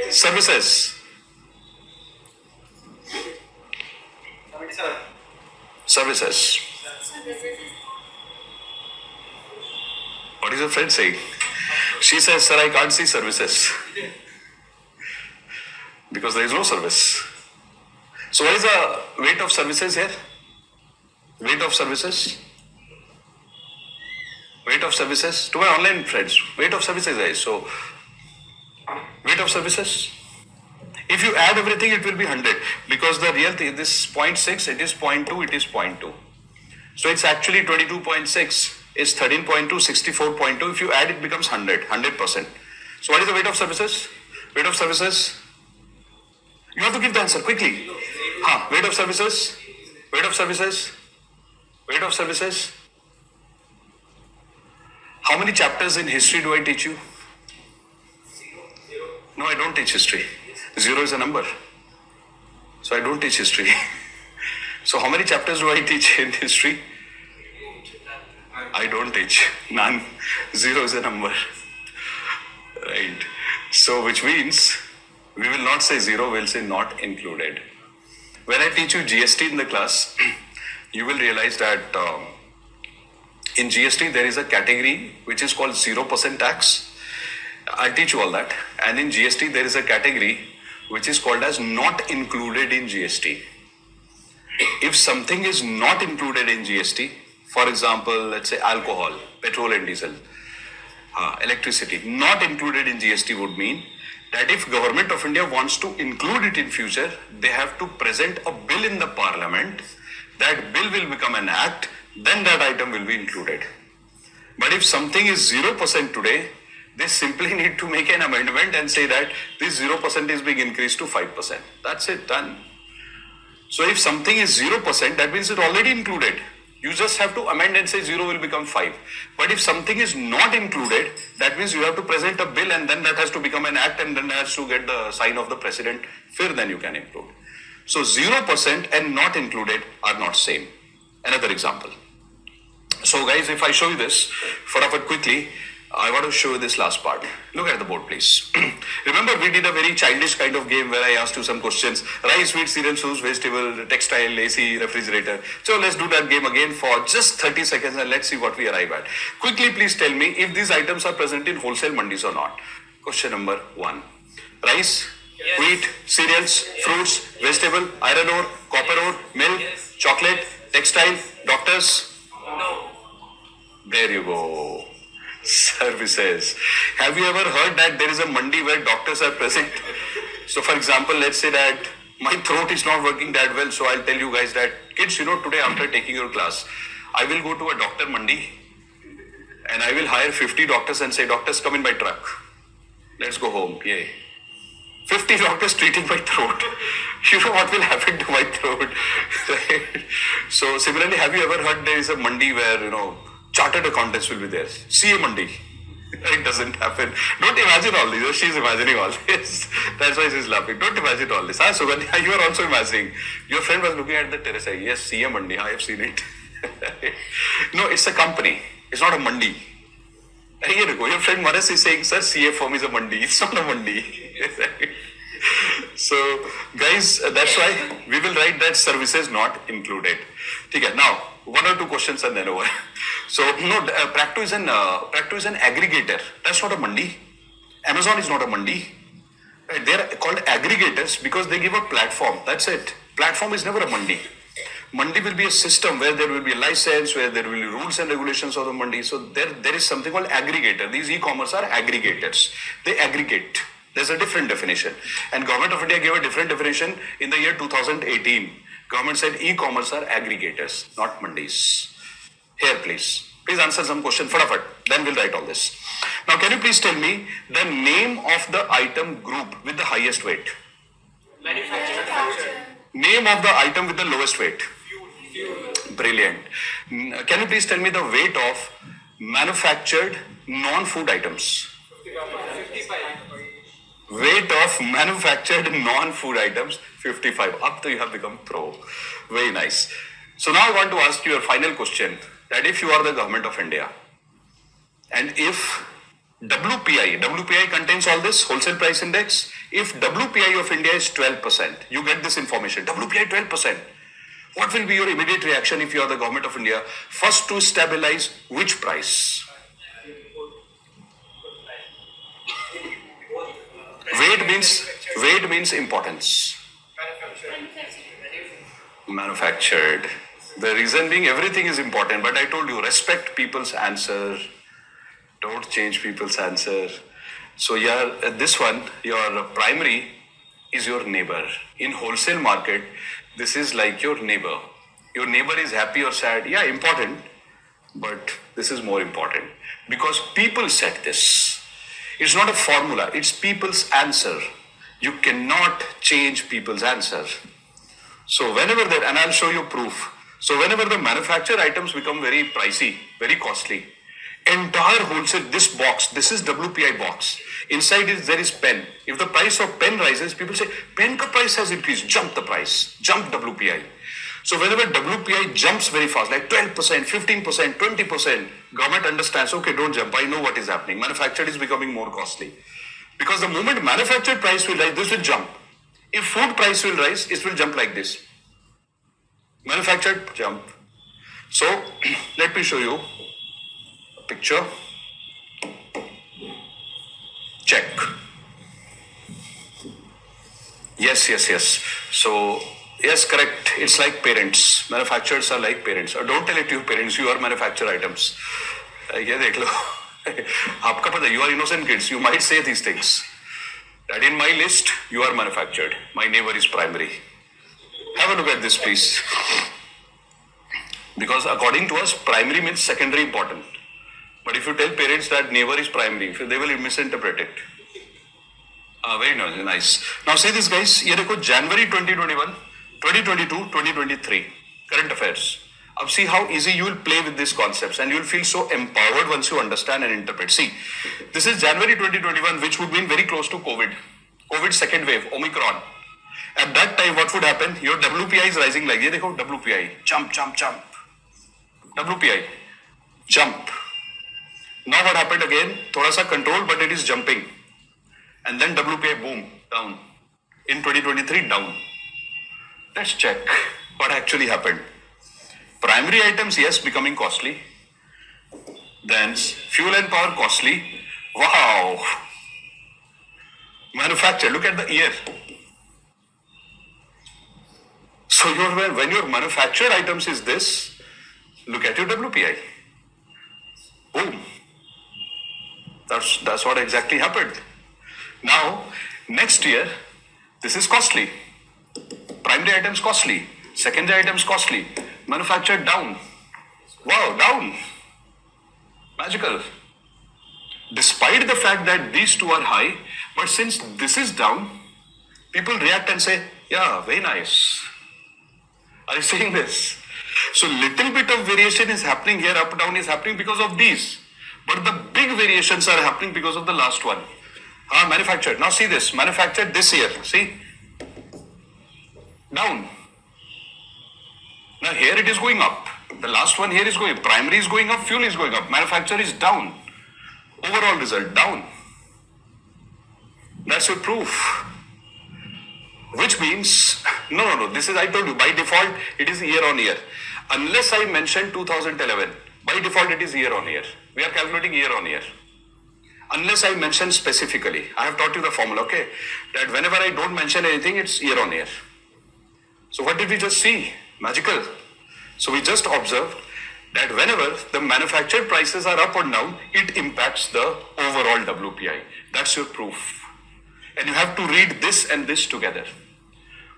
Services? Services. What is your friend saying? She says, sir, I can't see services. Because there is no service. So what is the weight of services here? Weight of services? Weight of services? To my online friends, weight of services guys. So, weight of services? If you add everything, it will be 100 because the real thing, this 0.6, it is 0.2, it is 0.2. So it's actually 22.6 is 13.2, 64.2. If you add, it becomes 100%. So what is the weight of services? Weight of services? You have to give the answer quickly. Weight of services? Weight of services? Weight of services? How many chapters in history do I teach you? No, I don't teach history. 0 is a number. So I don't teach history. So how many chapters do I teach in history? I don't teach. None. 0 is a number. Right. So which means we will not say 0, we'll say not included. When I teach you GST in the class, you will realize that in GST there is a category which is called 0% tax. I'll teach you all that. And in GST there is a category which is called as not included in GST. If something is not included in GST, for example, let's say alcohol, petrol and diesel, electricity, not included in GST would mean that if Government of India wants to include it in future, they have to present a bill in the parliament. That bill will become an act, then that item will be included. But if something is 0% today, they simply need to make an amendment and say that this 0% is being increased to 5%. That's it, done. So if something is 0%, that means it's already included. You just have to amend and say 0 will become 5. But if something is not included, that means you have to present a bill and then that has to become an act and then has to get the sign of the president. Then you can include. So 0% and not included are not same. Another example. So guys, if I show you this, quickly, I want to show you this last part. Look at the board, please. Remember, we did a very childish kind of game where I asked you some questions. Rice, wheat, cereal, shoes, vegetable, textile, AC, refrigerator. So let's do that game again for just 30 seconds and let's see what we arrive at. Quickly, please tell me if these items are present in wholesale mandis or not. Question number 1. Rice, yes. Wheat, cereals, yes. Fruits, vegetable, iron ore, copper ore, milk, yes. Chocolate, textile, doctors. No. There you go. Services. Have you ever heard that there is a mandi where doctors are present? So for example, let's say that my throat is not working that well, so I'll tell you guys that, kids, today after taking your class, I will go to a doctor mandi and I will hire 50 doctors and say, doctors, come in my truck. Let's go home. Yay. 50 doctors treating my throat. You know what will happen to my throat? So similarly, have you ever heard there is a mandi where, chartered accountants will be there. CA Mandi. It doesn't happen. Don't imagine all this. She's imagining all this. That's why she's laughing. Don't imagine all this. Sugandhi, you are also imagining. Your friend was looking at the terrace. Yes, CA Mandi. I have seen it. No, it's a company. It's not a Mandi. Here you go. Your friend Maras is saying, sir, CA firm is a Mandi. It's not a Mandi. So, guys, that's why we will write that services not included. Okay, now, one or two questions and then over. So, no, Practo is an aggregator. That's not a mandi. Amazon is not a mandi. Right? They are called aggregators because they give a platform. That's it. Platform is never a mandi. Mandi will be a system where there will be a license, where there will be rules and regulations of the mandi. So there is something called aggregator. These e-commerce are aggregators. They aggregate. There's a different definition. And Government of India gave a different definition in the year 2018. Government said e-commerce are aggregators, not mandis. Here, please. Please answer some question. Fatafat. Then we'll write all this. Now, can you please tell me the name of the item group with the highest weight? Manufactured. Name of the item with the lowest weight? Brilliant. Can you please tell me the weight of manufactured non-food items? 55. Weight of manufactured non-food items, 55. Up to you have become pro. Very nice. So now I want to ask you a final question, that if you are the government of India, and if WPI contains all this, wholesale price index, if WPI of India is 12%, you get this information, WPI 12%. What will be your immediate reaction if you are the government of India? First to stabilize which price? Weight means importance. Manufactured. The reason being everything is important, but I told you respect people's answer. Don't change people's answer. So yeah, this one, your primary is your neighbor. In wholesale market, this is like your neighbor. Your neighbor is happy or sad. Yeah, important. But this is more important. Because people set this. It's not a formula. It's people's answer. You cannot change people's answer. So whenever that, and I'll show you proof. So whenever the manufactured items become very pricey, very costly, entire wholesale, this box, this is WPI box. Inside it, there is pen. If the price of pen rises, people say, pen ka price has increased, jump the price, jump WPI. So whenever WPI jumps very fast, like 12%, 15%, 20%, government understands, okay, don't jump, I know what is happening. Manufactured is becoming more costly. Because the moment manufactured price will rise, this will jump. If food price will rise, it will jump like this. Manufactured, jump. So, let me show you a picture. Check. Yes. So, yes, correct. It's like parents. Manufacturers are like parents. Don't tell it to your parents, you are manufactured items. ये देख लो. आपका पता, you are innocent kids. You might say these things. That in my list, you are manufactured. My neighbor is primary. Have a look at this, please. Because according to us, primary means secondary important. But if you tell parents that neighbor is primary, they will misinterpret it. Very nice. Now see this, guys. ये देखो January 2021, 2022, 2023 current affairs. Now see how easy you will play with these concepts and you will feel so empowered once you understand and interpret. See, this is January 2021, which would mean very close to COVID. COVID second wave, Omicron. At that time, what would happen? Your WPI is rising like, ये देखो WPI, jump. WPI, jump. Now what happened again? थोड़ा सा control, but it is jumping. And then WPI, boom, down. In 2023, down. Let's check what actually happened. Primary items, yes, becoming costly. Then fuel and power costly. Wow. Manufacture, look at the year. So when your manufactured items is this, look at your WPI. Boom. That's what exactly happened. Now, next year, this is costly. Primary items costly. Secondary items costly. Manufactured down. Wow, down. Magical. Despite the fact that these two are high, but since this is down, people react and say, yeah, very nice. Are you seeing this? So little bit of variation is happening here, up, down is happening because of these. But the big variations are happening because of the last one. Manufactured. Now see this. Manufactured this year. See? Down. Now here it is going up. The last one here is going up. Primary is going up. Fuel is going up. Manufacture is down. Overall result down. That's your proof. Which means, no, this is, I told you, by default, it is year on year. Unless I mention 2011, by default, it is year on year. We are calculating year on year. Unless I mention specifically, I have taught you the formula, okay? That whenever I don't mention anything, it's year on year. So what did we just see? Magical. So we just observed that whenever the manufactured prices are up or down, it impacts the overall WPI. That's your proof. And you have to read this and this together.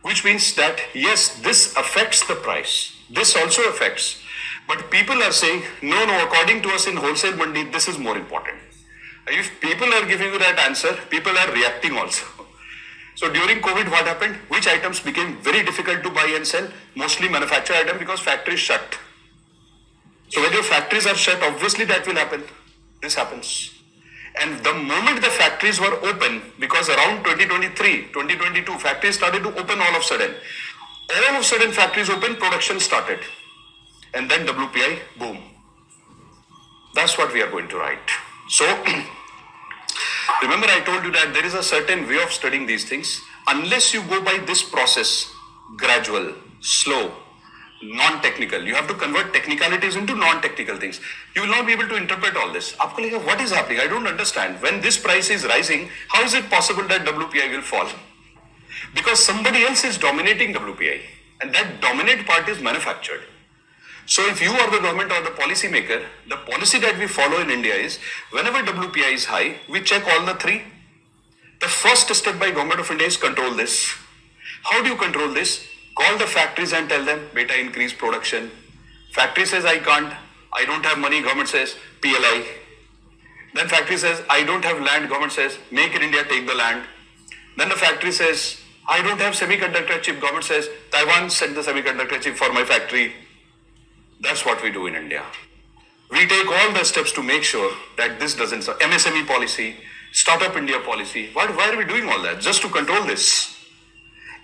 Which means that yes, this affects the price. This also affects. But people are saying, no, according to us in wholesale mandi, this is more important. If people are giving you that answer, people are reacting also. So during COVID, what happened? Which items became very difficult to buy and sell? Mostly manufactured items because factories shut. So when your factories are shut, obviously that will happen. This happens. And the moment the factories were open, because around 2023, 2022, factories started to open all of a sudden. All of a sudden factories opened, production started. And then WPI, boom. That's what we are going to write. So, remember I told you that there is a certain way of studying these things. Unless you go by this process, gradual, slow, non-technical, you have to convert technicalities into non-technical things. You will not be able to interpret all this. Aapko lagega, what is happening? I don't understand. When this price is rising, how is it possible that WPI will fall? Because somebody else is dominating WPI. And that dominant part is manufactured. So if you are the government or the policy maker, the policy that we follow in India is, whenever WPI is high, we check all the three. The first step by government of India is control this. How do you control this? Call the factories and tell them, beta, increase production. Factory says, I can't, I don't have money, government says, PLI. Then factory says, I don't have land, government says, make in India, take the land. Then the factory says, I don't have semiconductor chip, government says, Taiwan sent the semiconductor chip for my factory. That's what we do in India. We take all the steps to make sure that this doesn't, MSME policy, Startup India policy. Why are we doing all that? Just to control this.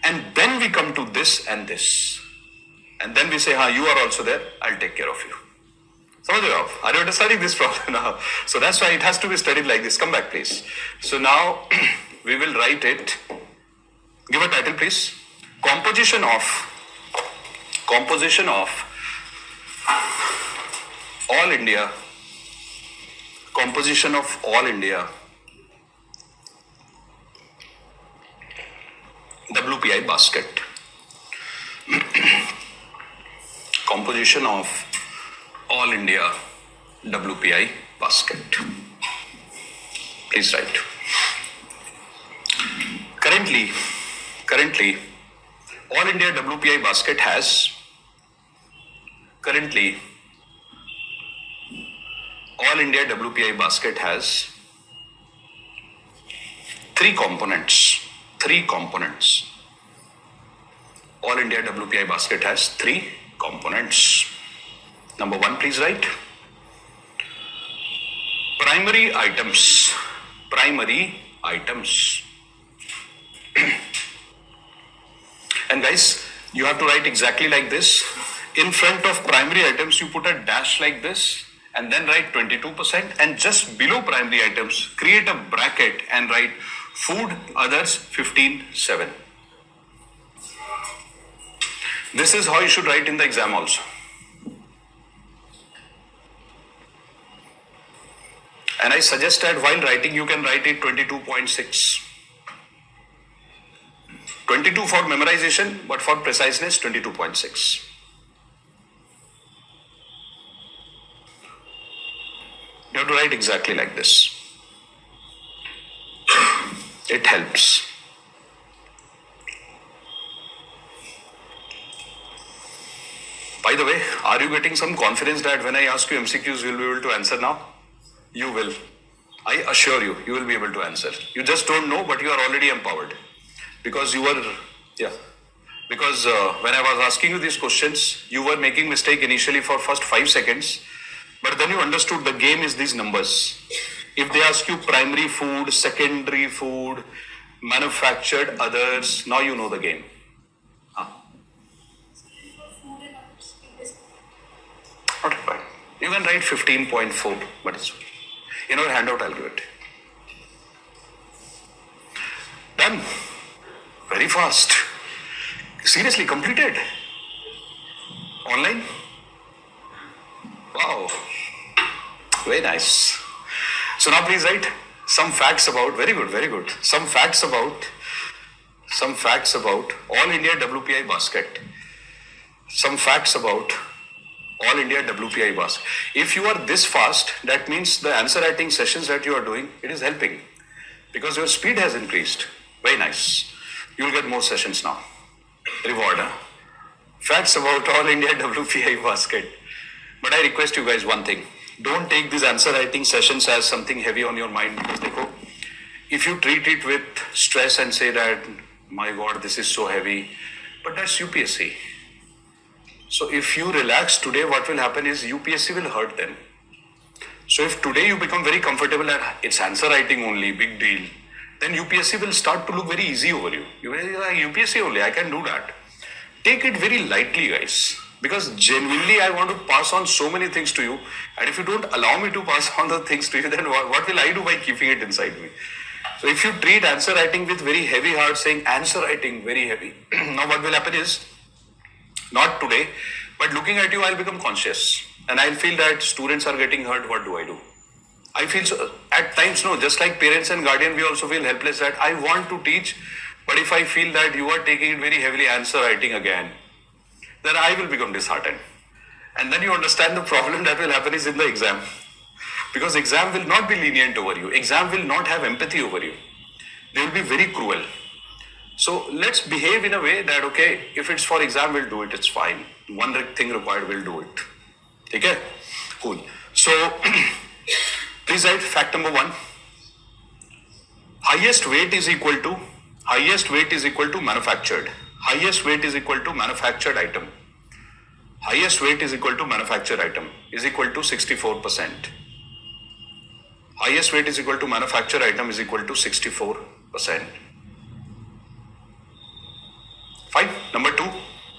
And then we come to this and this. And then we say, you are also there, I'll take care of you. Are you understanding this problem now? So that's why it has to be studied like this. Come back, please. So now we will write it. Give a title, please. Composition of all India WPI basket. Composition of all India WPI basket. Please write. Currently, all India WPI basket has three components. All India WPI basket has three components. Number one, please write. Primary items. And guys, you have to write exactly like this. In front of primary items, you put a dash like this and then write 22%, and just below primary items, create a bracket and write food others 15.7. This is how you should write in the exam also. And I suggest that while writing, you can write it 22.6. 22 for memorization, but for preciseness, 22.6. You have to write exactly like this. It helps. By the way, are you getting some confidence that when I ask you MCQs, you'll be able to answer now? You will. I assure you, you will be able to answer. You just don't know, but you are already empowered. Because when I was asking you these questions, you were making mistake initially for first 5 seconds, but then you understood the game is these numbers. If they ask you primary food, secondary food, manufactured others, now you know the game. Not required. You can write 15.4, but it's in our handout, I'll give it. Done. Very fast. Seriously, completed? Online? Wow. Very nice. So now please write some facts about, very good, very good. Some facts about All India WPI basket. Some facts about All India WPI basket. If you are this fast, that means the answer writing sessions that you are doing, it is helping because your speed has increased. Very nice. You'll get more sessions now. Reward. Huh? Facts about All India WPI basket. But I request you guys one thing. Don't take these answer writing sessions as something heavy on your mind because देखो, if you treat it with stress and say that, my God, this is so heavy, but that's UPSC. So if you relax today, what will happen is UPSC will hurt then. So if today you become very comfortable at it's answer writing only, big deal, then UPSC will start to look very easy over you. You will be like, UPSC only, I can do that. Take it very lightly, guys. Because genuinely I want to pass on so many things to you. And if you don't allow me to pass on the things to you, then what will I do by keeping it inside me? So if you treat answer writing with very heavy heart, saying answer writing very heavy, now what will happen is, not today, but looking at you, I'll become conscious. And I'll feel that students are getting hurt, what do I do? I feel so, at times, no, just like parents and guardian, we also feel helpless that I want to teach, but if I feel that you are taking it very heavily, answer writing again, then I will become disheartened. And then you understand the problem that will happen is in the exam. Because exam will not be lenient over you. Exam will not have empathy over you. They will be very cruel. So let's behave in a way that, okay, if it's for exam, we'll do it, it's fine. One thing required, we'll do it. Okay? Cool. So, please write fact number 1. Highest weight is equal to manufactured. Highest weight is equal to manufactured item. Highest weight is equal to manufactured item is equal to 64%. Highest weight is equal to manufactured item is equal to 64%. Fine. Number 2,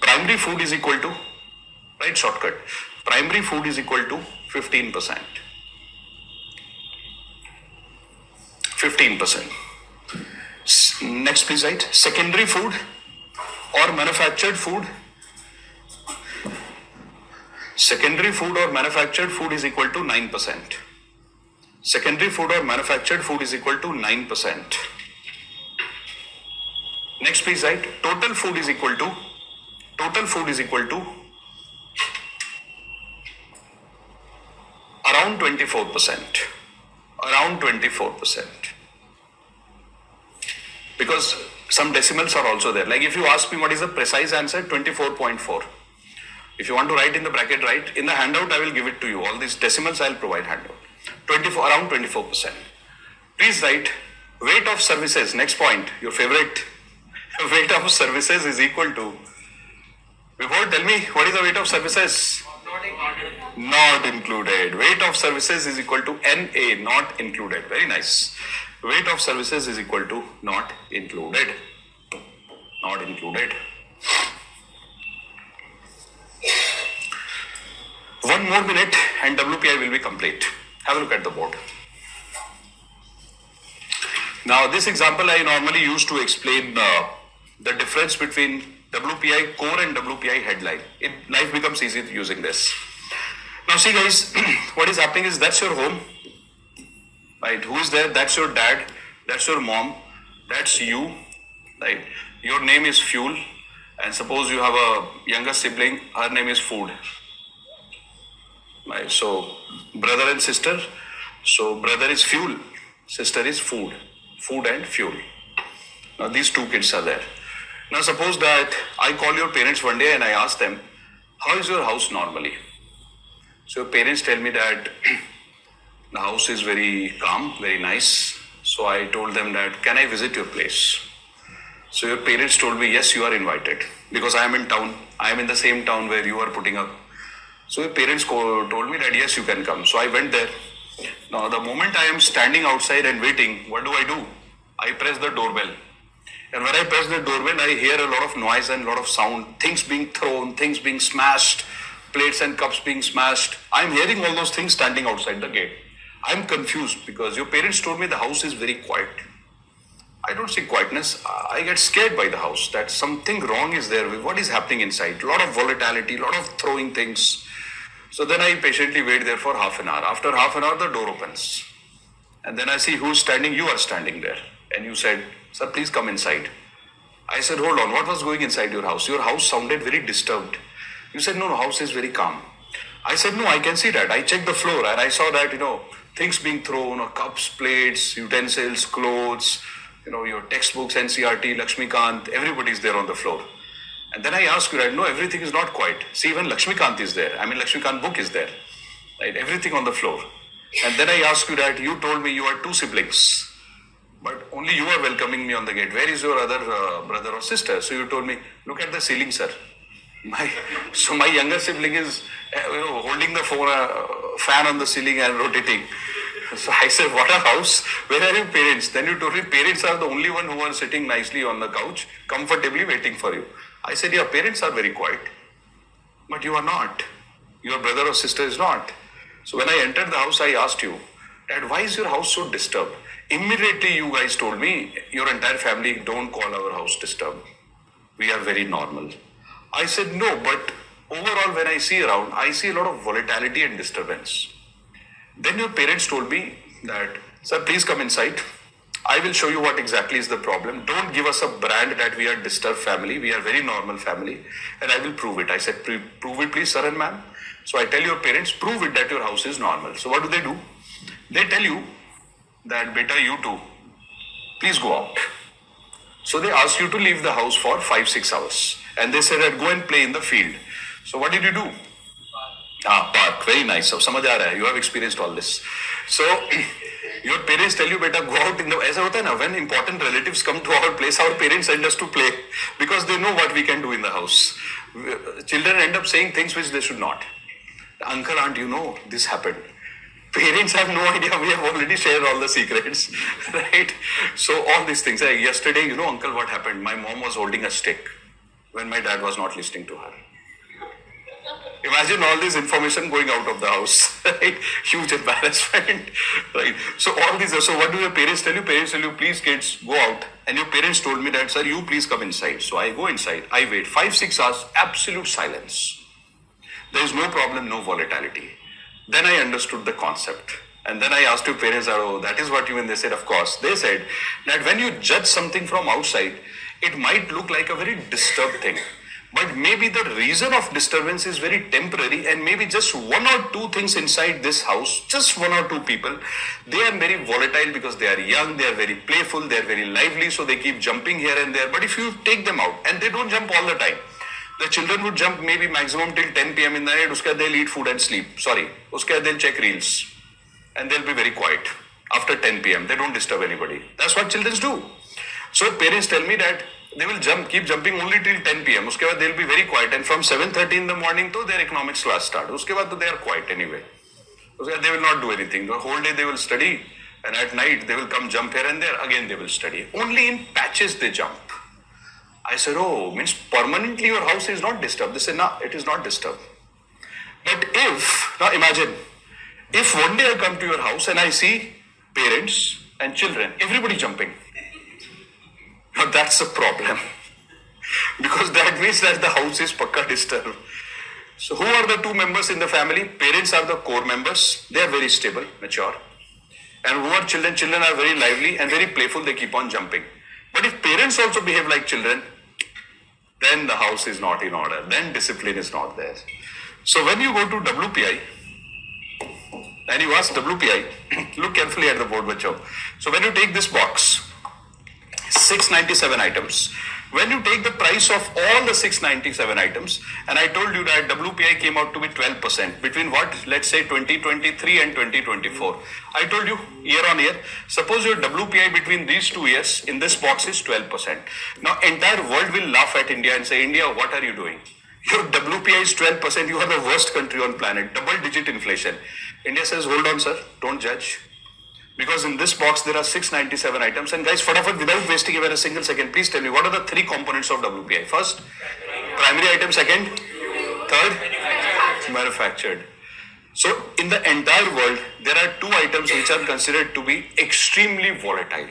primary food is equal to, right, shortcut. Primary food is equal to 15%. 15%. Next, please write secondary food or manufactured food. Secondary food or manufactured food is equal to 9%. Secondary food or manufactured food is equal to 9%. Next, please write total food is equal to around 24%. Around 24%. Because some decimals are also there. Like if you ask me what is the precise answer, 24.4. If you want to write in the bracket, write. In the handout, I will give it to you. All these decimals I will provide handout. Around 24%. Please write weight of services. Next point, your favorite. Weight of services is equal to. Before, tell me, what is the weight of services? Not included. Weight of services is equal to NA, not included. Very nice. Weight of services is equal to not included. Not included. One more minute and WPI will be complete. Have a look at the board. Now, this example I normally use to explain the difference between WPI core and WPI headline. Life becomes easy using this. Now, see guys, what is happening is that's your home. Right? Who is there? That's your dad. That's your mom. That's you. Right? Your name is fuel. And suppose you have a younger sibling, her name is food. Right? So, brother and sister. So, brother is fuel. Sister is food. Food and fuel. Now, these two kids are there. Now, suppose that I call your parents one day and I ask them, how is your house normally? So, your parents tell me that the house is very calm, very nice. So, I told them that, can I visit your place? So, your parents told me, yes, you are invited. Because I am in town. I am in the same town where you are putting up. So, your parents told me that, yes, you can come. So, I went there. Now, the moment I am standing outside and waiting, what do? I press the doorbell. And when I press the doorbell, I hear a lot of noise and a lot of sound, things being thrown, things being smashed, plates and cups being smashed. I'm hearing all those things standing outside the gate. I'm confused because your parents told me the house is very quiet. I don't see quietness. I get scared by the house that something wrong is there. What is happening inside? A lot of volatility, a lot of throwing things. So then I patiently wait there for half an hour. After half an hour, the door opens. And then I see who's standing. You are standing there. And you said, "Sir, please come inside." I said, "Hold on, what was going inside your house? Your house sounded very disturbed." You said, "No, no, house is very calm." I said, "No, I can see that." I checked the floor and I saw that, things being thrown, cups, plates, utensils, clothes, your textbooks, NCRT, Lakshmikant, everybody's there on the floor. And then I asked you, right, no, everything is not quiet. See, even Lakshmikant is there. I mean, Lakshmikant book is there. Right, everything on the floor. And then I asked you that you told me you are two siblings, but only you are welcoming me on the gate. Where is your other brother or sister? So you told me, look at the ceiling, sir. My younger sibling is holding the phone, fan on the ceiling and rotating. So I said, what a house. Where are your parents? Then you told me parents are the only one who are sitting nicely on the couch, comfortably waiting for you. I said, your parents are very quiet, but you are not. Your brother or sister is not. So when I entered the house, I asked you, Dad, why is your house so disturbed? Immediately you guys told me, your entire family, don't call our house disturbed. We are very normal. I said, no, but overall when I see around, I see a lot of volatility and disturbance. Then your parents told me that, sir, please come inside. I will show you what exactly is the problem. Don't give us a brand that we are disturbed family. We are very normal family. And I will prove it. I said, prove it please, sir and ma'am. So I tell your parents, prove it that your house is normal. So what do? They tell you that, beta, you too, please go out. So they asked you to leave the house for 5-6 hours. And they said that go and play in the field. So what did you do? Park. Very nice. So samajh aa raha hai. You have experienced all this. So your parents tell you, beta, go out in the... Aisa hota hai na, when important relatives come to our place, our parents send us to play because they know what we can do in the house. Children end up saying things which they should not. Uncle, aunt, this happened. Parents have no idea. We have already shared all the secrets, right? So all these things. Yesterday, uncle, what happened? My mom was holding a stick when my dad was not listening to her. Imagine all this information going out of the house, right? Huge embarrassment, right? So all these. So what do your parents tell you? Parents tell you, please kids, go out. And your parents told me that, sir, you please come inside. So I go inside. I wait 5-6 hours, absolute silence. There is no problem, no volatility. Then I understood the concept. And then I asked your parents, oh, that is what you mean? They said, of course. They said that when you judge something from outside, it might look like a very disturbed thing. But maybe the reason of disturbance is very temporary, and maybe just one or two things inside this house, just one or two people, they are very volatile because they are young, they are very playful, they are very lively, so they keep jumping here and there. But if you take them out, and they don't jump all the time, the children would jump maybe maximum till 10 p.m. in the night. Uska they'll eat food and sleep. Uska they'll check reels. And they'll be very quiet. After 10 p.m. they don't disturb anybody. That's what children do. So parents tell me that they will keep jumping only till 10 p.m. Uske baad they'll be very quiet. And from 7:30 in the morning to their economics class start. Uske baad they are quiet anyway. They will not do anything. The whole day they will study. And at night they will come jump here and there. Again they will study. Only in patches they jump. I said, oh, means permanently your house is not disturbed. They said, no, it is not disturbed. But now imagine, if one day I come to your house and I see parents and children, everybody jumping. Now that's a problem. Because that means that the house is pakka disturbed. So who are the two members in the family? Parents are the core members. They are very stable, mature. And who are children? Children are very lively and very playful. They keep on jumping. But if parents also behave like children, then the house is not in order. Then discipline is not there. So when you go to WPI and you ask WPI, look carefully at the board, bacho. So when you take this box, 697 items. When you take the price of all the 697 items, and I told you that WPI came out to be 12%, between what? Let's say 2023 and 2024. I told you year on year, suppose your WPI between these 2 years in this box is 12%. Now entire world will laugh at India and say, India, what are you doing? Your WPI is 12%, you are the worst country on planet, double digit inflation. India says, hold on sir, don't judge. Because in this box there are 697 items. And guys, fatafat, without wasting even a single second, please tell me what are the three components of WPI? First, primary item. Second, third, manufactured. So in the entire world, there are two items which are considered to be extremely volatile.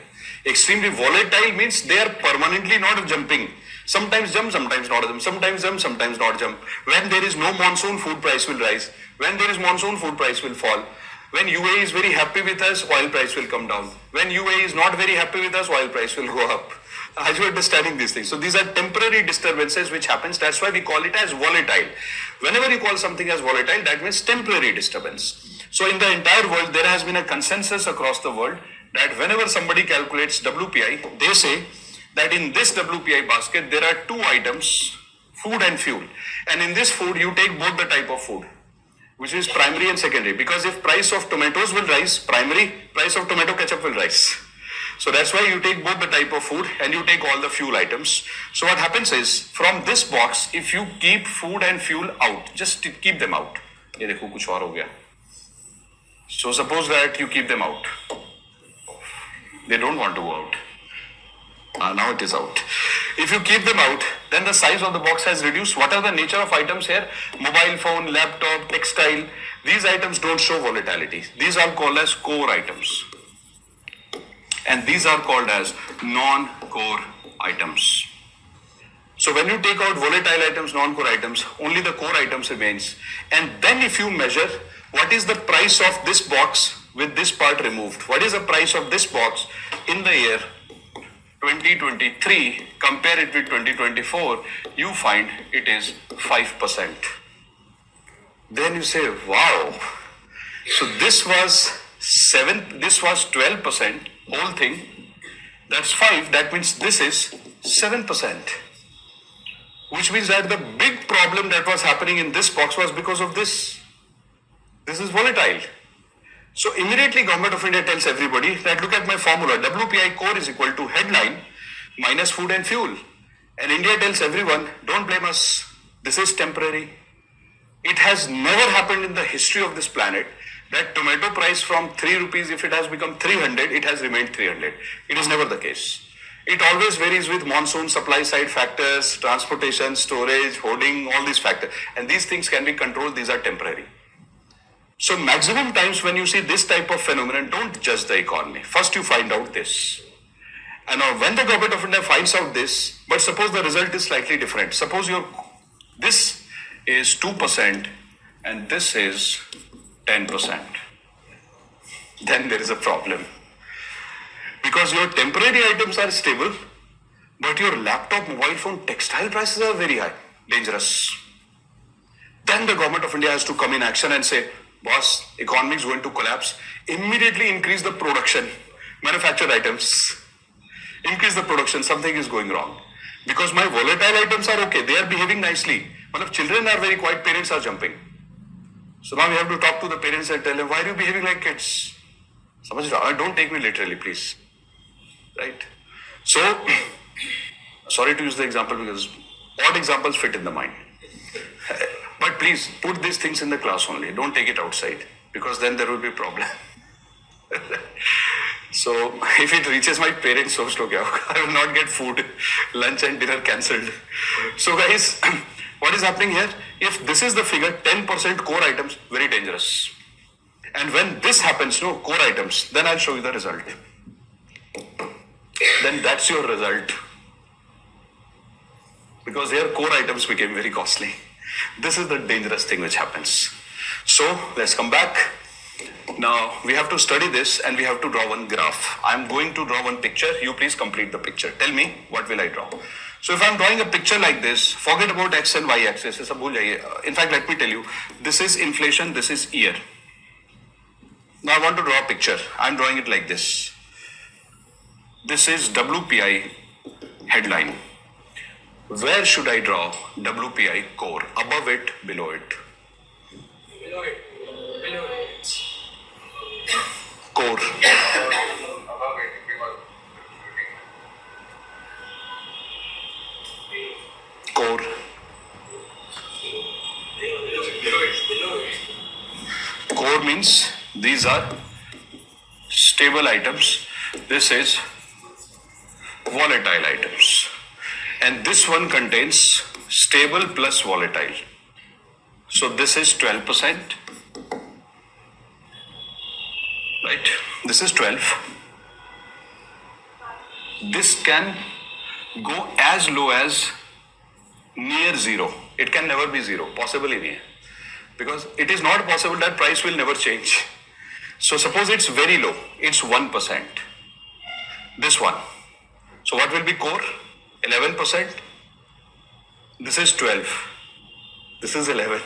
Extremely volatile means they are permanently not jumping. Sometimes jump, sometimes not jump. Sometimes jump, sometimes not jump. When there is no monsoon, food price will rise. When there is monsoon, food price will fall. When UAE is very happy with us, oil price will come down. When UAE is not very happy with us, oil price will go up. Are you understanding these things? So these are temporary disturbances which happens. That's why we call it as volatile. Whenever you call something as volatile, that means temporary disturbance. So in the entire world, there has been a consensus across the world that whenever somebody calculates WPI, they say that in this WPI basket, there are two items, food and fuel. And in this food, you take both the type of food, which is primary and secondary. Because if price of tomatoes will rise, primary, price of tomato ketchup will rise. So that's why you take both the type of food and you take all the fuel items. So what happens is, from this box, if you keep food and fuel out, just keep them out. ये देखो कुछ और हो गया. So suppose that you keep them out. They don't want to go out. Now it is out. If you keep them out, then the size of the box has reduced. What are the nature of items here? Mobile phone, laptop, textile. These items don't show volatility. These are called as core items. And these are called as non-core items. So when you take out volatile items, non-core items, only the core items remains. And then if you measure what is the price of this box with this part removed, what is the price of this box in the year 2023, compare it with 2024, you find it is 5%. Then you say, wow. So this was 12%, whole thing. That's 5, that means this is 7%. Which means that the big problem that was happening in this box was because of this. This is volatile. So immediately Government of India tells everybody that look at my formula, WPI core is equal to headline minus food and fuel. And India tells everyone, don't blame us, this is temporary. It has never happened in the history of this planet that tomato price from 3 rupees, if it has become 300, it has remained 300. It is never the case. It always varies with monsoon, supply side factors, transportation, storage, hoarding, all these factors. And these things can be controlled, these are temporary. So maximum times when you see this type of phenomenon, don't judge the economy. First you find out this. And now when the Government of India finds out this, but suppose the result is slightly different. Suppose this is 2% and this is 10%. Then there is a problem. Because your temporary items are stable, but your laptop, mobile phone, textile prices are very high, dangerous. Then the Government of India has to come in action and say, boss, economy is going to collapse. Immediately increase the production, manufactured items. Increase the production, something is going wrong. Because my volatile items are okay, they are behaving nicely. But if children are very quiet, parents are jumping. So now we have to talk to the parents and tell them, why are you behaving like kids? Don't take me literally, please. Right? So, sorry to use the example because odd examples fit in the mind. But please put these things in the class only. Don't take it outside because then there will be a problem. So if it reaches my parents, so I will not get food, lunch and dinner cancelled. So guys, what is happening here? If this is the figure, 10% core items, very dangerous. And when this happens, no core items, then I'll show you the result. Then that's your result. Because here core items became very costly. This is the dangerous thing which happens. So let's come back. Now we have to study this and we have to draw one graph. I'm going to draw one picture. You please complete the picture. Tell me, what will I draw? So if I'm drawing a picture like this, forget about x and y axis. In fact, let me tell you, this is inflation, this is year. Now I want to draw a picture. I'm drawing it like this. This is WPI headline. Where should I draw WPI core? Above it, below it? Below it. Below it. Core. Above it. Core. Below it. Core means these are stable items. This is volatile items. And this one contains stable plus volatile. So this is 12%. Right? This is 12. this can go as low as near zero. It can never be zero, possibly near. Because it is not possible that price will never change. So suppose it's very low, it's 1%. This one. So what will be core? 11%. This is 12. This is 11.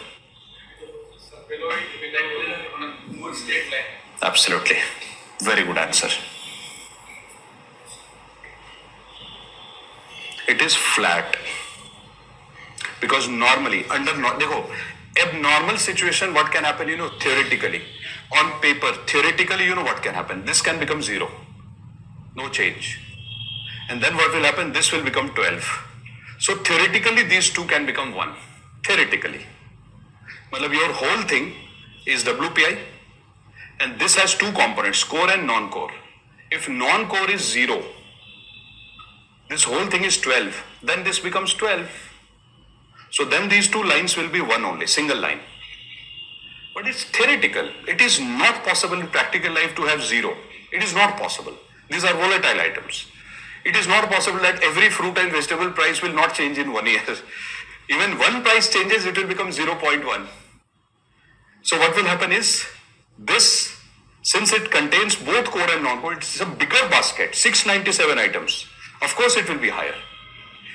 So below it, we can on a more straight line. Absolutely. Very good answer. It is flat. Because normally, देखो, abnormal situation, what can happen, theoretically. On paper, theoretically, what can happen? This can become 0. No change. And then what will happen? This will become 12. So theoretically, these two can become 1. Theoretically. Matlab, your whole thing is WPI, and this has two components, core and non-core. If non-core is 0, this whole thing is 12, then this becomes 12. So then these two lines will be one only, single line. But it's theoretical. It is not possible in practical life to have 0. It is not possible. These are volatile items. It is not possible that every fruit and vegetable price will not change in 1 year. Even one price changes, it will become 0.1. So what will happen is, this, since it contains both core and non-core, it's a bigger basket, 697 items. Of course it will be higher.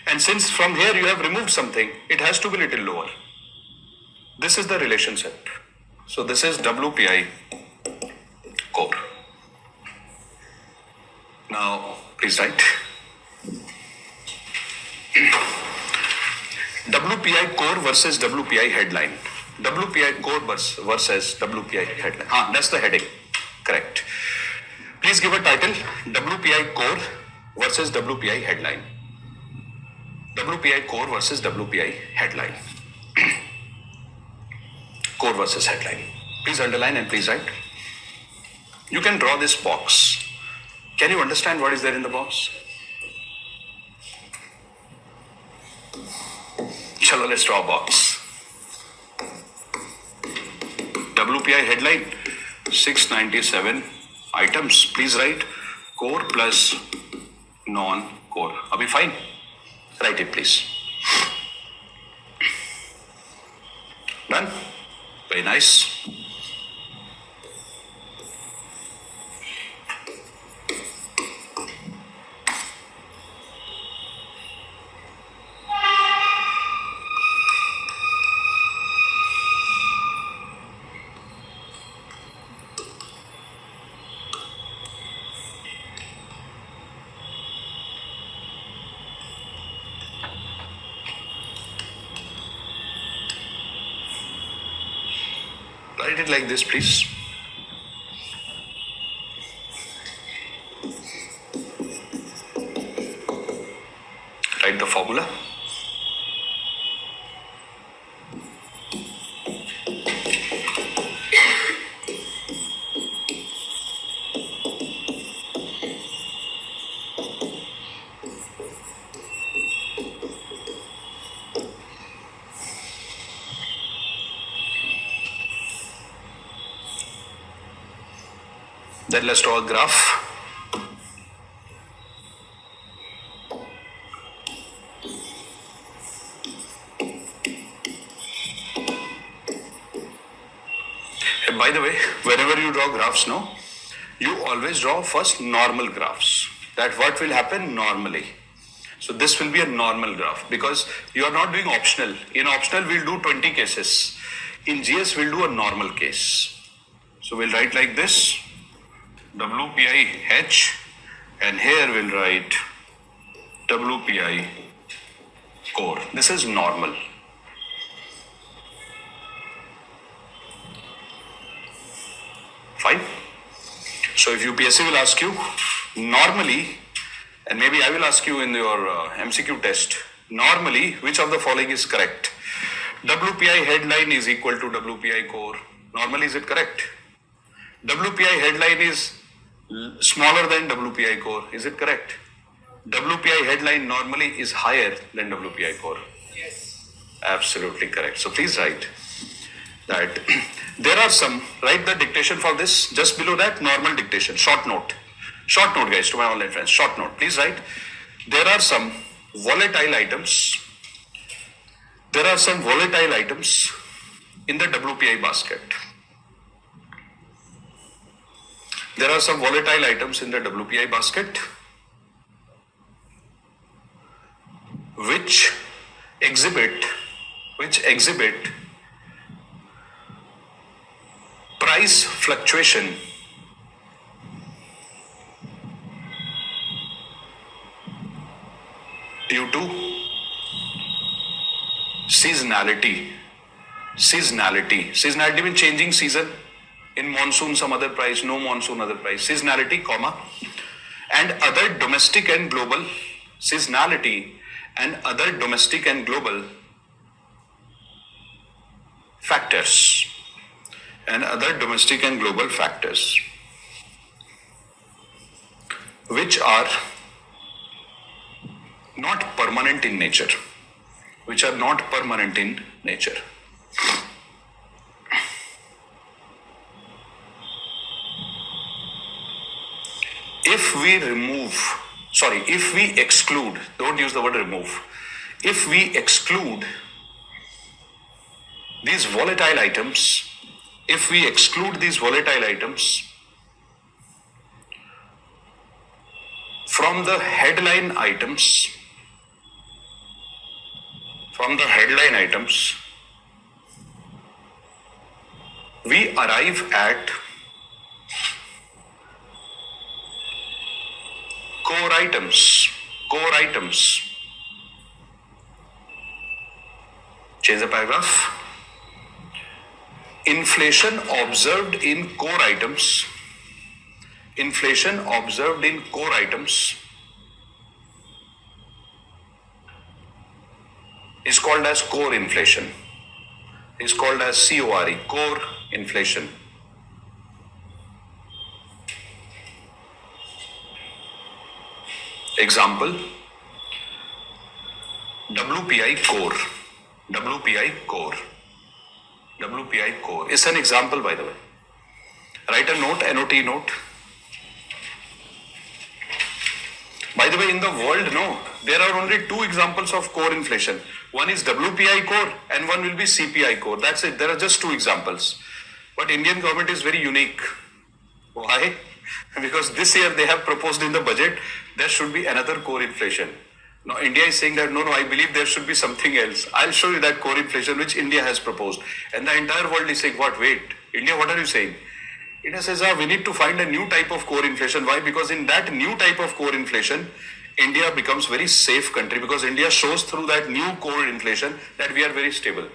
And since from here you have removed something, it has to be little lower. This is the relationship. So this is WPI core. Now, please write. WPI core versus WPI headline. WPI core versus WPI headline. That's the heading. Correct. Please give a title. WPI core versus WPI headline. WPI core versus WPI headline. Core versus headline. Please underline and please write. You can draw this box. Can you understand what is there in the box? Chalo, let's draw a box. WPI headline, 697 items. Please write core plus non-core. Abhi fine? Write it, please. Done? Very nice. Write it like this, please. Write the formula. Then let's draw a graph. And by the way, whenever you draw graphs, no, you always draw first normal graphs. That what will happen normally. So this will be a normal graph because you are not doing optional. In optional, we'll do 20 cases. In GS, we'll do a normal case. So we'll write like this. WPI H, and here we'll write WPI core. This is normal. Fine. So if UPSC will ask you, normally, and maybe I will ask you in your MCQ test, normally, which of the following is correct? WPI headline is equal to WPI core. Normally, is it correct? WPI headline is smaller than WPI core. Is it correct? WPI headline normally is higher than WPI core. Yes. Absolutely correct. So please write that. There are some, write the dictation for this. Just below that, normal dictation, short note. Short note, guys, to my online friends. Short note. Please write. There are some volatile items. There are some volatile items in the WPI basket. There are some volatile items in the WPI basket which exhibit price fluctuation due to seasonality. Seasonality means changing season. In monsoon, some other price, no monsoon, other price. Seasonality, comma, and other domestic and global seasonality and other domestic and global factors. And other domestic and global factors which are not permanent in nature. Which are not permanent in nature. If we exclude, don't use the word remove, if we exclude these volatile items, from the headline items, we arrive at core items. Change the paragraph. Inflation observed in core items is called as core inflation. Is called as CORE, core inflation. Example, WPI core. WPI core is an example, by the way. Write a note, NOT note. By the way, in the world, no, there are only two examples of core inflation. One is WPI core and one will be CPI core. That's it. There are just two examples. But Indian government is very unique. Why? Because this year they have proposed in the budget there should be another core inflation. Now India is saying that no, I believe there should be something else. I'll show you that core inflation which India has proposed. And the entire world is saying, what, wait, India, what are you saying? India says, we need to find a new type of core inflation. Why? Because in that new type of core inflation, India becomes very safe country because India shows through that new core inflation that we are very stable.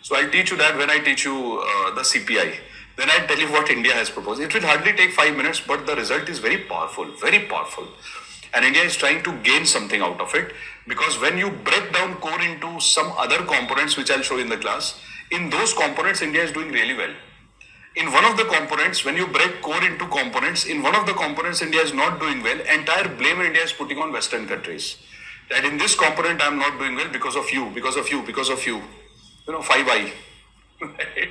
So I'll teach you that when I teach you the CPI. Then I'll tell you what India has proposed. It will hardly take 5 minutes, but the result is very powerful, very powerful. And India is trying to gain something out of it because when you break down core into some other components, which I'll show you in the class, in those components, India is doing really well. In one of the components, when you break core into components, in one of the components, India is not doing well. Entire blame India is putting on Western countries. That in this component, I'm not doing well because of you. You know, 5I. Right?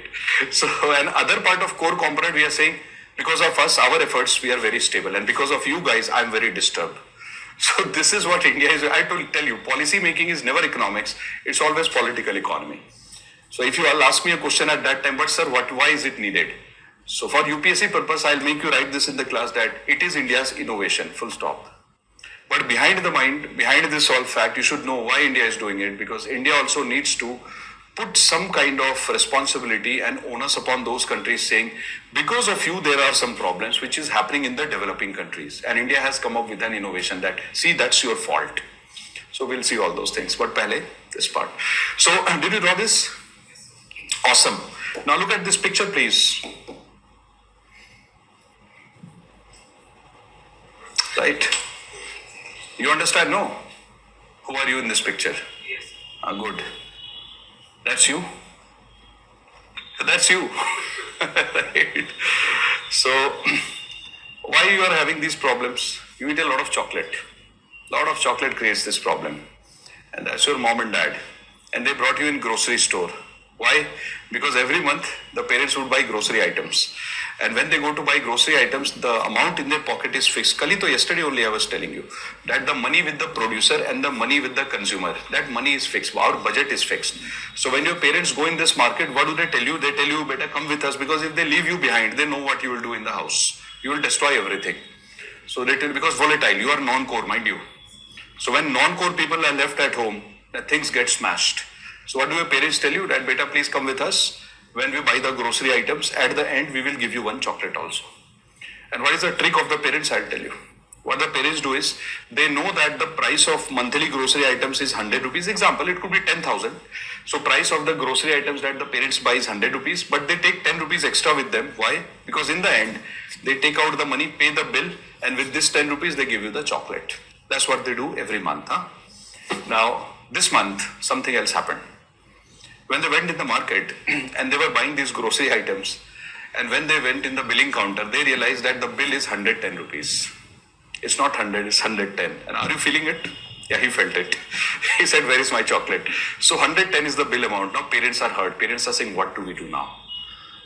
So, another part of core component, we are saying, because of us, our efforts, we are very stable. And because of you guys, I'm very disturbed. So this is what India is. I tell you, policy making is never economics. It's always political economy. So if you all ask me a question at that time, but sir, why is it needed? So for UPSC purpose, I'll make you write this in the class that it is India's innovation, full stop. But behind this all fact, you should know why India is doing it, because India also needs to put some kind of responsibility and onus upon those countries saying, because of you, there are some problems which is happening in the developing countries. And India has come up with an innovation that, see, that's your fault. So we'll see all those things. But pehle, this part. So did you draw this? Awesome. Now look at this picture, please. Right? You understand, no? Who are you in this picture? Yes. Good. That's you? That's you. Right? So, why you are having these problems? You eat a lot of chocolate. A lot of chocolate creates this problem. And that's your mom and dad. And they brought you in grocery store. Why? Because every month the parents would buy grocery items. And when they go to buy grocery items, the amount in their pocket is fixed. Kalito, yesterday only I was telling you that the money with the producer and the money with the consumer, that money is fixed. Our budget is fixed. So when your parents go in this market, what do they tell you? They tell you, better come with us, because if they leave you behind, they know what you will do in the house. You will destroy everything. So they tell, because volatile, you are non-core, mind you. So when non-core people are left at home, the things get smashed. So what do your parents tell you? That beta, please come with us. When we buy the grocery items, at the end we will give you one chocolate also. And what is the trick of the parents? I'll tell you. What the parents do is, they know that the price of monthly grocery items is 100 rupees. Example, it could be 10,000. So price of the grocery items that the parents buy is 100 rupees, but they take 10 rupees extra with them. Why? Because in the end, they take out the money, pay the bill, and with this 10 rupees, they give you the chocolate. That's what they do every month. Now, this month, something else happened. When they went in the market and they were buying these grocery items, and when they went in the billing counter, they realized that the bill is 110 rupees. It's not 100, it's 110. And are you feeling it? Yeah, he felt it. He said, where is my chocolate? So 110 is the bill amount. Now parents are hurt. Parents are saying, what do we do now?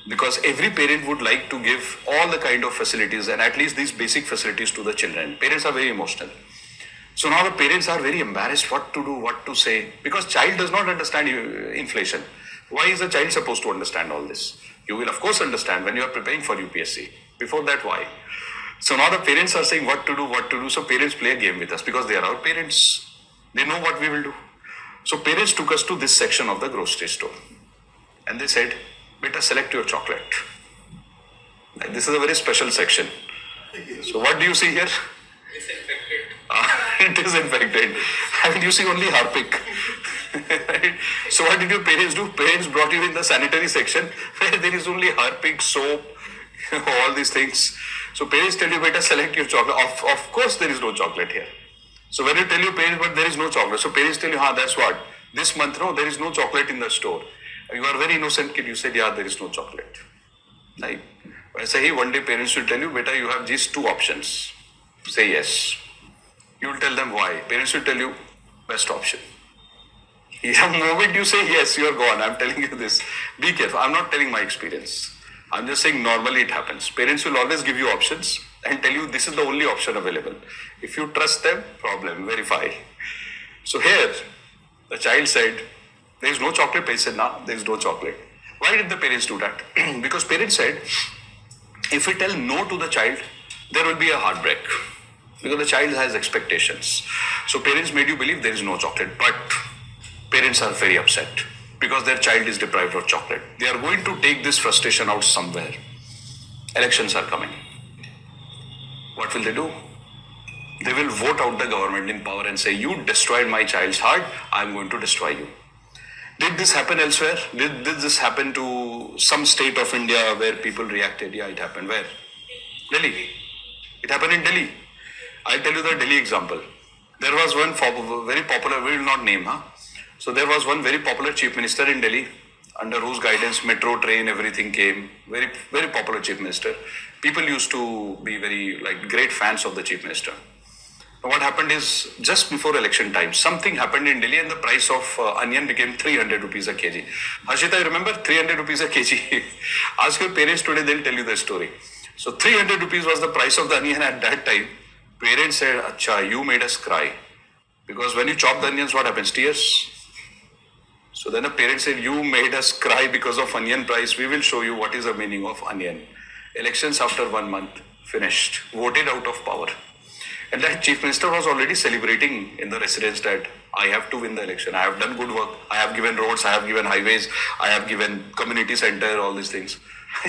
Because every parent would like to give all the kind of facilities and at least these basic facilities to the children. Parents are very emotional. So now the parents are very embarrassed what to do, what to say, because child does not understand inflation. Why is a child supposed to understand all this? You will of course understand when you are preparing for UPSC. Before that, why? So now the parents are saying what to do, what to do. So parents play a game with us because they are our parents. They know what we will do. So parents took us to this section of the grocery store. And they said, beta, select your chocolate. Like, this is a very special section. So what do you see here? Disinfected. It is infected. I mean, you see only Harpic. Right? So what did your parents do? Parents brought you in the sanitary section where there is only Harpic, soap, all these things. So parents tell you, better select your chocolate. Of course there is no chocolate here. So when you tell your parents, but there is no chocolate. So parents tell you, that's what. This month, no, there is no chocolate in the store. You are very innocent kid. You said, yeah, there is no chocolate. Like, I say, hey, one day parents will tell you, beta, you have these two options. Say yes. You will tell them why. Parents will tell you, best option. The moment you say yes, you are gone. I'm telling you this. Be careful. I'm not telling my experience. I'm just saying normally it happens. Parents will always give you options and tell you this is the only option available. If you trust them, problem, verify. So here, the child said, there is no chocolate. Parents said, no, there is no chocolate. Why did the parents do that? Because parents said, if we tell no to the child, there will be a heartbreak. Because the child has expectations. So parents made you believe there is no chocolate. But parents are very upset because their child is deprived of chocolate. They are going to take this frustration out somewhere. Elections are coming. What will they do? They will vote out the government in power and say, you destroyed my child's heart, I'm going to destroy you. Did this happen elsewhere? Did this happen to some state of India where people reacted? Yeah, it happened. Where? Delhi. It happened in Delhi. I'll tell you the Delhi example. There was one very popular, we will not name, So there was one very popular chief minister in Delhi, under whose guidance metro, train, everything came. Very, very popular chief minister. People used to be very, great fans of the chief minister. Now what happened is, just before election time, something happened in Delhi and the price of onion became 300 rupees a kg. Harshita, you remember 300 rupees a kg? Ask your parents today, they'll tell you the story. So 300 rupees was the price of the onion at that time. Parents said, Acha, you made us cry. Because when you chop the onions, what happens? Tears. So then the parents said, you made us cry because of onion price. We will show you what is the meaning of onion. Elections after 1 month, finished. Voted out of power. And that chief minister was already celebrating in the residence that I have to win the election. I have done good work. I have given roads. I have given highways. I have given community center, all these things.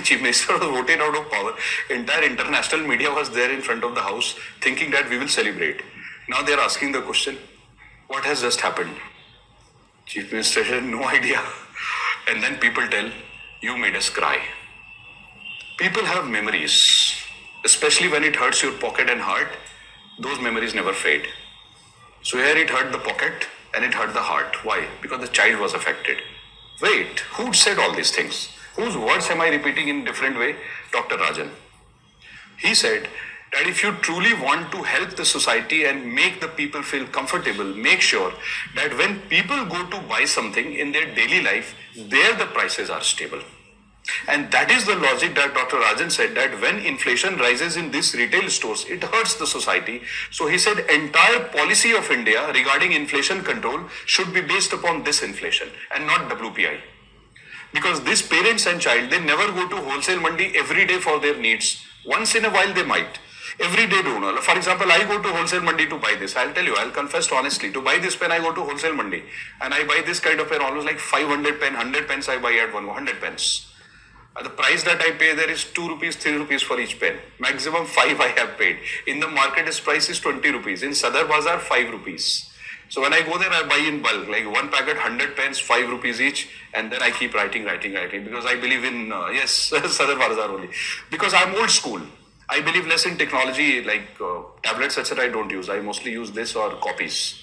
Chief minister was voted out of power. Entire international media was there in front of the house thinking that we will celebrate. Now they are asking the question, what has just happened? Chief minister had no idea. And then people tell, you made us cry. People have memories, especially when it hurts your pocket and heart. Those memories never fade. So here it hurt the pocket and it hurt the heart. Why? Because the child was affected. Wait, who said all these things? Whose words am I repeating in different way? Dr. Rajan. He said, that if you truly want to help the society and make the people feel comfortable, make sure that when people go to buy something in their daily life, there the prices are stable. And that is the logic that Dr. Rajan said, that when inflation rises in these retail stores, it hurts the society. So he said entire policy of India regarding inflation control should be based upon this inflation and not WPI. Because these parents and child, they never go to wholesale mandi every day for their needs. Once in a while they might. Every day don't know. For example, I go to wholesale mandi to buy this. I'll tell you, I'll confess honestly. To buy this pen, I go to wholesale mandi. And I buy this kind of pen, almost like 500 pen, 100 pens I buy at 100 pens. The price that I pay there is 2 rupees, 3 rupees for each pen. Maximum 5 I have paid. In the market, its price is 20 rupees. In Sadar Bazaar, 5 rupees. So when I go there, I buy in bulk, like one packet, 100 pens, 5 rupees each, and then I keep writing, because I believe in, Sadar Bazaar only. Because I'm old school. I believe less in technology, like tablets, etc. I don't use. I mostly use this or copies.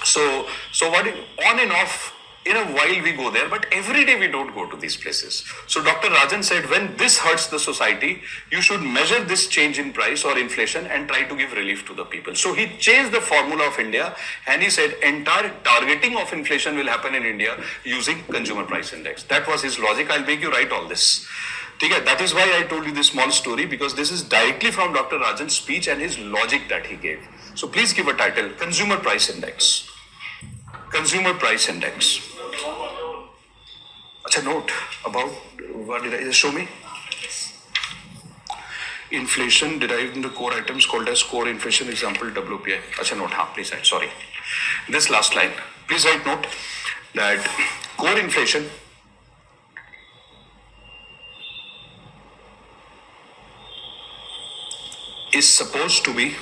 So what, on and off, in a while we go there, but every day we don't go to these places. So Dr. Rajan said, when this hurts the society, you should measure this change in price or inflation and try to give relief to the people. So he changed the formula of India and he said entire targeting of inflation will happen in India using consumer price index. That was his logic. I'll make you write all this. That is why I told you this small story, because this is directly from Dr. Rajan's speech and his logic that he gave. So please give a title, Consumer Price Index. Consumer Price Index. Acha, note about, what did I show me? Inflation derived into core items called as core inflation, example WPI. Acha, note, please write, sorry. This last line, please write note that core inflation is supposed to be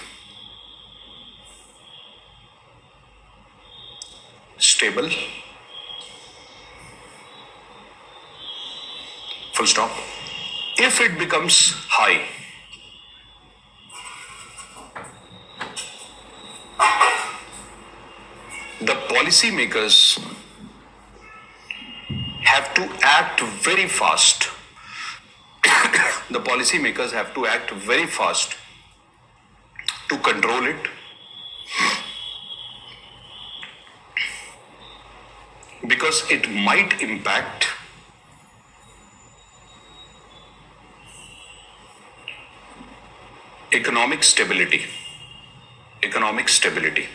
stable, full stop. If it becomes high, the policymakers have to act very fast. The policymakers have to act very fast to control it, because it might impact economic stability. Economic stability.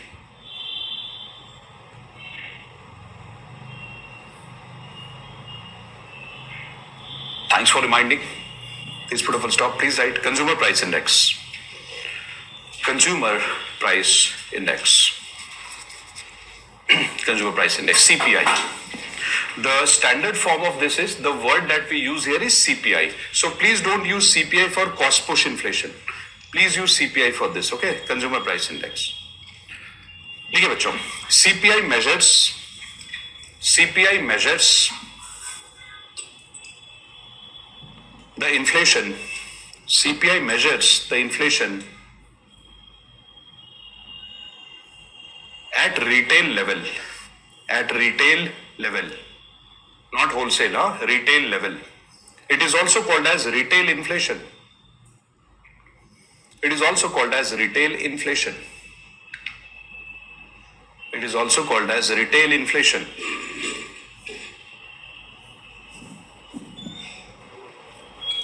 Thanks for reminding. Please put a full stop. Please write Consumer Price Index. Consumer Price Index. Consumer Price Index, CPI. The standard form of this is, the word that we use here is CPI. So please don't use CPI for cost push inflation. Please use CPI for this, okay? Consumer Price Index. ठीक है बच्चों, CPI measures the inflation. CPI measures the inflation at retail level. At retail level, not wholesale, retail level. It is also called as retail inflation. It is also called as retail inflation. It is also called as retail inflation.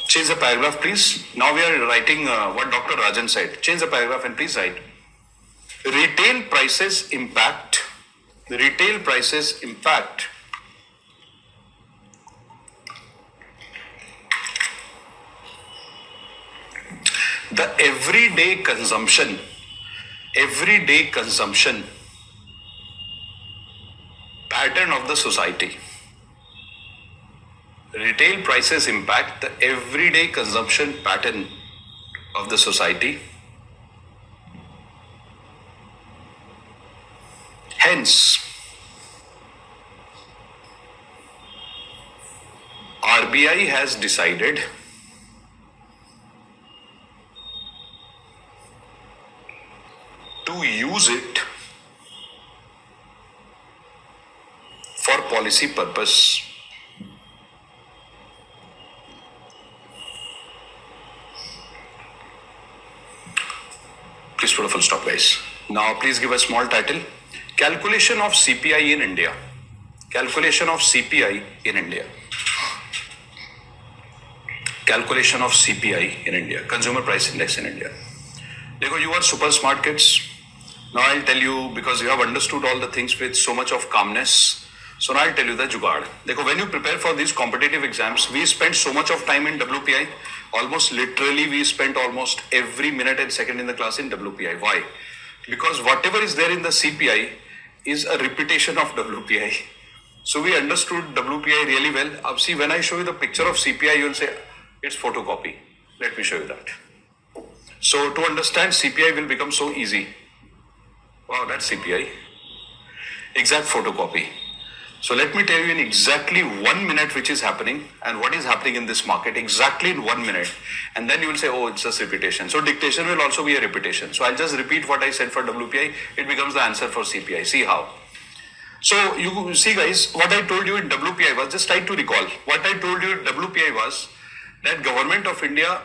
Change the paragraph, please. Now we are writing what Dr. Rajan said. Change the paragraph and please write. Retail prices impact. Retail prices impact the everyday consumption pattern of the society. Retail prices impact the everyday consumption pattern of the society. Hence, RBI has decided to use it for policy purpose. Please put a full stop, guys. Now, please give a small title. Calculation of CPI in India. Calculation of CPI in India. Calculation of CPI in India. Consumer Price Index in India. Dekho, you are super smart kids. Now I'll tell you, because you have understood all the things with so much of calmness. So now I'll tell you the jugaad. Dekho, when you prepare for these competitive exams, we spend so much of time in WPI. Almost literally, we spent almost every minute and second in the class in WPI. Why? Because whatever is there in the CPI is a repetition of WPI. So we understood WPI really well. See, when I show you the picture of CPI, you'll say, it's photocopy. Let me show you that. So to understand CPI will become so easy. Wow, that's CPI. Exact photocopy. So let me tell you in exactly 1 minute which is happening and what is happening in this market exactly in 1 minute. And then you will say, oh, it's just repetition. So dictation will also be a repetition. So I'll just repeat what I said for WPI. It becomes the answer for CPI. See how. So you see, guys, what I told you in WPI was, just try to recall. What I told you in WPI was that Government of India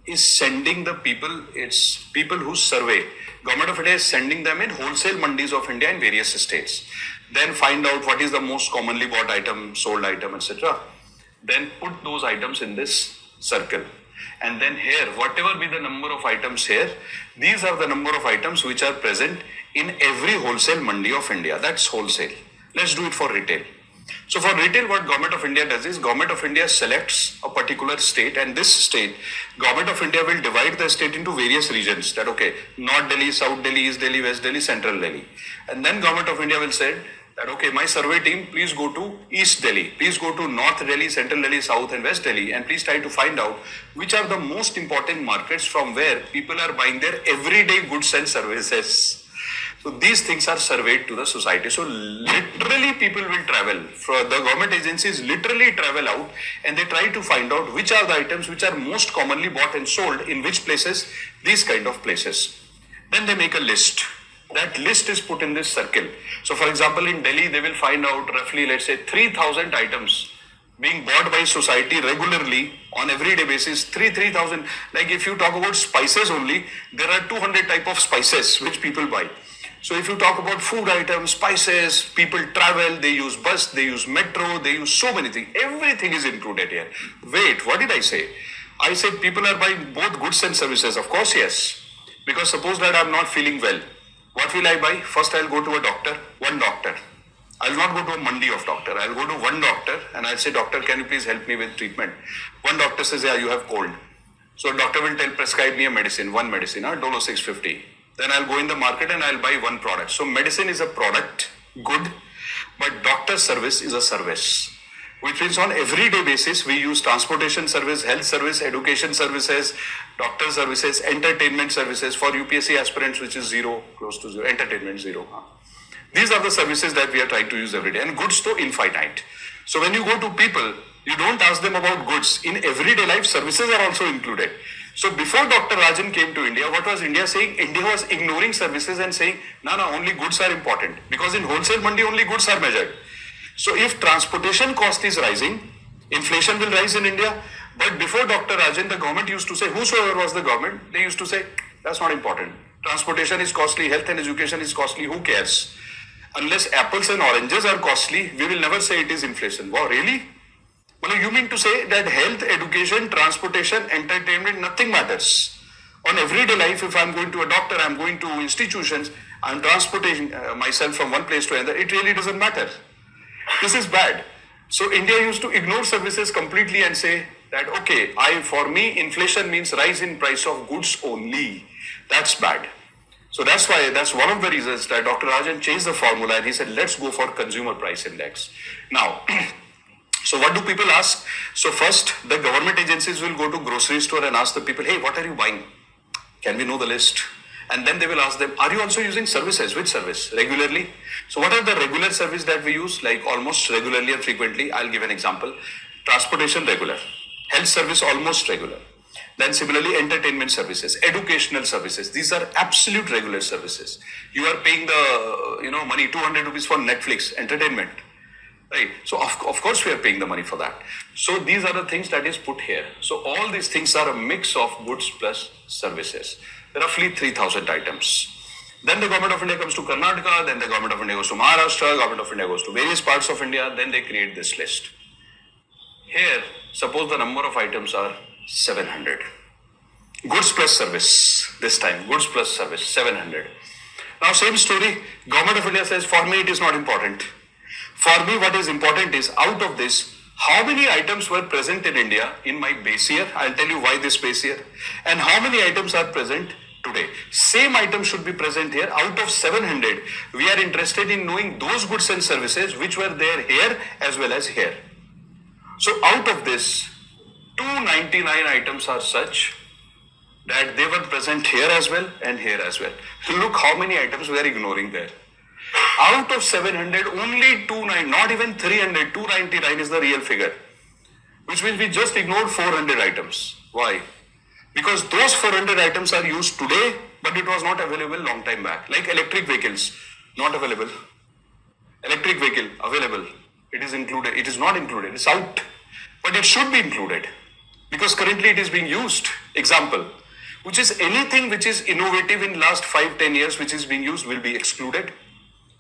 is sending the people, it's people who survey. Government of India is sending them in wholesale mandis of India in various states. Then find out what is the most commonly bought item, sold item, etc. Then put those items in this circle. And then here, whatever be the number of items here, these are the number of items which are present in every wholesale mandi of India. That's wholesale. Let's do it for retail. So for retail, what Government of India does is, Government of India selects a particular state, and this state, Government of India will divide the state into various regions. That okay, North Delhi, South Delhi, East Delhi, West Delhi, Central Delhi. And then Government of India will say that okay, my survey team, please go to East Delhi, please go to North Delhi, Central Delhi, South and West Delhi, and please try to find out which are the most important markets from where people are buying their everyday goods and services. So these things are surveyed to the society. So literally people will travel. The government agencies literally travel out and they try to find out which are the items which are most commonly bought and sold in which places, these kind of places. Then they make a list. That list is put in this circle. So for example, in Delhi, they will find out roughly, let's say 3,000 items being bought by society regularly on everyday basis. 3,000. Like if you talk about spices only, there are 200 type of spices which people buy. So if you talk about food items, spices, people travel, they use bus, they use metro, they use so many things. Everything is included here. Wait, what did I say? I said people are buying both goods and services. Of course, yes. Because suppose that I'm not feeling well. What will I buy? First, I'll go to a doctor, one doctor. I'll not go to a mandi of doctor. I'll go to one doctor and I'll say, doctor, can you please help me with treatment? One doctor says, yeah, you have cold. So doctor will prescribe me a medicine, one medicine, Dolo 650. Then I'll go in the market and I'll buy one product. So medicine is a product, good, but doctor service is a service. Which means on everyday basis, we use transportation service, health service, education services, doctor services, entertainment services for UPSC aspirants, which is zero, close to zero, entertainment zero. These are the services that we are trying to use every day, and goods to infinite. So when you go to people, you don't ask them about goods. In everyday life, services are also included. So before Dr. Rajan came to India, what was India saying? India was ignoring services and saying, no, only goods are important. Because in wholesale mandi, only goods are measured. So if transportation cost is rising, inflation will rise in India. But before Dr. Rajan, the government used to say, whosoever was the government, they used to say, that's not important. Transportation is costly, health and education is costly, who cares? Unless apples and oranges are costly, we will never say it is inflation. Wow, really? Well, you mean to say that health, education, transportation, entertainment, nothing matters. On everyday life, if I'm going to a doctor, I'm going to institutions, I'm transporting myself from one place to another, it really doesn't matter. This is bad. So India used to ignore services completely and say that, okay, for me, inflation means rise in price of goods only. That's bad. So that's why, that's one of the reasons that Dr. Rajan changed the formula and he said, let's go for consumer price index. Now, so what do people ask? So first, the government agencies will go to grocery store and ask the people, hey, what are you buying? Can we know the list? And then they will ask them, are you also using services? Which service? Regularly? So what are the regular service that we use? Like almost regularly and frequently. I'll give an example. Transportation, regular. Health service, almost regular. Then similarly, entertainment services, educational services. These are absolute regular services. You are paying the money, 200 rupees for Netflix, entertainment. Right. So of course we are paying the money for that. So these are the things that is put here. So all these things are a mix of goods plus services. Roughly 3,000 items. Then the government of India comes to Karnataka, then the government of India goes to Maharashtra, government of India goes to various parts of India, then they create this list. Here, suppose the number of items are 700. Goods plus service, this time, goods plus service, 700. Now same story, government of India says, for me it is not important. For me what is important is, out of this, how many items were present in India in my base year, I'll tell you why this base year, and how many items are present today. Same item should be present here. Out of 700, we are interested in knowing those goods and services which were there here as well as here. So out of this, 299 items are such that they were present here as well and here as well. Look how many items we are ignoring there. Out of 700, only 29, not even 300, 299 is the real figure. Which means we just ignored 400 items. Why? Because those 400 items are used today, but it was not available long time back. Like electric vehicles, not available. Electric vehicle, available. It is included. It is not included. It's out. But it should be included. Because currently it is being used. Example, which is anything which is innovative in last 5-10 years which is being used will be excluded.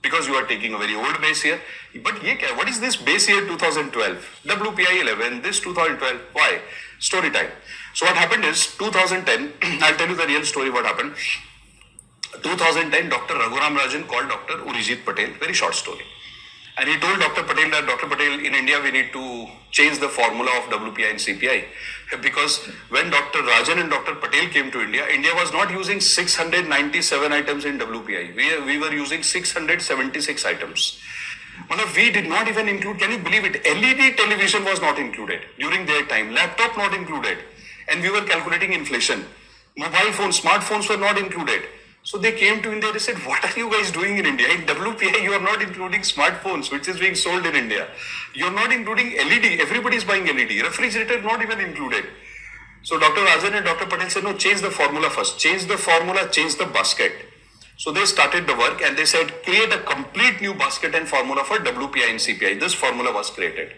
Because you are taking a very old base year. But what is this base year 2012? WPI 11, this 2012. Why? Story time. So what happened is 2010, I'll tell you the real story what happened. 2010, Dr. Raghuram Rajan called Dr. Urijit Patel, very short story. And he told Dr. Patel that, Dr. Patel, in India we need to change the formula of WPI and CPI. Because when Dr. Rajan and Dr. Patel came to India, India was not using 697 items in WPI. We were using 676 items. We did not even include, can you believe it? LED television was not included during their time. Laptop not included. And we were calculating inflation. Mobile phones, smartphones were not included. So they came to India, they said, what are you guys doing in India? In WPI, you are not including smartphones, which is being sold in India. You are not including LED. Everybody is buying LED. Refrigerator not even included. So Dr. Rajan and Dr. Patel said, no, change the formula first. Change the formula, change the basket. So they started the work and they said, create a complete new basket and formula for WPI and CPI. This formula was created.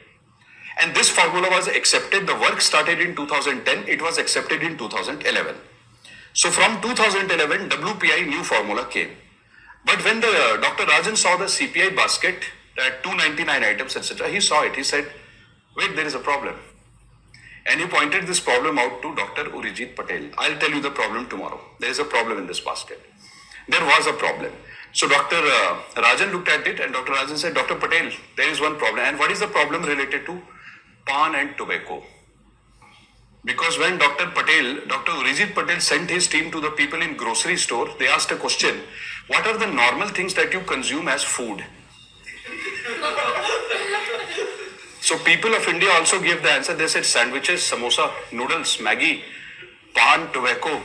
And this formula was accepted. The work started in 2010. It was accepted in 2011. So from 2011, WPI new formula came. But when the Dr. Rajan saw the CPI basket, that 299 items, etc., he saw it. He said, wait, there is a problem. And he pointed this problem out to Dr. Urijit Patel. I'll tell you the problem tomorrow. There is a problem in this basket. There was a problem. So Dr. Rajan looked at it and Dr. Rajan said, Dr. Patel, there is one problem. And what is the problem related to? Pan and tobacco. Because when Dr. Urijit Patel sent his team to the people in grocery store, they asked a question, what are the normal things that you consume as food? So people of India also gave the answer. They said sandwiches, samosa, noodles, Maggi, pan, tobacco,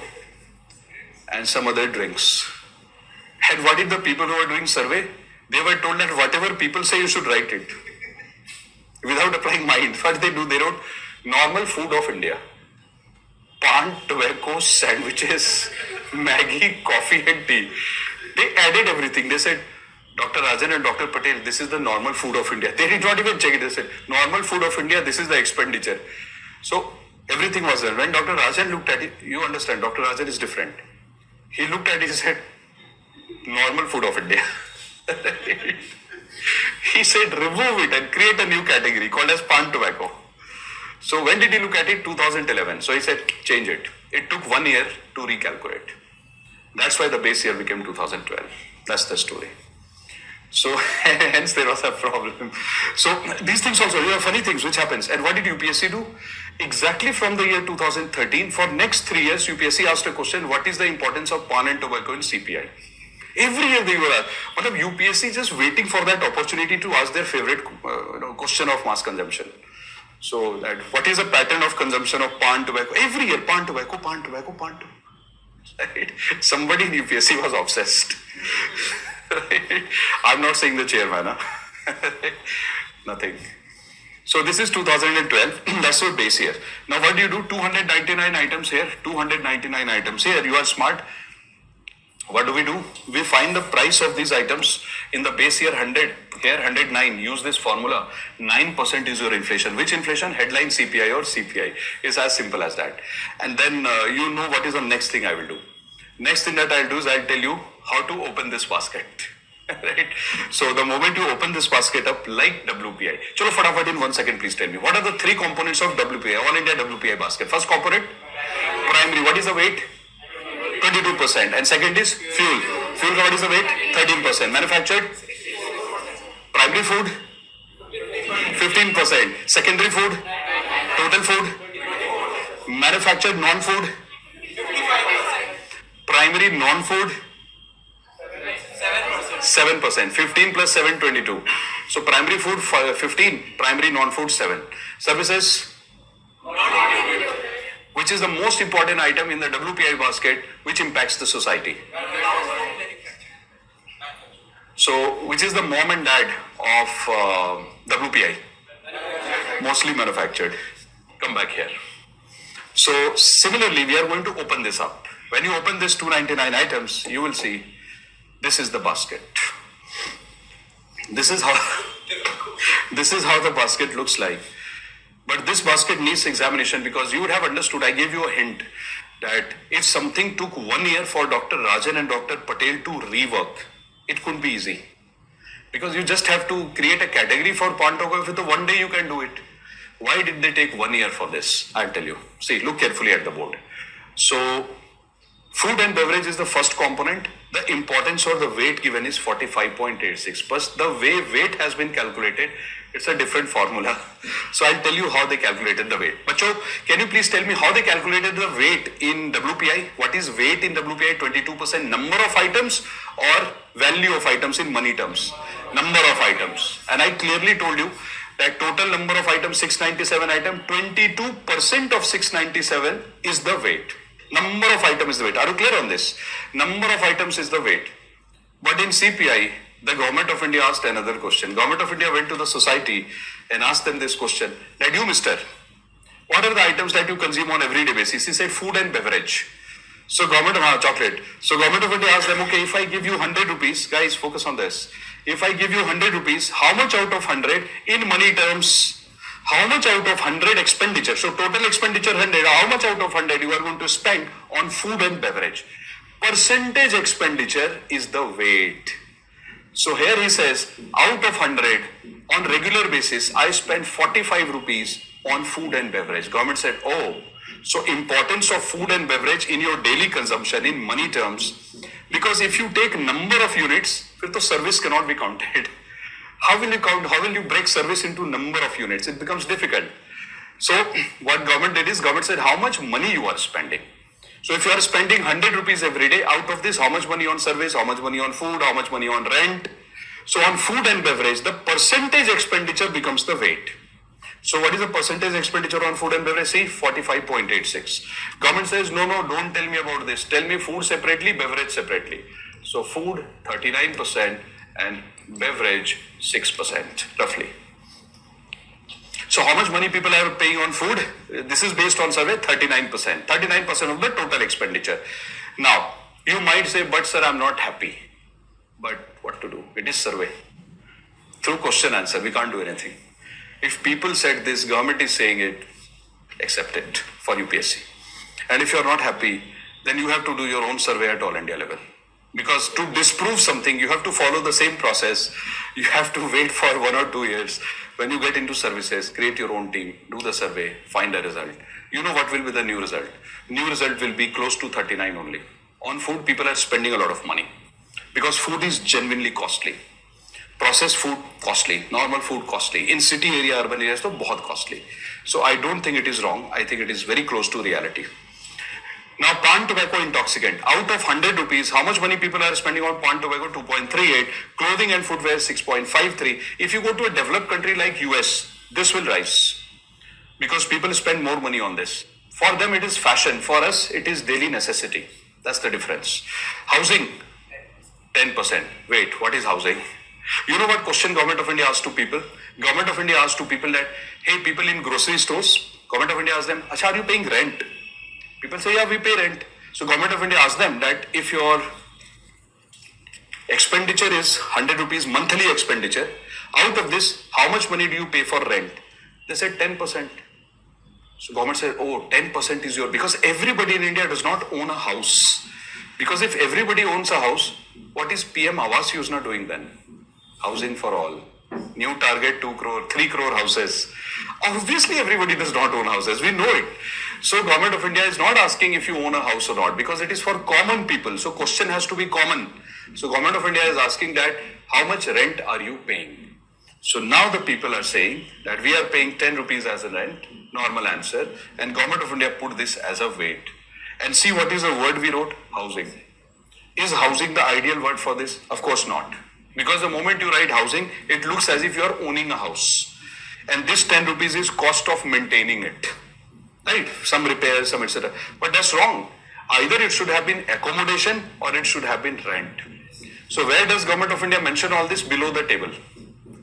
and some other drinks. And what did the people who were doing survey? They were told that whatever people say, you should write it. Without applying mind. What they do? They wrote normal food of India. Pan, tobacco, sandwiches, Maggi, coffee and tea. They added everything. They said, Dr. Rajan and Dr. Patel, this is the normal food of India. They did not even check it. They said, normal food of India, this is the expenditure. So everything was there. When Dr. Rajan looked at it, you understand, Dr. Rajan is different. He looked at it, he said, normal food of India. He said, remove it and create a new category called as pan tobacco. So when did he look at it? 2011. So he said, change it. It took 1 year to recalculate. That's why the base year became 2012. That's the story. So hence there was a problem. So these things also, there are funny things which happens. And what did UPSC do? Exactly from the year 2013, for next 3 years, UPSC asked a question, what is the importance of pan and tobacco in CPI? Every year they were asked. But UPSC just waiting for that opportunity to ask their favorite question of mass consumption. So that what is the pattern of consumption of pan tobacco? Every year, pan tobacco, pan tobacco, pan tobacco. Right? Somebody in UPSC was obsessed. Right? I'm not saying the chairman. Nothing. So this is 2012. That's your base year. Now what do? 299 items here, 299 items here. You are smart. What do? We find the price of these items in the base year 100. Here 109, use this formula. 9% is your inflation. Which inflation? Headline CPI or CPI. It's as simple as that. And then you know what is the next thing I will do. Next thing that I'll do is I'll tell you how to open this basket. Right? So the moment you open this basket up like WPI. Chalo fatafat in 1 second please tell me. What are the three components of WPI? All India WPI basket. First component, primary. What is the weight? 22%. And second is fuel. Fuel, what is the weight? 13%. Manufactured? Primary food? 15%. Secondary food? Total food? Manufactured non-food? Primary non-food? 7%. 15 plus 7, 22. So primary food 15, primary non-food 7. Services? Which is the most important item in the WPI basket which impacts the society. So, which is the mom and dad of WPI? Mostly manufactured. Come back here. So, similarly, we are going to open this up. When you open this 299 items, you will see this is the basket. This is how the basket looks like. But this basket needs examination because you would have understood, I gave you a hint that if something took 1 year for Dr. Rajan and Dr. Patel to rework, it couldn't be easy. Because you just have to create a category for pan tobacco, with one day you can do it. Why did they take 1 year for this? I'll tell you. See, look carefully at the board. So, food and beverage is the first component. The importance or the weight given is 45.86. But the way weight has been calculated, it's a different formula. So I'll tell you how they calculated the weight. Bacho, can you please tell me how they calculated the weight in WPI? What is weight in WPI? 22% number of items or value of items in money terms? Number of items. And I clearly told you that total number of items, 697 items, 22% of 697 is the weight. Number of items is the weight. Are you clear on this? Number of items is the weight. But in CPI, the government of India asked another question. Government of India went to the society and asked them this question, that you, mister, what are the items that you consume on everyday basis? He said food and beverage. So government of chocolate. So government of India asked them, okay, if I give you 100 rupees, guys, focus on this. If I give you 100 rupees, how much out of 100 in money terms? How much out of 100 expenditure? So total expenditure 100, how much out of 100 you are going to spend on food and beverage? Percentage expenditure is the weight. So here he says, out of 100, on regular basis, I spend 45 rupees on food and beverage. Government said, oh, so importance of food and beverage in your daily consumption in money terms, because if you take number of units, then the service cannot be counted. How will you count, how will you break service into number of units? It becomes difficult. So what government did is, government said how much money you are spending. So if you are spending 100 rupees every day, out of this, how much money on service, how much money on food, how much money on rent? So on food and beverage, the percentage expenditure becomes the weight. So what is the percentage expenditure on food and beverage? See, 45.86. Government says, no, don't tell me about this. Tell me food separately, beverage separately. So food, 39% and beverage, 6%, roughly. So how much money people are paying on food? This is based on survey, 39%. 39% of the total expenditure. Now, you might say, but sir, I'm not happy. But what to do? It is survey. Through question answer, we can't do anything. If people said this, government is saying it, accept it for UPSC. And if you're not happy, then you have to do your own survey at all India level. Because to disprove something, you have to follow the same process. You have to wait for 1 or 2 years. When you get into services, create your own team, do the survey, find a result. You know what will be the new result. New result will be close to 39 only. On food, people are spending a lot of money. Because food is genuinely costly. Processed food, costly. Normal food, costly. In city area, urban areas, so bahut costly. So I don't think it is wrong. I think it is very close to reality. Now, pan tobacco intoxicant. Out of 100 rupees, how much money people are spending on pan tobacco? 2.38. Clothing and footwear, 6.53. If you go to a developed country like US, this will rise. Because people spend more money on this. For them, it is fashion. For us, it is daily necessity. That's the difference. Housing, 10%. Wait, what is housing? You know what question Government of India asked to people? Government of India asked to people that, hey, people in grocery stores, Government of India asked them, Acha, are you paying rent? People say, yeah, we pay rent. So Government of India asked them that if your expenditure is 100 rupees monthly expenditure, Out of this, how much money do you pay for rent? They said 10%. So government said, oh, 10% is your, because everybody in India does not own a house. Because if everybody owns a house, what is PM Awas Yojana doing then? Housing for all. New target 2 crore, 3 crore houses. Obviously everybody does not own houses, we know it. So government of India is not asking if you own a house or not, because it is for common people. So question has to be common. So government of India is asking that how much rent are you paying? So now the people are saying that we are paying 10 rupees as a rent, normal answer, and government of India put this as a weight. And see what is the word we wrote? Housing. Is housing the ideal word for this? Of course not. Because the moment you write housing, it looks as if you are owning a house. And this 10 rupees is cost of maintaining it. Right? Some repairs, some etc. But that's wrong. Either it should have been accommodation or it should have been rent. So where does government of India mention all this? Below the table.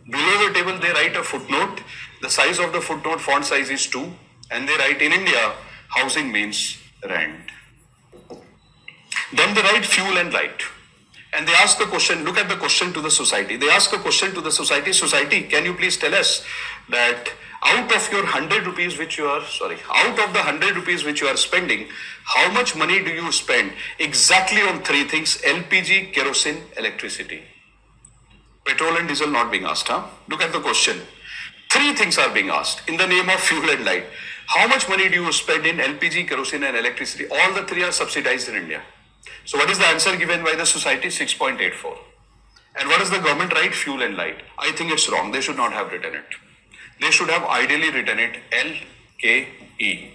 Below the table they write a footnote. The size of the footnote font size is 2. And they write in India, housing means rent. Then they write fuel and light. And they ask the question, look at the question to the society. They ask a question to the society, society, can you please tell us that out of your 100 rupees which you are, out of the 100 rupees which you are spending, how much money do you spend exactly on 3 things? LPG, kerosene, electricity. Petrol and diesel not being asked, huh? Look at the question. 3 things are being asked in the name of fuel and light. How much money do you spend in LPG, kerosene and electricity? All the 3 are subsidized in India. So what is the answer given by the society? 6.84. And what does the government write? Fuel and light. I think it's wrong. They should not have written it. They should have ideally written it LKE.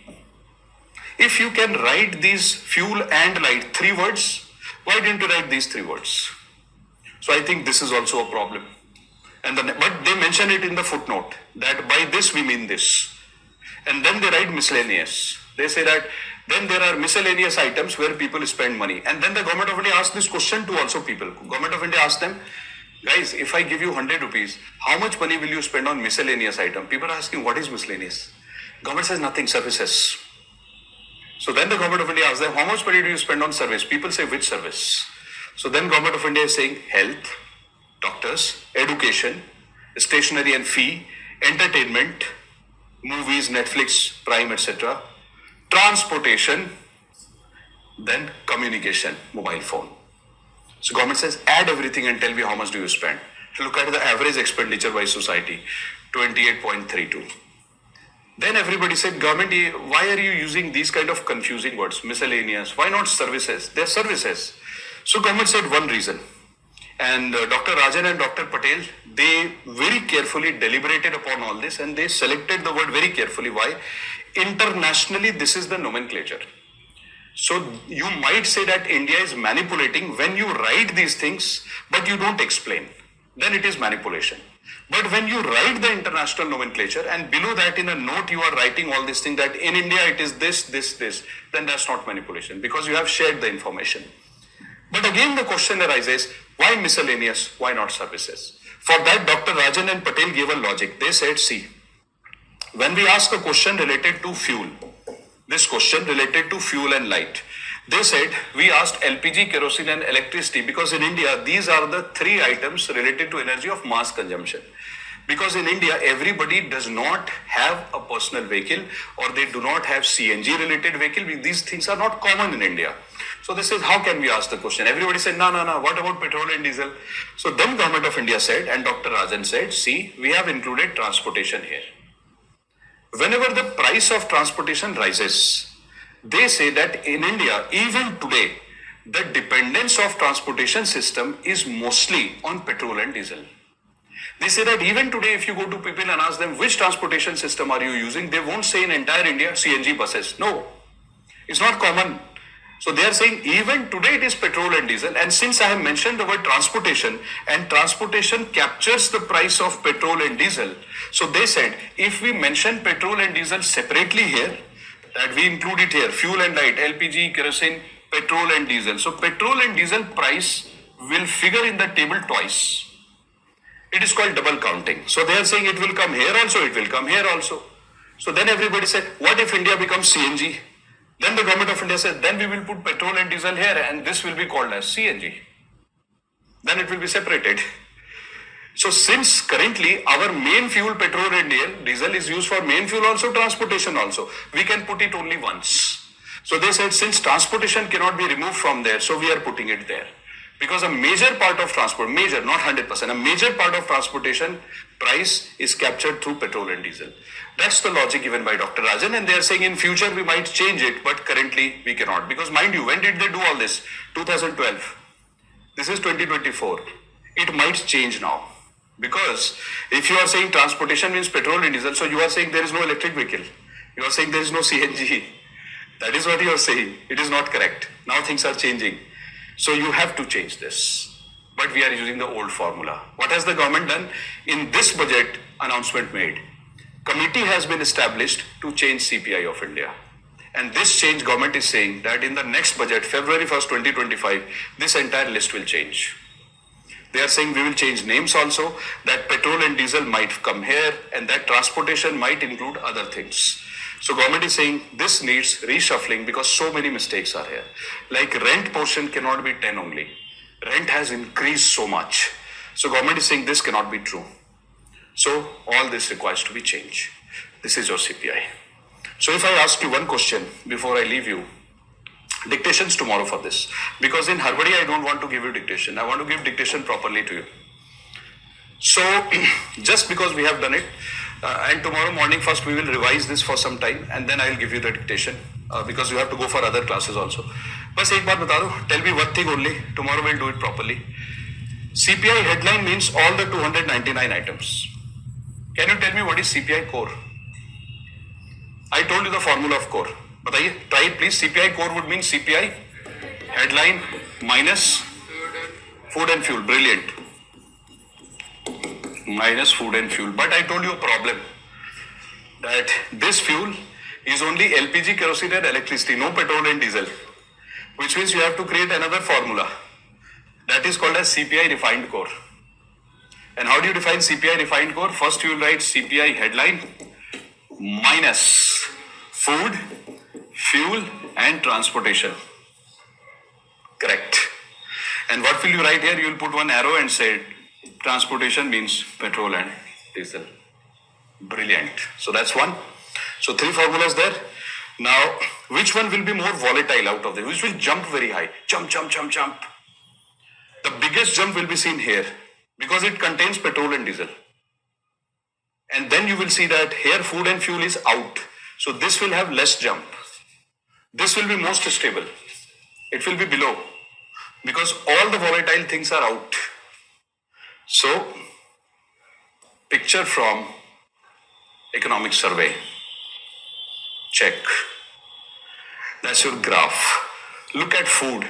If you can write these fuel and light 3 words, why didn't you write these 3 words? So I think this is also a problem. But they mention it in the footnote that by this we mean this. And then they write miscellaneous. They say that then there are miscellaneous items where people spend money. And then the government of India asks this question to also people. Government of India asks them, guys, if I give you 100 rupees, how much money will you spend on miscellaneous item? People are asking, what is miscellaneous? Government says nothing, services. So then the government of India asks them, how much money do you spend on service? People say, which service? So then government of India is saying health, doctors, education, stationery and fee, entertainment, movies, Netflix, Prime, etc., transportation, then communication, mobile phone. So government says add everything and tell me how much do you spend. So look at the average expenditure by society, 28.32. Then everybody said, government, why are you using these kind of confusing words, miscellaneous? Why not services? They're services. So government said one reason. And Dr. Rajan and Dr. Patel, they very carefully deliberated upon all this and they selected the word very carefully. Why? Internationally, this is the nomenclature. So you might say that India is manipulating when you write these things, but you don't explain. Then it is manipulation. But when you write the international nomenclature and below that in a note you are writing all these things that in India it is this, then that's not manipulation because you have shared the information. But again the question arises, why miscellaneous? Why not services? For that Dr. Rajan and Patel gave a logic. They said, see, when we ask a question related to fuel, this question related to fuel and light, they said we asked LPG, kerosene and electricity because in India these are the 3 items related to energy of mass consumption. Because in India everybody does not have a personal vehicle or they do not have CNG related vehicle. These things are not common in India. So they said, how can we ask the question? Everybody said, no, what about petrol and diesel? So then government of India said and Dr. Rajan said, see, we have included transportation here. Whenever the price of transportation rises, they say that in India, even today, the dependence of transportation system is mostly on petrol and diesel. They say that even today, if you go to people and ask them, which transportation system are you using? They won't say in entire India, CNG buses. No, it's not common. So they are saying even today it is petrol and diesel. And since I have mentioned the word transportation and transportation captures the price of petrol and diesel. So they said, if we mention petrol and diesel separately here, that we include it here, fuel and light, LPG, kerosene, petrol and diesel. So petrol and diesel price will figure in the table twice. It is called double counting. So they are saying it will come here also, it will come here also. So then everybody said, what if India becomes CNG? Then the government of India says, then we will put petrol and diesel here and this will be called as CNG. Then it will be separated. So since currently our main fuel, petrol and diesel is used for main fuel also, transportation also, we can put it only once. So they said since transportation cannot be removed from there, so we are putting it there. Because a major part of transport, major, not 100%, a major part of transportation price is captured through petrol and diesel. That's the logic given by Dr. Rajan, and they are saying in future we might change it, but currently we cannot. Because mind you, when did they do all this? 2012. This is 2024. It might change now. Because if you are saying transportation means petrol and diesel, so you are saying there is no electric vehicle. You are saying there is no CNG. That is what you are saying. It is not correct. Now things are changing. So you have to change this. But we are using the old formula. What has the government done? In this budget announcement made, committee has been established to change CPI of India. And this change, government is saying that in the next budget, February 1st, 2025, this entire list will change. They are saying we will change names also, that petrol and diesel might come here, and that transportation might include other things. So government is saying this needs reshuffling because so many mistakes are here. Like rent portion cannot be 10 only. Rent has increased so much. So government is saying this cannot be true. So all this requires to be changed. This is your CPI. So if I ask you one question before I leave you, dictations tomorrow for this. Because in Harbadi, I don't want to give you dictation. I want to give dictation properly to you. So just because we have done it, and tomorrow morning first we will revise this for some time and then I will give you the dictation because you have to go for other classes also. बस एक बात बता दो, tell me one thing only, tomorrow we'll do it properly. CPI headline means all the 299 items. Can you tell me what is CPI core? I told you the formula of core. बताइए, try it please. CPI core would mean CPI headline minus food and fuel. Brilliant. Minus food and fuel. But I told you a problem that this fuel is only LPG, kerosene and electricity, no petrol and diesel. Which means you have to create another formula. That is called as CPI refined core. And how do you define CPI refined core? First you will write CPI headline minus food, fuel and transportation. Correct. And what will you write here? You will put one arrow and say transportation means petrol and diesel. Brilliant. So that's one. So three formulas there. Now, which one will be more volatile out of this? Which will jump very high? Jump, jump, jump, jump. The biggest jump will be seen here because it contains petrol and diesel. And then you will see that here food and fuel is out. So this will have less jump. This will be most stable. It will be below because all the volatile things are out. So, picture from economic survey. Check. That's your graph. Look at food.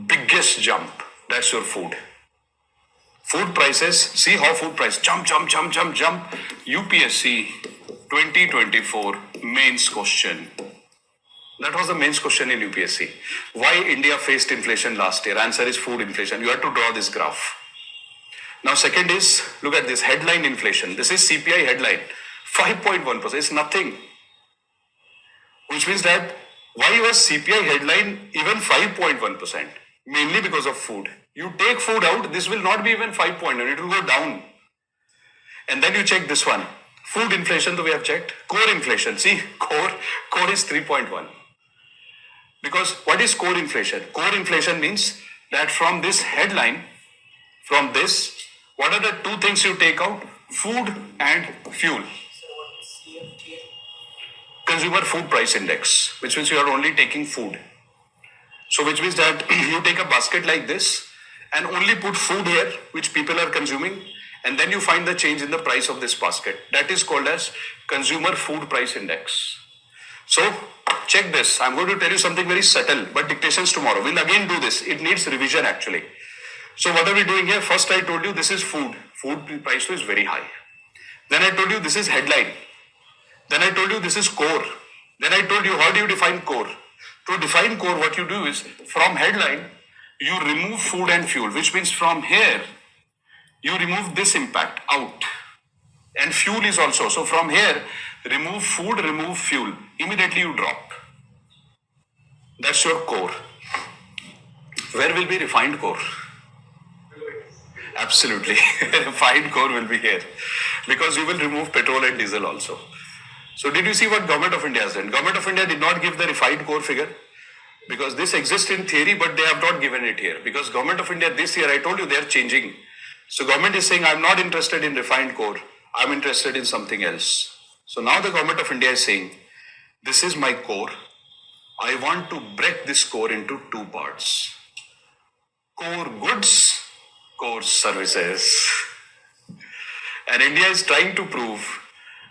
Biggest jump. That's your food. Food prices. See how food price jump, jump, jump, jump, jump. UPSC 2024 mains question. That was the mains question in UPSC. Why India faced inflation last year? Answer is food inflation. You have to draw this graph. Now second is, look at this headline inflation. This is CPI headline. 5.1%. It's nothing. Which means that why was CPI headline even 5.1%? Mainly because of food. You take food out, this will not be even 5.1. It will go down. And then you check this one. Food inflation, though we have checked. Core inflation. See, core is 3.1. Because what is core inflation? Core inflation means that from this headline, from this, what are the two things you take out? Food and fuel. Consumer food price index, which means you are only taking food. So which means that you take a basket like this and only put food here, which people are consuming, and then you find the change in the price of this basket. That is called as consumer food price index. So check this. I'm going to tell you something very subtle, but dictations tomorrow. We'll again do this. It needs revision actually. So what are we doing here? First I told you this is food. Food price is very high. Then I told you this is headline. Then I told you this is core. Then I told you how do you define core? To define core, what you do is from headline, you remove food and fuel, which means from here, you remove this impact out. And fuel is also. So from here, remove food, remove fuel. Immediately you drop. That's your core. Where will be refined core? Absolutely. Refined core will be here because you will remove petrol and diesel also. So did you see what Government of India has done? Government of India did not give the refined core figure because this exists in theory, but they have not given it here. Because Government of India this year, I told you they are changing. So government is saying, I'm not interested in refined core. I'm interested in something else. So now the Government of India is saying, this is my core. I want to break this core into two parts. Core goods, core services. And India is trying to prove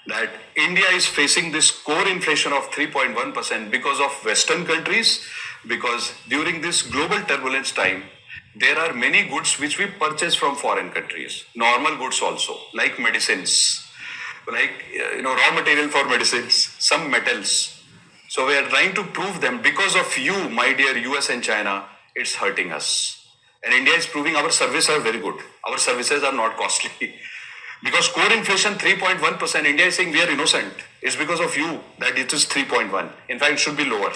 that India is facing this core inflation of 3.1% because of Western countries, because during this global turbulence time, there are many goods which we purchase from foreign countries, normal goods also, like medicines, like raw material for medicines, some metals. So we are trying to prove them because of you, my dear US and China, it's hurting us. And India is proving our services are very good. Our services are not costly. Because core inflation 3.1%, India is saying we are innocent. It's because of you that it is 3.1. In fact, it should be lower.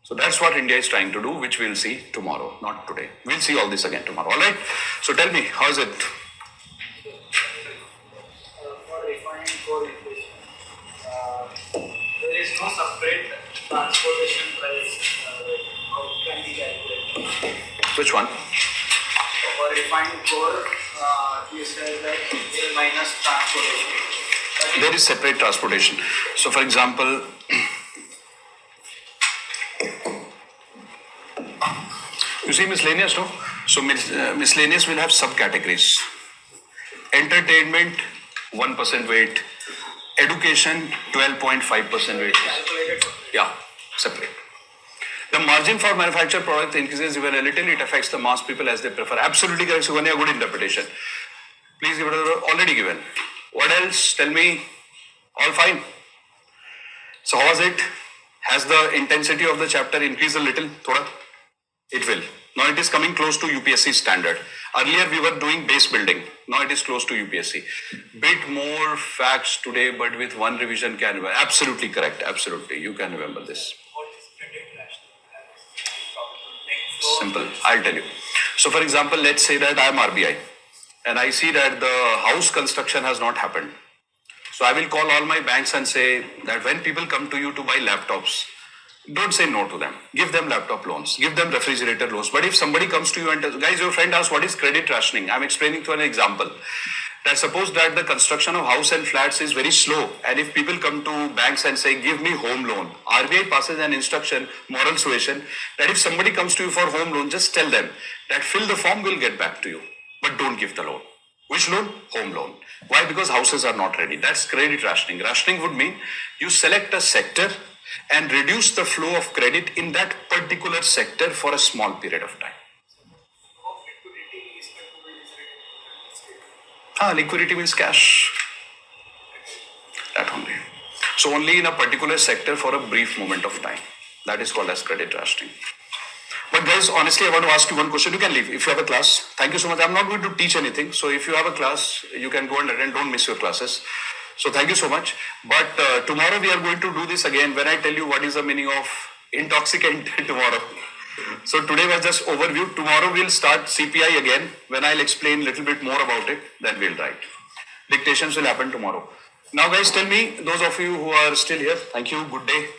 So that's what India is trying to do, which we'll see tomorrow, not today. We'll see all this again tomorrow. All right. So tell me, how is it? For refined core inflation, there is no separate transportation price. How can we calculate? Which one? For refined core, you said that L minus transportation. There is separate transportation. So for example, you see miscellaneous, no? So miscellaneous will have subcategories. Entertainment, 1% weight. Education, 12.5% weight. Calculated. Yeah, separate. The margin for manufactured product increases even a little. It affects the mass people as they prefer. Absolutely correct, Suganya. Good interpretation. Please give it already given. What else? Tell me. All fine. So how was it? Has the intensity of the chapter increased a little? Thoda? It will. Now it is coming close to UPSC standard. Earlier we were doing base building. Now it is close to UPSC. Bit more facts today, but with one revision can remember. Absolutely correct. Absolutely. You can remember this. Simple. I'll tell you. So for example, let's say that I am RBI and I see that the house construction has not happened. So I will call all my banks and say that when people come to you to buy laptops, don't say no to them. Give them laptop loans. Give them refrigerator loans. But if somebody comes to you and tells, guys, your friend asks what is credit rationing? I'm explaining to an example. That suppose that the construction of house and flats is very slow. And if people come to banks and say, give me home loan, RBI passes an instruction, moral suasion, that if somebody comes to you for home loan, just tell them that fill the form, we'll get back to you. But don't give the loan. Which loan? Home loan. Why? Because houses are not ready. That's credit rationing. Rationing would mean you select a sector and reduce the flow of credit in that particular sector for a small period of time. Liquidity means cash. That only. So only in a particular sector for a brief moment of time. That is called as credit rationing. But guys, honestly, I want to ask you one question. You can leave if you have a class. Thank you so much. I'm not going to teach anything. So if you have a class, you can go and attend. Don't miss your classes. So thank you so much. But tomorrow we are going to do this again when I tell you what is the meaning of intoxicant tomorrow. So today was just overview. Tomorrow we'll start CPI again. When I'll explain a little bit more about it, then we'll write. Dictations will happen tomorrow. Now guys, tell me, those of you who are still here, thank you, good day.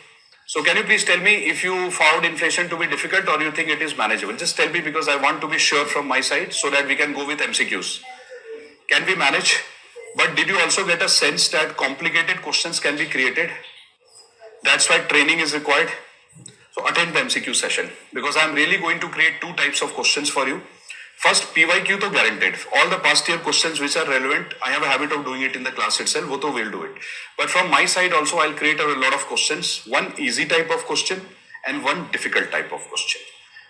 So can you please tell me if you found inflation to be difficult or you think it is manageable? Just tell me because I want to be sure from my side so that we can go with MCQs. Can we manage? But did you also get a sense that complicated questions can be created? That's why training is required. So attend the MCQ session because I'm really going to create two types of questions for you. First, PYQ to guaranteed. All the past year questions which are relevant, I have a habit of doing it in the class itself, wo to will do it. But from my side also, I'll create a lot of questions. One easy type of question and one difficult type of question.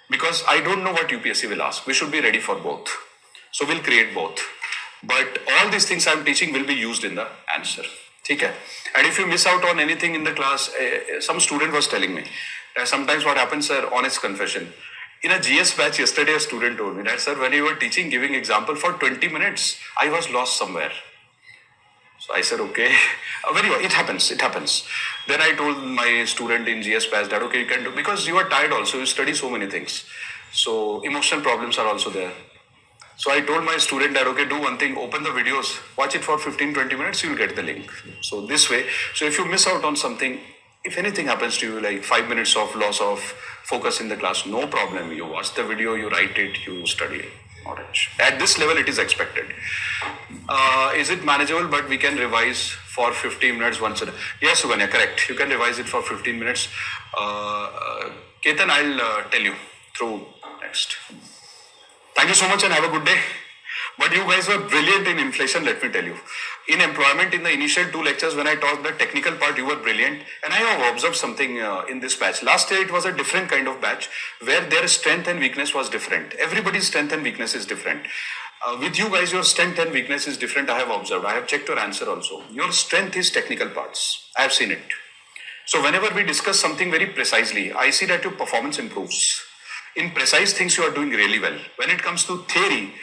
Because I don't know what UPSC will ask. We should be ready for both. So we'll create both. But all these things I'm teaching will be used in the answer. Okay? And if you miss out on anything in the class, some student was telling me that sometimes what happens, sir, honest confession. In a GS batch yesterday, a student told me that, sir, when you were teaching, giving example for 20 minutes, I was lost somewhere. So I said, okay, it happens. Then I told my student in GS batch that, okay, you can do, because you are tired also, you study so many things. So emotional problems are also there. So I told my student that, okay, do one thing, open the videos, watch it for 15-20 minutes, you'll get the link. So this way, so if you miss out on something, if anything happens to you, like 5 minutes of loss of focus in the class, no problem. You watch the video, you write it, you study. Not an issue. At this level, it is expected. Is it manageable? But we can revise for 15 minutes once a day. Yes, Suganya, correct. You can revise it for 15 minutes. Ketan, I'll tell you through next. Thank you so much and have a good day. But you guys were brilliant in inflation, let me tell you. In employment, in the initial 2 lectures, when I taught the technical part, you were brilliant. And I have observed something in this batch. Last year, it was a different kind of batch where their strength and weakness was different. Everybody's strength and weakness is different. With you guys, your strength and weakness is different. I have observed. I have checked your answer also. Your strength is technical parts. I have seen it. So whenever we discuss something very precisely, I see that your performance improves. In precise things, you are doing really well. When it comes to theory,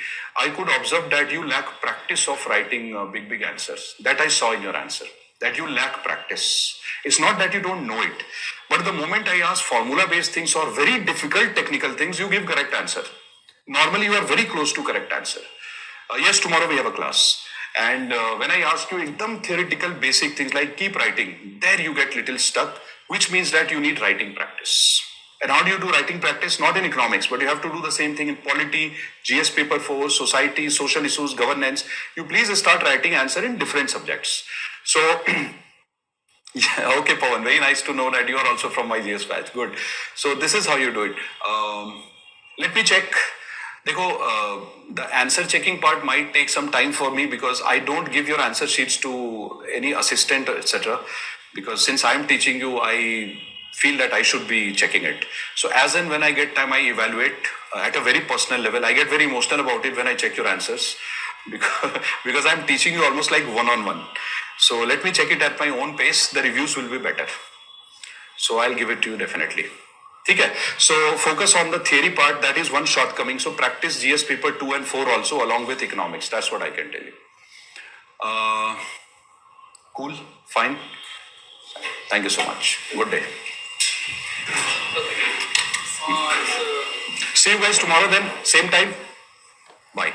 I could observe that you lack practice of writing big answers. That I saw in your answer. That you lack practice. It's not that you don't know it. But the moment I ask formula-based things or very difficult technical things, you give correct answer. Normally, you are very close to correct answer. Yes, tomorrow we have a class. And when I ask you एकदम theoretical basic things like keep writing, there you get little stuck, which means that you need writing practice. And how do you do writing practice? Not in economics, but you have to do the same thing in polity, GS paper 4, society, social issues, governance. You please start writing answer in different subjects. So, yeah, okay, Pawan, very nice to know that you are also from my GS batch. Good. So this is how you do it. Let me check. The answer checking part might take some time for me because I don't give your answer sheets to any assistant, etc. Because since I'm teaching you, I feel that I should be checking it. So as and when I get time, I evaluate at a very personal level. I get very emotional about it when I check your answers because I'm teaching you almost like one-on-one. So let me check it at my own pace. The reviews will be better. So I'll give it to you definitely. Okay. So focus on the theory part. That is one shortcoming. So practice GS paper 2 and 4 also along with economics. That's what I can tell you. Cool. Fine. Thank you so much. Good day. See you guys tomorrow then. Same time. Bye.